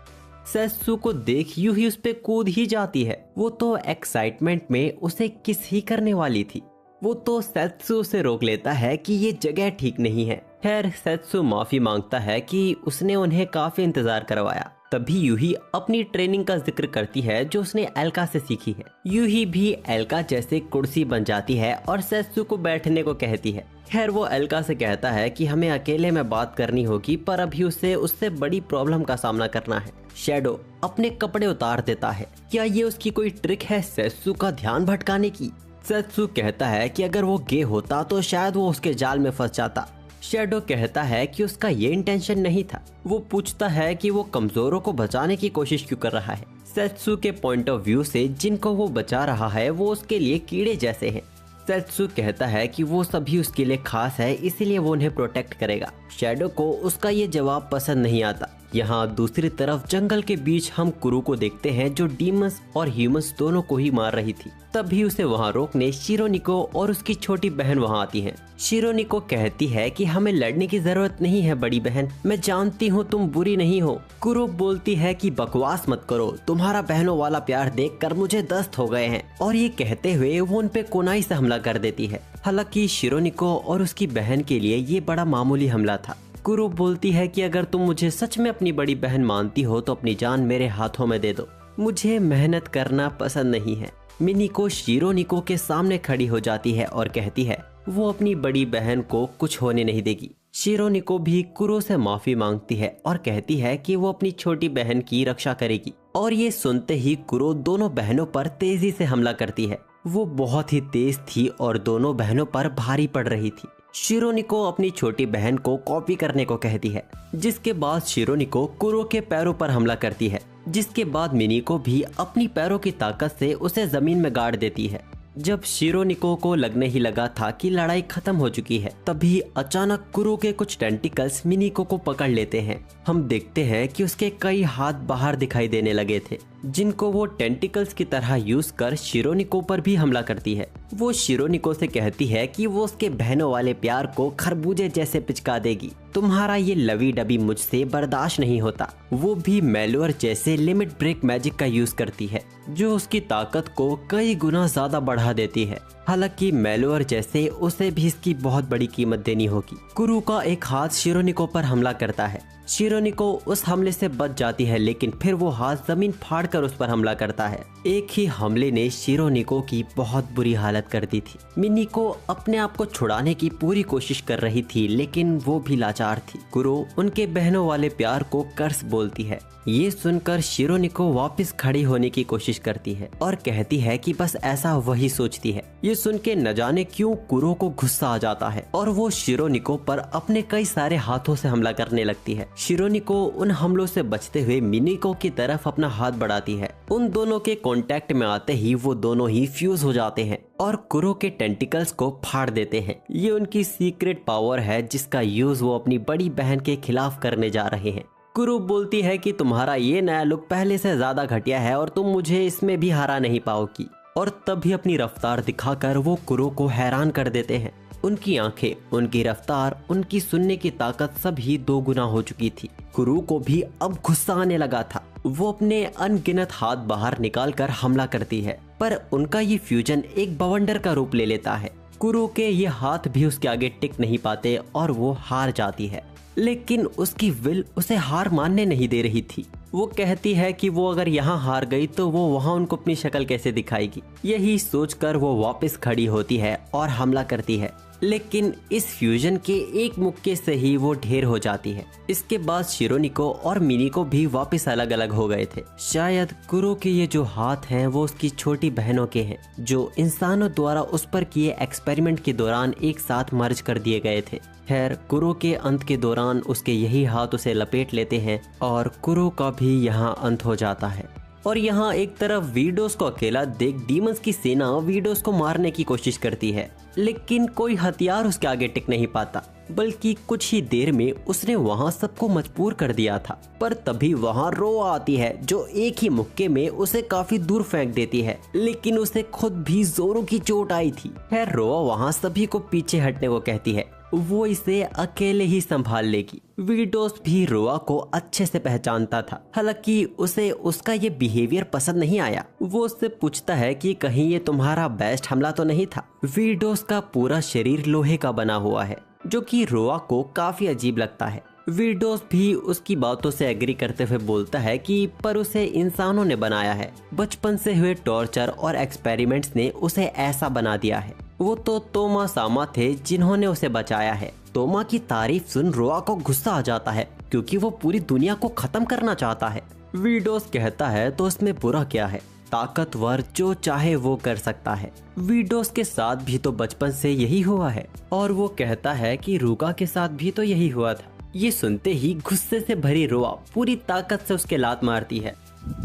S2: सेत्सु को देख यूही उस पे कूद ही जाती है। वो तो एक्साइटमेंट में उसे किस ही करने वाली थी। वो तो सेत्सु से रोक लेता है कि ये जगह ठीक नहीं है। खैर, सेत्सु माफी मांगता है कि उसने उन्हें काफी इंतजार करवाया। तभी यूही अपनी ट्रेनिंग का जिक्र करती है जो उसने एल्का से सीखी है। यूही भी एल्का जैसे कुर्सी बन जाती है और सेत्सु को बैठने को कहती है। खैर, वो एल्का से कहता है कि हमें अकेले में बात करनी होगी, पर अभी उसे उससे बड़ी प्रॉब्लम का सामना करना है। शैडो अपने कपड़े उतार देता है। क्या ये उसकी कोई ट्रिक है सेत्सु का ध्यान भटकाने की? सेत्सु कहता है कि अगर वो गे होता तो शायद वो उसके जाल में फंस जाता। शैडो कहता है कि उसका ये इंटेंशन नहीं था। वो पूछता है कि वो कमजोरों को बचाने की कोशिश क्यों कर रहा है। सेत्सु के पॉइंट ऑफ व्यू से जिनको वो बचा रहा है वो उसके लिए कीड़े जैसे हैं। सेत्सु कहता है कि वो सभी उसके लिए खास है, इसीलिए वो उन्हें प्रोटेक्ट करेगा। शैडो को उसका ये जवाब पसंद नहीं आता। यहाँ दूसरी तरफ जंगल के बीच हम कुरु को देखते हैं जो डीमंस और ह्यूमंस दोनों को ही मार रही थी। तभी उसे वहाँ रोकने शिरोनिको और उसकी छोटी बहन वहाँ आती हैं। शिरोनिको कहती है कि हमें लड़ने की जरूरत नहीं है बड़ी बहन, मैं जानती हूँ तुम बुरी नहीं हो। कुरु बोलती है कि बकवास मत करो, तुम्हारा बहनों वाला प्यार देखकर मुझे दस्त हो गए हैं। और ये कहते हुए वो उन पे कोनाई से हमला कर देती है। हालांकि शिरोनिको और उसकी बहन के लिए ये बड़ा मामूली हमला था। कुरु बोलती है कि अगर तुम मुझे सच में अपनी बड़ी बहन मानती हो तो अपनी जान मेरे हाथों में दे दो, मुझे मेहनत करना पसंद नहीं है। मिनिको शिरोनिको के सामने खड़ी हो जाती है और कहती है वो अपनी बड़ी बहन को कुछ होने नहीं देगी। शिरोनिको भी कुरु से माफी मांगती है और कहती है कि वो अपनी छोटी बहन की रक्षा करेगी। और ये सुनते ही कुरो दोनों बहनों पर तेजी से हमला करती है। वो बहुत ही तेज थी और दोनों बहनों पर भारी पड़ रही थी। शिरोनिको अपनी छोटी बहन को कॉपी करने को कहती है, जिसके बाद शिरोनिको कुरो के पैरों पर हमला करती है, जिसके बाद मिनीको भी अपनी पैरों की ताकत से उसे जमीन में गाड़ देती है। जब शिरोनिको को लगने ही लगा था कि लड़ाई खत्म हो चुकी है, तभी अचानक कुरो के कुछ टेंटिकल्स मिनीको को पकड़ लेते हैं। हम देखते हैं कि उसके कई हाथ बाहर दिखाई देने लगे थे, जिनको वो टेंटिकल्स की तरह यूज कर शिरोनिको पर भी हमला करती है। वो शिरोनिको से कहती है कि वो उसके बहनों वाले प्यार को खरबूजे जैसे पिचका देगी। तुम्हारा ये लवी डबी मुझसे बर्दाश्त नहीं होता। वो भी मेलोअर जैसे लिमिट ब्रेक मैजिक का यूज करती है, जो उसकी ताकत को कई गुना ज्यादा बढ़ा देती है। हालांकि मेलोअर जैसे उसे भी इसकी बहुत बड़ी कीमत देनी होगी। कुरो का एक हाथ शिरोनिको पर हमला करता है। शिरोनिको उस हमले से बच जाती है, लेकिन फिर वो हाथ जमीन फाड़कर उस पर हमला करता है। एक ही हमले ने शिरोनिको की बहुत बुरी हालत कर दी थी। मिनीको अपने आप को छुड़ाने की पूरी कोशिश कर रही थी, लेकिन वो भी लाचार थी। कुरो उनके बहनों वाले प्यार को कर्स बोलती है। ये सुनकर शिरोनिको वापस खड़ी होने की कोशिश करती है और कहती है कि बस ऐसा वही सोचती है। ये सुन के न जाने क्यों कुरो को गुस्सा आ जाता है और वो शिरोनिको पर अपने कई सारे हाथों से हमला करने लगती है। शिरोनिको उन हमलों से बचते हुए मिनीको की तरफ अपना हाथ बढ़ाती है। उन दोनों के कांटेक्ट में आते ही वो दोनों ही फ्यूज हो जाते हैं और कुरो के टेंटिकल्स को फाड़ देते हैं। ये उनकी सीक्रेट पावर है, जिसका यूज वो अपनी बड़ी बहन के खिलाफ करने जा रहे हैं। कुरो बोलती है कि तुम्हारा ये नया लुक पहले से ज्यादा घटिया है और तुम मुझे इसमें भी हरा नहीं पाओगी। और तभी अपनी रफ्तार दिखाकर वो कुरो को हैरान कर देते हैं। उनकी आंखें, उनकी रफ्तार, उनकी सुनने की ताकत सब ही 2 गुना हो चुकी थी। कुरो को भी अब गुस्सा आने लगा था। वो अपने अनगिनत हाथ बाहर निकालकर हमला करती है, पर उनका ये फ्यूजन एक बवंडर का रूप ले लेता है। कुरो के ये हाथ भी उसके आगे टिक नहीं पाते और वो हार जाती है। लेकिन उसकी विल उसे हार मानने नहीं दे रही थी। वो कहती है कि वो अगर यहाँ हार गई तो वो वहाँ उनको अपनी शक्ल कैसे दिखाएगी। यही सोचकर वो वापस खड़ी होती है और हमला करती है, लेकिन इस फ्यूजन के एक मुक्के से ही वो ढेर हो जाती है। इसके बाद शिरोनिको और मिनीको भी वापस अलग अलग हो गए थे। शायद कुरो के ये जो हाथ हैं वो उसकी छोटी बहनों के हैं, जो इंसानों द्वारा उस पर किए एक्सपेरिमेंट के दौरान एक साथ मर्ज कर दिए गए थे। खैर, कुरो के अंत के दौरान उसके यही हाथ उसे लपेट लेते हैं और कुरो का भी यहाँ अंत हो जाता है। और यहाँ एक तरफ वीडोस को अकेला देख डीमंस की सेना वीडोस को मारने की कोशिश करती है, लेकिन कोई हथियार उसके आगे टिक नहीं पाता, बल्कि कुछ ही देर में उसने वहाँ सबको मजबूर कर दिया था। पर तभी वहाँ रोआ आती है, जो एक ही मुक्के में उसे काफी दूर फेंक देती है, लेकिन उसे खुद भी जोरों की चोट आई थी। खैर, रोआ वहाँ सभी को पीछे हटने को कहती है, वो इसे अकेले ही संभाल लेगी। वीडोस भी रोआ को अच्छे से पहचानता था, हालांकि उसे उसका ये बिहेवियर पसंद नहीं आया। वो उससे पूछता है कि कहीं ये तुम्हारा बेस्ट हमला तो नहीं था। वीडोस का पूरा शरीर लोहे का बना हुआ है, जो कि रोआ को काफी अजीब लगता है। वीडोस भी उसकी बातों से एग्री करते हुए बोलता है कि पर उसे इंसानों ने बनाया है। बचपन से हुए टॉर्चर और एक्सपेरिमेंट्स ने उसे ऐसा बना दिया है। वो तो तोमा सामा थे जिन्होंने उसे बचाया है। तोमा की तारीफ सुन रोआ को गुस्सा आ जाता है, क्योंकि वो पूरी दुनिया को खत्म करना चाहता है। वीडोस कहता है तो इसमें बुरा क्या है, ताकतवर जो चाहे वो कर सकता है। वीडोस के साथ भी तो बचपन से यही हुआ है, और वो कहता है कि रूका के साथ भी तो यही हुआ था। ये सुनते ही गुस्से से भरी रोआ पूरी ताकत से उसके लात मारती है,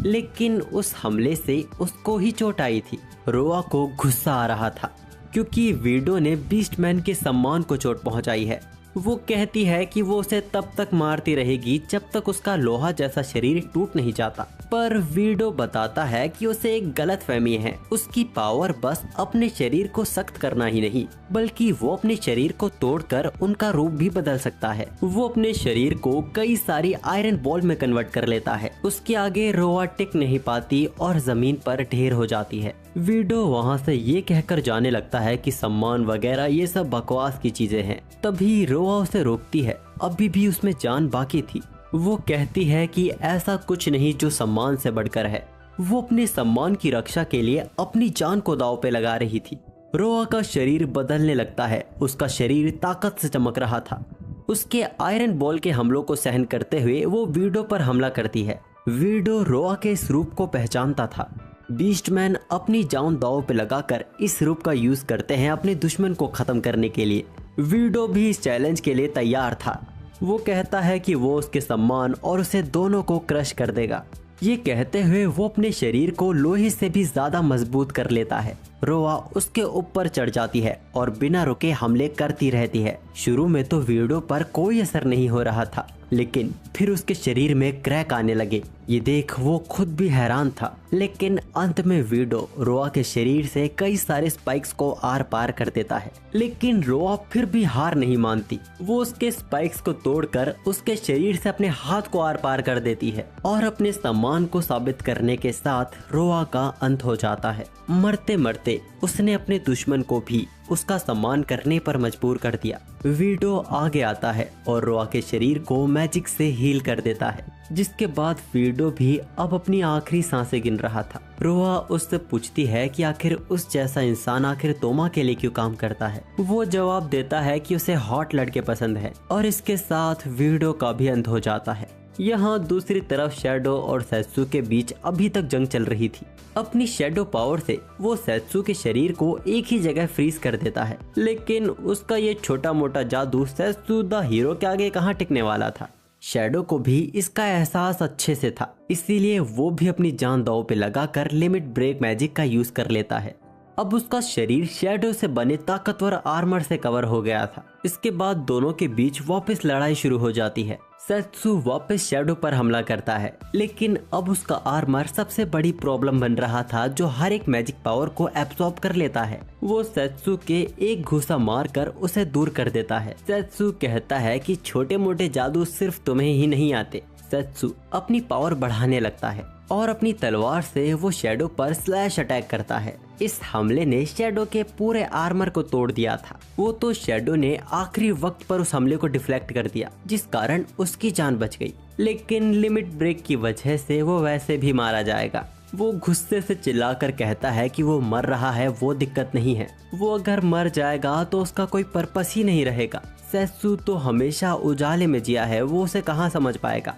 S2: लेकिन उस हमले से उसको ही चोट आई थी। रोआ को गुस्सा आ रहा था, क्योंकि वीडो ने बीस्टमैन के सम्मान को चोट पहुंचाई है। वो कहती है कि वो उसे तब तक मारती रहेगी जब तक उसका लोहा जैसा शरीर टूट नहीं जाता। पर वीडो बताता है कि उसे एक गलत फहमी है। उसकी पावर बस अपने शरीर को सख्त करना ही नहीं, बल्कि वो अपने शरीर को तोड़कर उनका रूप भी बदल सकता है। वो अपने शरीर को कई सारी आयरन बॉल में कन्वर्ट कर लेता है। उसके आगे रोआ टिक नहीं पाती और जमीन पर ढेर हो जाती है। वीडो वहाँ से ये कहकर जाने लगता है कि सम्मान वगैरह ये सब बकवास की चीजें हैं। तभी रोआ उसे रोकती है, अभी भी उसमें जान बाकी थी। वो कहती है कि ऐसा कुछ नहीं जो सम्मान से बढ़कर है। वो अपने सम्मान की रक्षा के लिए अपनी जान को दांव पे लगा रही थी। रोआ का शरीर बदलने लगता है। उसका शरीर ताकत से चमक रहा था। उसके आयरन बॉल के हमलों को सहन करते हुए वो वीडो पर हमला करती है। वीडो रोआ के इस रूप को पहचानता था। बीस्टमैन अपनी जान दांव पे लगाकर इस रूप का यूज करते हैं अपने दुश्मन को खत्म करने के लिए। वीडो भी इस चैलेंज के लिए तैयार था। वो कहता है कि वो उसके सम्मान और उसे दोनों को क्रश कर देगा। ये कहते हुए वो अपने शरीर को लोहे से भी ज्यादा मजबूत कर लेता है। रोआ उसके ऊपर चढ़ जाती है और बिना रुके हमले करती रहती है। शुरू में तो वीडो पर कोई असर नहीं हो रहा था, लेकिन फिर उसके शरीर में क्रैक आने लगे। ये देख वो खुद भी हैरान था, लेकिन अंत में वीडो रोआ के शरीर से कई सारे स्पाइक्स को आर पार कर देता है। लेकिन रोआ फिर भी हार नहीं मानती। वो उसके स्पाइक्स को तोड़कर उसके शरीर से अपने हाथ को आर पार कर देती है और अपने सम्मान को साबित करने के साथ रोआ का अंत हो जाता है। मरते मरते उसने अपने दुश्मन को भी उसका सम्मान करने पर मजबूर कर दिया। वीडो आगे आता है और रोआ के शरीर को मैजिक से हील कर देता है, जिसके बाद वीडो भी अब अपनी आखिरी सांसें गिन रहा था। रोआ उससे पूछती है कि आखिर उस जैसा इंसान आखिर तोमा के लिए क्यों काम करता है। वो जवाब देता है कि उसे हॉट लड़के पसंद है और इसके साथ वीडो का भी अंत हो जाता है। यहाँ दूसरी तरफ शैडो और सेत्सु के बीच अभी तक जंग चल रही थी। अपनी शैडो पावर से वो सेत्सु के शरीर को एक ही जगह फ्रीज कर देता है, लेकिन उसका ये छोटा मोटा जादू सेत्सु द हीरो के आगे कहाँ टिकने वाला था। शैडो को भी इसका एहसास अच्छे से था, इसीलिए वो भी अपनी जान दांव पे लगाकर लिमिट ब्रेक मैजिक का यूज कर लेता है। अब उसका शरीर शैडो से बने ताकतवर आर्मर से कवर हो गया था। इसके बाद दोनों के बीच वापस लड़ाई शुरू हो जाती है। सेत्सु वापस शैडो पर हमला करता है, लेकिन अब उसका आर्मर सबसे बड़ी प्रॉब्लम बन रहा था, जो हर एक मैजिक पावर को एब्सॉर्ब कर लेता है। वो सेत्सु के एक घुसा मारकर उसे दूर कर देता है। सेत्सु कहता है कि छोटे मोटे जादू सिर्फ तुम्हें ही नहीं आते। सेत्सु अपनी पावर बढ़ाने लगता है और अपनी तलवार से वो शैडो पर स्लैश अटैक करता है। इस हमले ने शैडो के पूरे आर्मर को तोड़ दिया था। वो तो शैडो ने आखिरी वक्त पर उस हमले को डिफ्लेक्ट कर दिया, जिस कारण उसकी जान बच गई। लेकिन लिमिट ब्रेक की वजह से वो वैसे भी मारा जाएगा। वो गुस्से से चिल्लाकर कहता है कि वो मर रहा है, वो दिक्कत नहीं है। वो अगर मर जाएगा तो उसका कोई पर्पस ही नहीं रहेगा। सेत्सु तो हमेशा उजाले में जिया है, वो उसे कहाँ समझ पाएगा।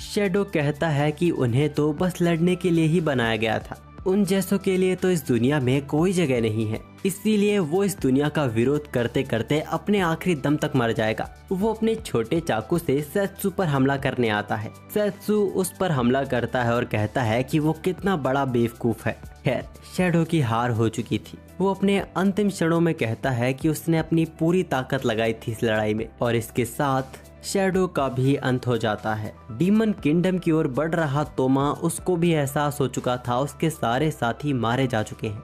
S2: शैडो कहता है कि उन्हें तो बस लड़ने के लिए ही बनाया गया था, उन जैसों के लिए तो इस दुनिया में कोई जगह नहीं है। इसीलिए वो इस दुनिया का विरोध करते करते अपने आखिरी दम तक मर जाएगा। वो अपने छोटे चाकू से सेत्सु पर हमला करने आता है। सेत्सु उस पर हमला करता है और कहता है कि वो कितना बड़ा बेवकूफ है। खैर, शैडो की हार हो चुकी थी। वो अपने अंतिम क्षणों में कहता है कि उसने अपनी पूरी ताकत लगाई थी इस लड़ाई में, और इसके साथ शैडो का भी अंत हो जाता है। डीमन किंगडम की ओर बढ़ रहा तोमा, उसको भी एहसास हो चुका था उसके सारे साथी मारे जा चुके हैं।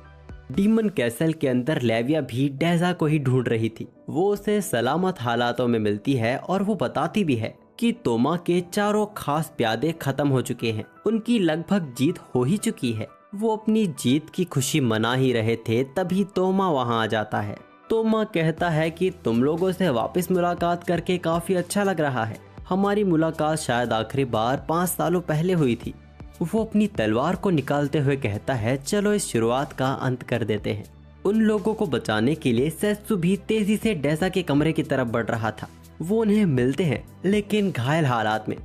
S2: डीमन कैसल के अंदर लेविया भी डेजा को ही ढूंढ रही थी। वो उसे सलामत हालातों में मिलती है और वो बताती भी है कि तोमा के चारों खास प्यादे खत्म हो चुके हैं, उनकी लगभग जीत हो ही चुकी है। वो अपनी जीत की खुशी मना ही रहे थे, तभी तोमा वहाँ आ जाता है। तोमा कहता है कि तुम लोगों से वापस मुलाकात करके काफी अच्छा लग रहा है। हमारी मुलाकात शायद आखिरी बार 5 सालों पहले हुई थी। वो अपनी तलवार को निकालते हुए कहता है, चलो इस शुरुआत का अंत कर देते हैं। उन लोगों को बचाने के लिए सेत्सु भी तेजी से डेजा के कमरे की तरफ बढ़ रहा था। वो उन्हें मिलते हैं, लेकिन घायल हालात में,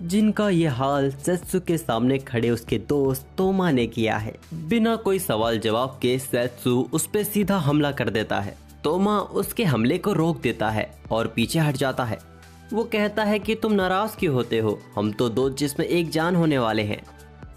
S2: जिनका ये हाल सेत्सु के सामने खड़े उसके दोस्त तोमा ने किया है। बिना कोई सवाल जवाब के सेत्सु उस पे सीधा हमला कर देता है। तोमा उसके हमले को रोक देता है और पीछे हट जाता है। वो कहता है कि तुम नाराज क्यों होते हो, हम तो 2 जिस्म एक जान होने वाले हैं।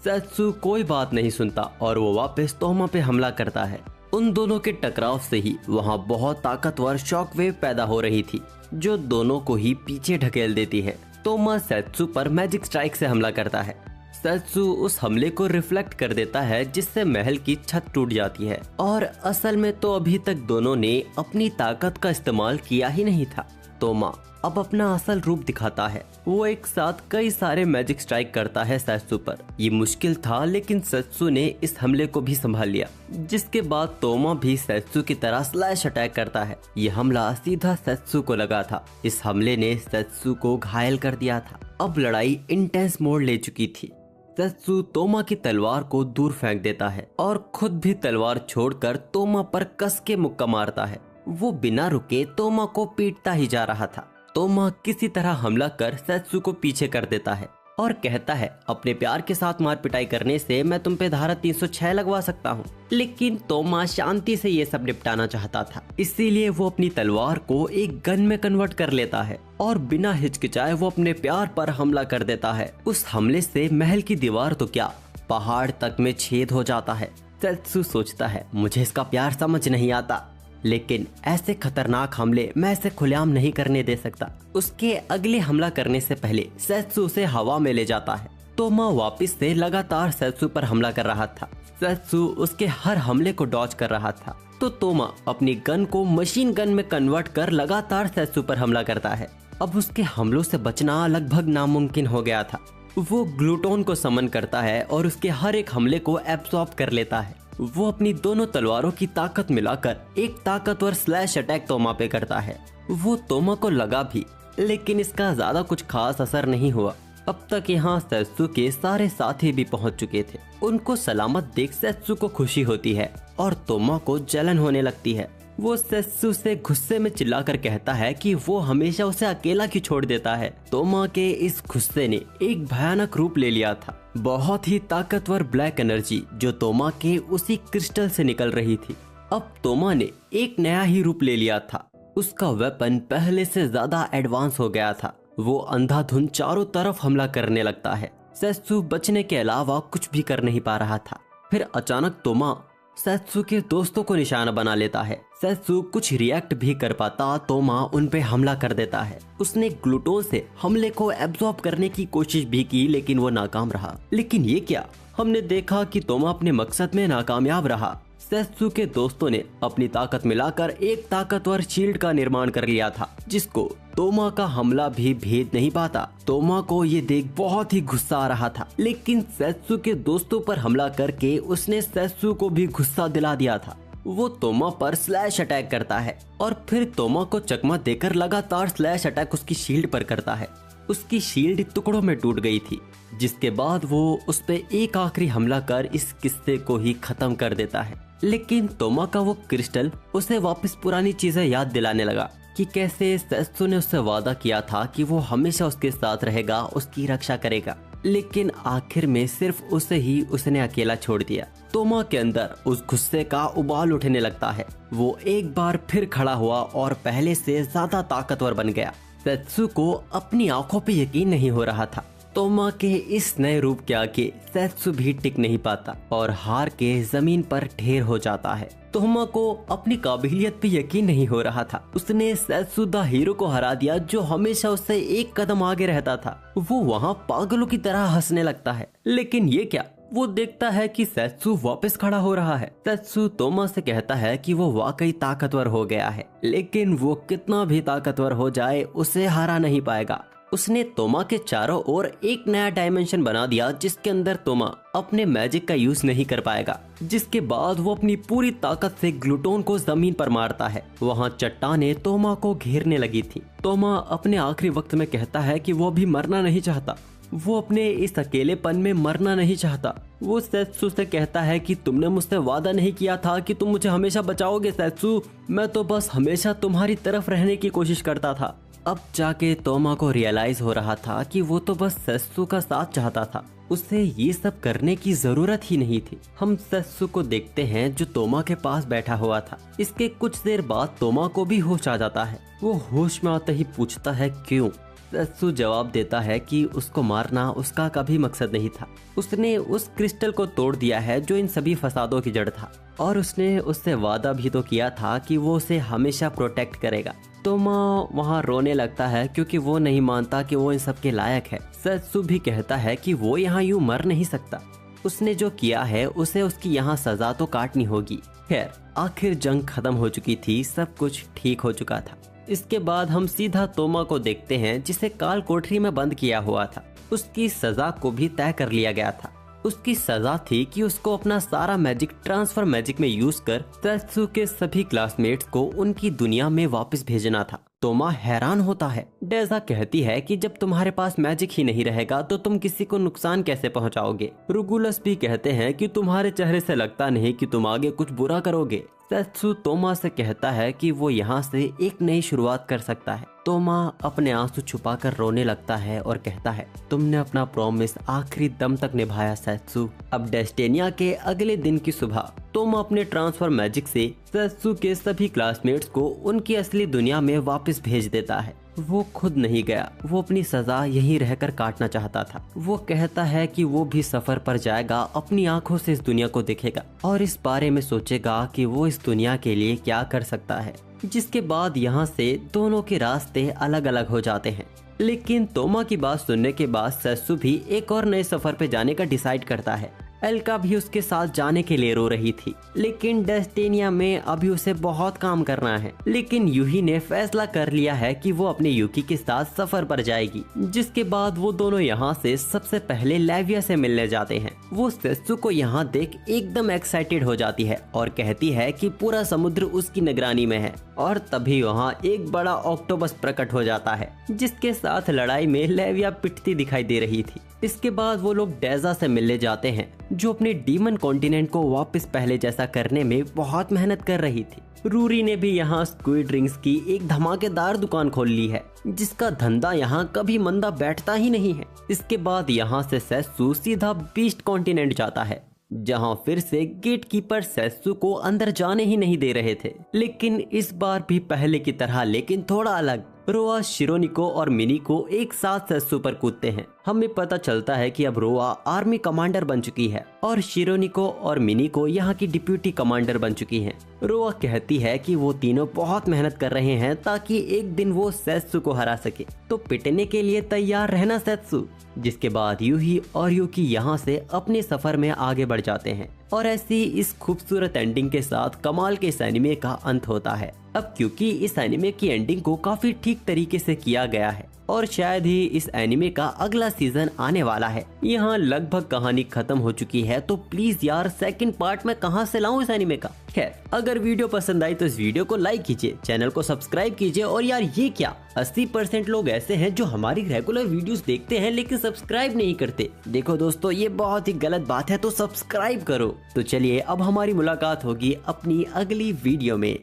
S2: सेत्सु कोई बात नहीं सुनता और वो वापस तोमा पे हमला करता है। उन दोनों के टकराव से ही वहाँ बहुत ताकतवर शॉक वेव पैदा हो रही थी, जो दोनों को ही पीछे ढकेल देती है। तोमा सेत्सु पर मैजिक स्ट्राइक से हमला करता है। सेत्सु उस हमले को रिफ्लेक्ट कर देता है, जिससे महल की छत टूट जाती है। और असल में तो अभी तक दोनों ने अपनी ताकत का इस्तेमाल किया ही नहीं था। तोमा अब अपना असल रूप दिखाता है। वो एक साथ कई सारे मैजिक स्ट्राइक करता है सेत्सु पर। ये मुश्किल था, लेकिन सेत्सु ने इस हमले को भी संभाल लिया, जिसके बाद तोमा भी सेत्सु की तरह स्लैश अटैक करता है। ये हमला सीधा सेत्सु को लगा था। इस हमले ने सेत्सु को घायल कर दिया था। अब लड़ाई इंटेंस मोड़ ले चुकी थी। सेत्सु तोमा की तलवार को दूर फेंक देता है और खुद भी तलवार छोड़कर तोमा पर कस के मुक्का मारता है। वो बिना रुके तोमा को पीटता ही जा रहा था। तोमा किसी तरह हमला कर सेत्सु को पीछे कर देता है और कहता है अपने प्यार के साथ मार पिटाई करने से मैं तुम पे धारा 306 लगवा सकता हूँ। लेकिन तोमा शांति से ये सब निपटाना चाहता था, इसीलिए वो अपनी तलवार को एक गन में कन्वर्ट कर लेता है और बिना हिचकिचाए वो अपने प्यार पर हमला कर देता है। उस हमले से महल की दीवार तो क्या पहाड़ तक में छेद हो जाता है। सेत्सु सोचता है मुझे इसका प्यार समझ नहीं आता, लेकिन ऐसे खतरनाक हमले मैं इसे खुलेआम नहीं करने दे सकता। उसके अगले हमला करने से पहले सेत्सु उसे हवा में ले जाता है। तोमा वापस से लगातार सेत्सु पर हमला कर रहा था। सेत्सु उसके हर हमले को डॉज कर रहा था, तो तोमा अपनी गन को मशीन गन में कन्वर्ट कर लगातार सेत्सु पर हमला करता है। अब उसके हमलों से बचना लगभग नामुमकिन हो गया था। वो ग्लूटोन को समन करता है और उसके हर एक हमले को एब्सॉर्ब कर लेता है। वो अपनी दोनों तलवारों की ताकत मिलाकर एक ताकतवर स्लैश अटैक तोमा पे करता है। वो तोमा को लगा भी, लेकिन इसका ज्यादा कुछ खास असर नहीं हुआ। अब तक यहाँ सेत्सु के सारे साथी भी पहुँच चुके थे। उनको सलामत देख सेत्सु को खुशी होती है और तोमा को जलन होने लगती है। वो सेत्सु से गुस्से में चिल्लाकर कहता है कि वो हमेशा उसे अकेला क्यों छोड़ देता है। तोमा के इस गुस्से ने एक भयानक रूप ले लिया था। बहुत ही ताकतवर ब्लैक एनर्जी जो तोमा के उसी क्रिस्टल से निकल रही थी। अब तोमा ने एक नया ही रूप ले लिया था। उसका वेपन पहले से ज्यादा एडवांस हो गया था। वो अंधाधुंध चारों तरफ हमला करने लगता है। सेत्सु बचने के अलावा कुछ भी कर नहीं पा रहा था। फिर अचानक तोमा सेत्सु के दोस्तों को निशाना बना लेता है। सेत्सु कुछ रिएक्ट भी कर पाता, तोमा उन पे हमला कर देता है। उसने ग्लूटोन से हमले को एब्सॉर्ब करने की कोशिश भी की, लेकिन वो नाकाम रहा। लेकिन ये क्या, हमने देखा कि तोमा अपने मकसद में नाकामयाब रहा। सेत्सु के दोस्तों ने अपनी ताकत मिलाकर एक ताकतवर शील्ड का निर्माण कर लिया था, जिसको तोमा का हमला भी भेद नहीं पाता। तोमा को ये देख बहुत ही गुस्सा आ रहा था, लेकिन सेत्सु के दोस्तों पर हमला करके उसने सेत्सु को भी गुस्सा दिला दिया था। वो तोमा पर स्लैश अटैक करता है और फिर तोमा को चकमा देकर लगातार स्लैश अटैक उसकी शील्ड पर करता है। उसकी शील्ड टुकड़ों में टूट गई थी, जिसके बाद वो उस पे एक आखिरी हमला कर इस किस्से को ही खत्म कर देता है। लेकिन तोमा का वो क्रिस्टल उसे वापस पुरानी चीजें याद दिलाने लगा कि कैसे सेत्सु ने उससे वादा किया था कि वो हमेशा उसके साथ रहेगा, उसकी रक्षा करेगा। लेकिन आखिर में सिर्फ उसे ही उसने अकेला छोड़ दिया। तोमा के अंदर उस गुस्से का उबाल उठने लगता है। वो एक बार फिर खड़ा हुआ और पहले से ज्यादा ताकतवर बन गया। सेत्सु को अपनी आंखों पे यकीन नहीं हो रहा था। तोमा के इस नए रूप के आगे सेत्सु भी टिक नहीं पाता और हार के जमीन पर ढेर हो जाता है। तोमा को अपनी काबिलियत पे यकीन नहीं हो रहा था। उसने सेत्सु द हीरो को हरा दिया, जो हमेशा उससे एक कदम आगे रहता था। वो वहाँ पागलों की तरह हंसने लगता है। लेकिन ये क्या, वो देखता है कि सेत्सु वापस खड़ा हो रहा है। सेत्सु तोमा से कहता है कि वो वाकई ताकतवर हो गया है, लेकिन वो कितना भी ताकतवर हो जाए उसे हरा नहीं पाएगा। उसने तोमा के चारों ओर एक नया डायमेंशन बना दिया, जिसके अंदर तोमा अपने मैजिक का यूज नहीं कर पाएगा। जिसके बाद वो अपनी पूरी ताकत से ग्लूटोन को जमीन पर मारता है। वहाँ चट्टानें तोमा को घेरने लगी थी। तोमा अपने आखिरी वक्त में कहता है कि वो भी मरना नहीं चाहता। वो अपने इस अकेलेपन में मरना नहीं चाहता। वो सेत्सु से कहता है कि तुमने मुझसे वादा नहीं किया था कि तुम मुझे हमेशा बचाओगे सेत्सु। मैं तो बस हमेशा तुम्हारी तरफ रहने की कोशिश करता था। अब जाके तोमा को रियलाइज हो रहा था कि वो तो बस सेत्सु का साथ चाहता था। उसे ये सब करने की जरूरत ही नहीं थी। हम सेत्सु को देखते हैं जो तोमा के पास बैठा हुआ था। इसके कुछ देर बाद तोमा को भी होश आ जाता है। वो होश में आते ही पूछता है क्यों। सेत्सु जवाब देता है कि उसको मारना उसका कभी मकसद नहीं था। उसने उस क्रिस्टल को तोड़ दिया है जो इन सभी फसादों की जड़ था, और उसने उससे वादा भी तो किया था कि वो उसे हमेशा प्रोटेक्ट करेगा। तोमा वहाँ रोने लगता है क्योंकि वो नहीं मानता कि वो इन सब के लायक है। सेत्सु भी कहता है कि वो यहाँ यूं मर नहीं सकता। उसने जो किया है उसे उसकी यहाँ सजा तो काटनी होगी। खैर, आखिर जंग खत्म हो चुकी थी, सब कुछ ठीक हो चुका था। इसके बाद हम सीधा तोमा को देखते हैं, जिसे काल कोठरी में बंद किया हुआ था। उसकी सजा को भी तय कर लिया गया था। उसकी सजा थी कि उसको अपना सारा मैजिक ट्रांसफर मैजिक में यूज कर सेत्सु के सभी क्लासमेट्स को उनकी दुनिया में वापस भेजना था। तोमा हैरान होता है। डेज़ा कहती है कि जब तुम्हारे पास मैजिक ही नहीं रहेगा तो तुम किसी को नुकसान कैसे पहुंचाओगे। रुगुलस भी कहते हैं कि तुम्हारे चेहरे से लगता नहीं कि तुम आगे कुछ बुरा करोगे। सेत्सु तोमा से कहता है कि वो यहाँ से एक नई शुरुआत कर सकता है। तोमा अपने आंसू छुपाकर रोने लगता है और कहता है, तुमने अपना प्रॉमिस आखिरी दम तक निभाया सेत्सु। अब डेस्टिनिया के अगले दिन की सुबह तोमा अपने ट्रांसफर मैजिक से सेत्सु के सभी क्लासमेट्स को उनकी असली दुनिया में वापस भेज देता है। वो खुद नहीं गया, वो अपनी सजा यहीं रहकर काटना चाहता था। वो कहता है कि वो भी सफर पर जाएगा, अपनी आंखों से इस दुनिया को देखेगा और इस बारे में सोचेगा कि वो इस दुनिया के लिए क्या कर सकता है। जिसके बाद यहाँ से दोनों के रास्ते अलग अलग हो जाते हैं। लेकिन तोमा की बात सुनने के बाद सेत्सु भी एक और नए सफर पे जाने का डिसाइड करता है। एल्का भी उसके साथ जाने के लिए रो रही थी, लेकिन डेस्टिनिया में अभी उसे बहुत काम करना है। लेकिन यूही ने फैसला कर लिया है कि वो अपने युकी के साथ सफर पर जाएगी। जिसके बाद वो दोनों यहाँ से सबसे पहले लेविया से मिलने जाते हैं। वो सेत्सु को यहाँ देख एकदम एक्साइटेड हो जाती है और कहती है कि पूरा समुद्र उसकी निगरानी में है। और तभी वहाँ एक बड़ा ऑक्टोपस प्रकट हो जाता है, जिसके साथ लड़ाई में लेविया पिटती दिखाई दे रही थी। इसके बाद वो लोग डेजा से मिलने जाते हैं, जो अपने डीमन कॉन्टिनेंट को वापस पहले जैसा करने में बहुत मेहनत कर रही थी। रूरी ने भी यहाँ स्क्विड रिंग्स की एक धमाकेदार दुकान खोल ली है, जिसका धंधा यहाँ कभी मंदा बैठता ही नहीं है। इसके बाद यहाँ से सेत्सु सीधा बीस्ट कॉन्टिनेंट जाता है, जहाँ फिर से गेटकीपर सेत्सु को अंदर जाने ही नहीं दे रहे थे। लेकिन इस बार भी पहले की तरह, लेकिन थोड़ा अलग। रोआ शिरोनिको और मिनीको एक साथ सेत्सु पर कूदते हैं। हमें पता चलता है कि अब रोआ आर्मी कमांडर बन चुकी है और शिरोनिको और मिनीको यहाँ की डिप्यूटी कमांडर बन चुकी हैं। रोआ कहती है कि वो तीनों बहुत मेहनत कर रहे हैं ताकि एक दिन वो सेत्सु को हरा सके, तो पिटने के लिए तैयार रहना सेत्सु। जिसके बाद यूही और युकी यहाँ से अपने सफर में आगे बढ़ जाते हैं। और ऐसी इस खूबसूरत एंडिंग के साथ कमाल के इस एनिमे का अंत होता है। अब क्योंकि इस एनिमे की एंडिंग को काफी ठीक तरीके से किया गया है और शायद ही इस एनिमे का अगला सीजन आने वाला है, यहाँ लगभग कहानी खत्म हो चुकी है। तो प्लीज यार सेकंड पार्ट में कहाँ से लाऊं इस एनिमे का। खैर, अगर वीडियो पसंद आई तो इस वीडियो को लाइक कीजिए, चैनल को सब्सक्राइब कीजिए। और यार ये क्या, 80% लोग ऐसे हैं जो हमारी रेगुलर वीडियोस देखते हैं लेकिन सब्सक्राइब नहीं करते। देखो दोस्तों, ये बहुत ही गलत बात है, तो सब्सक्राइब करो। तो चलिए अब हमारी मुलाकात होगी अपनी अगली वीडियो में।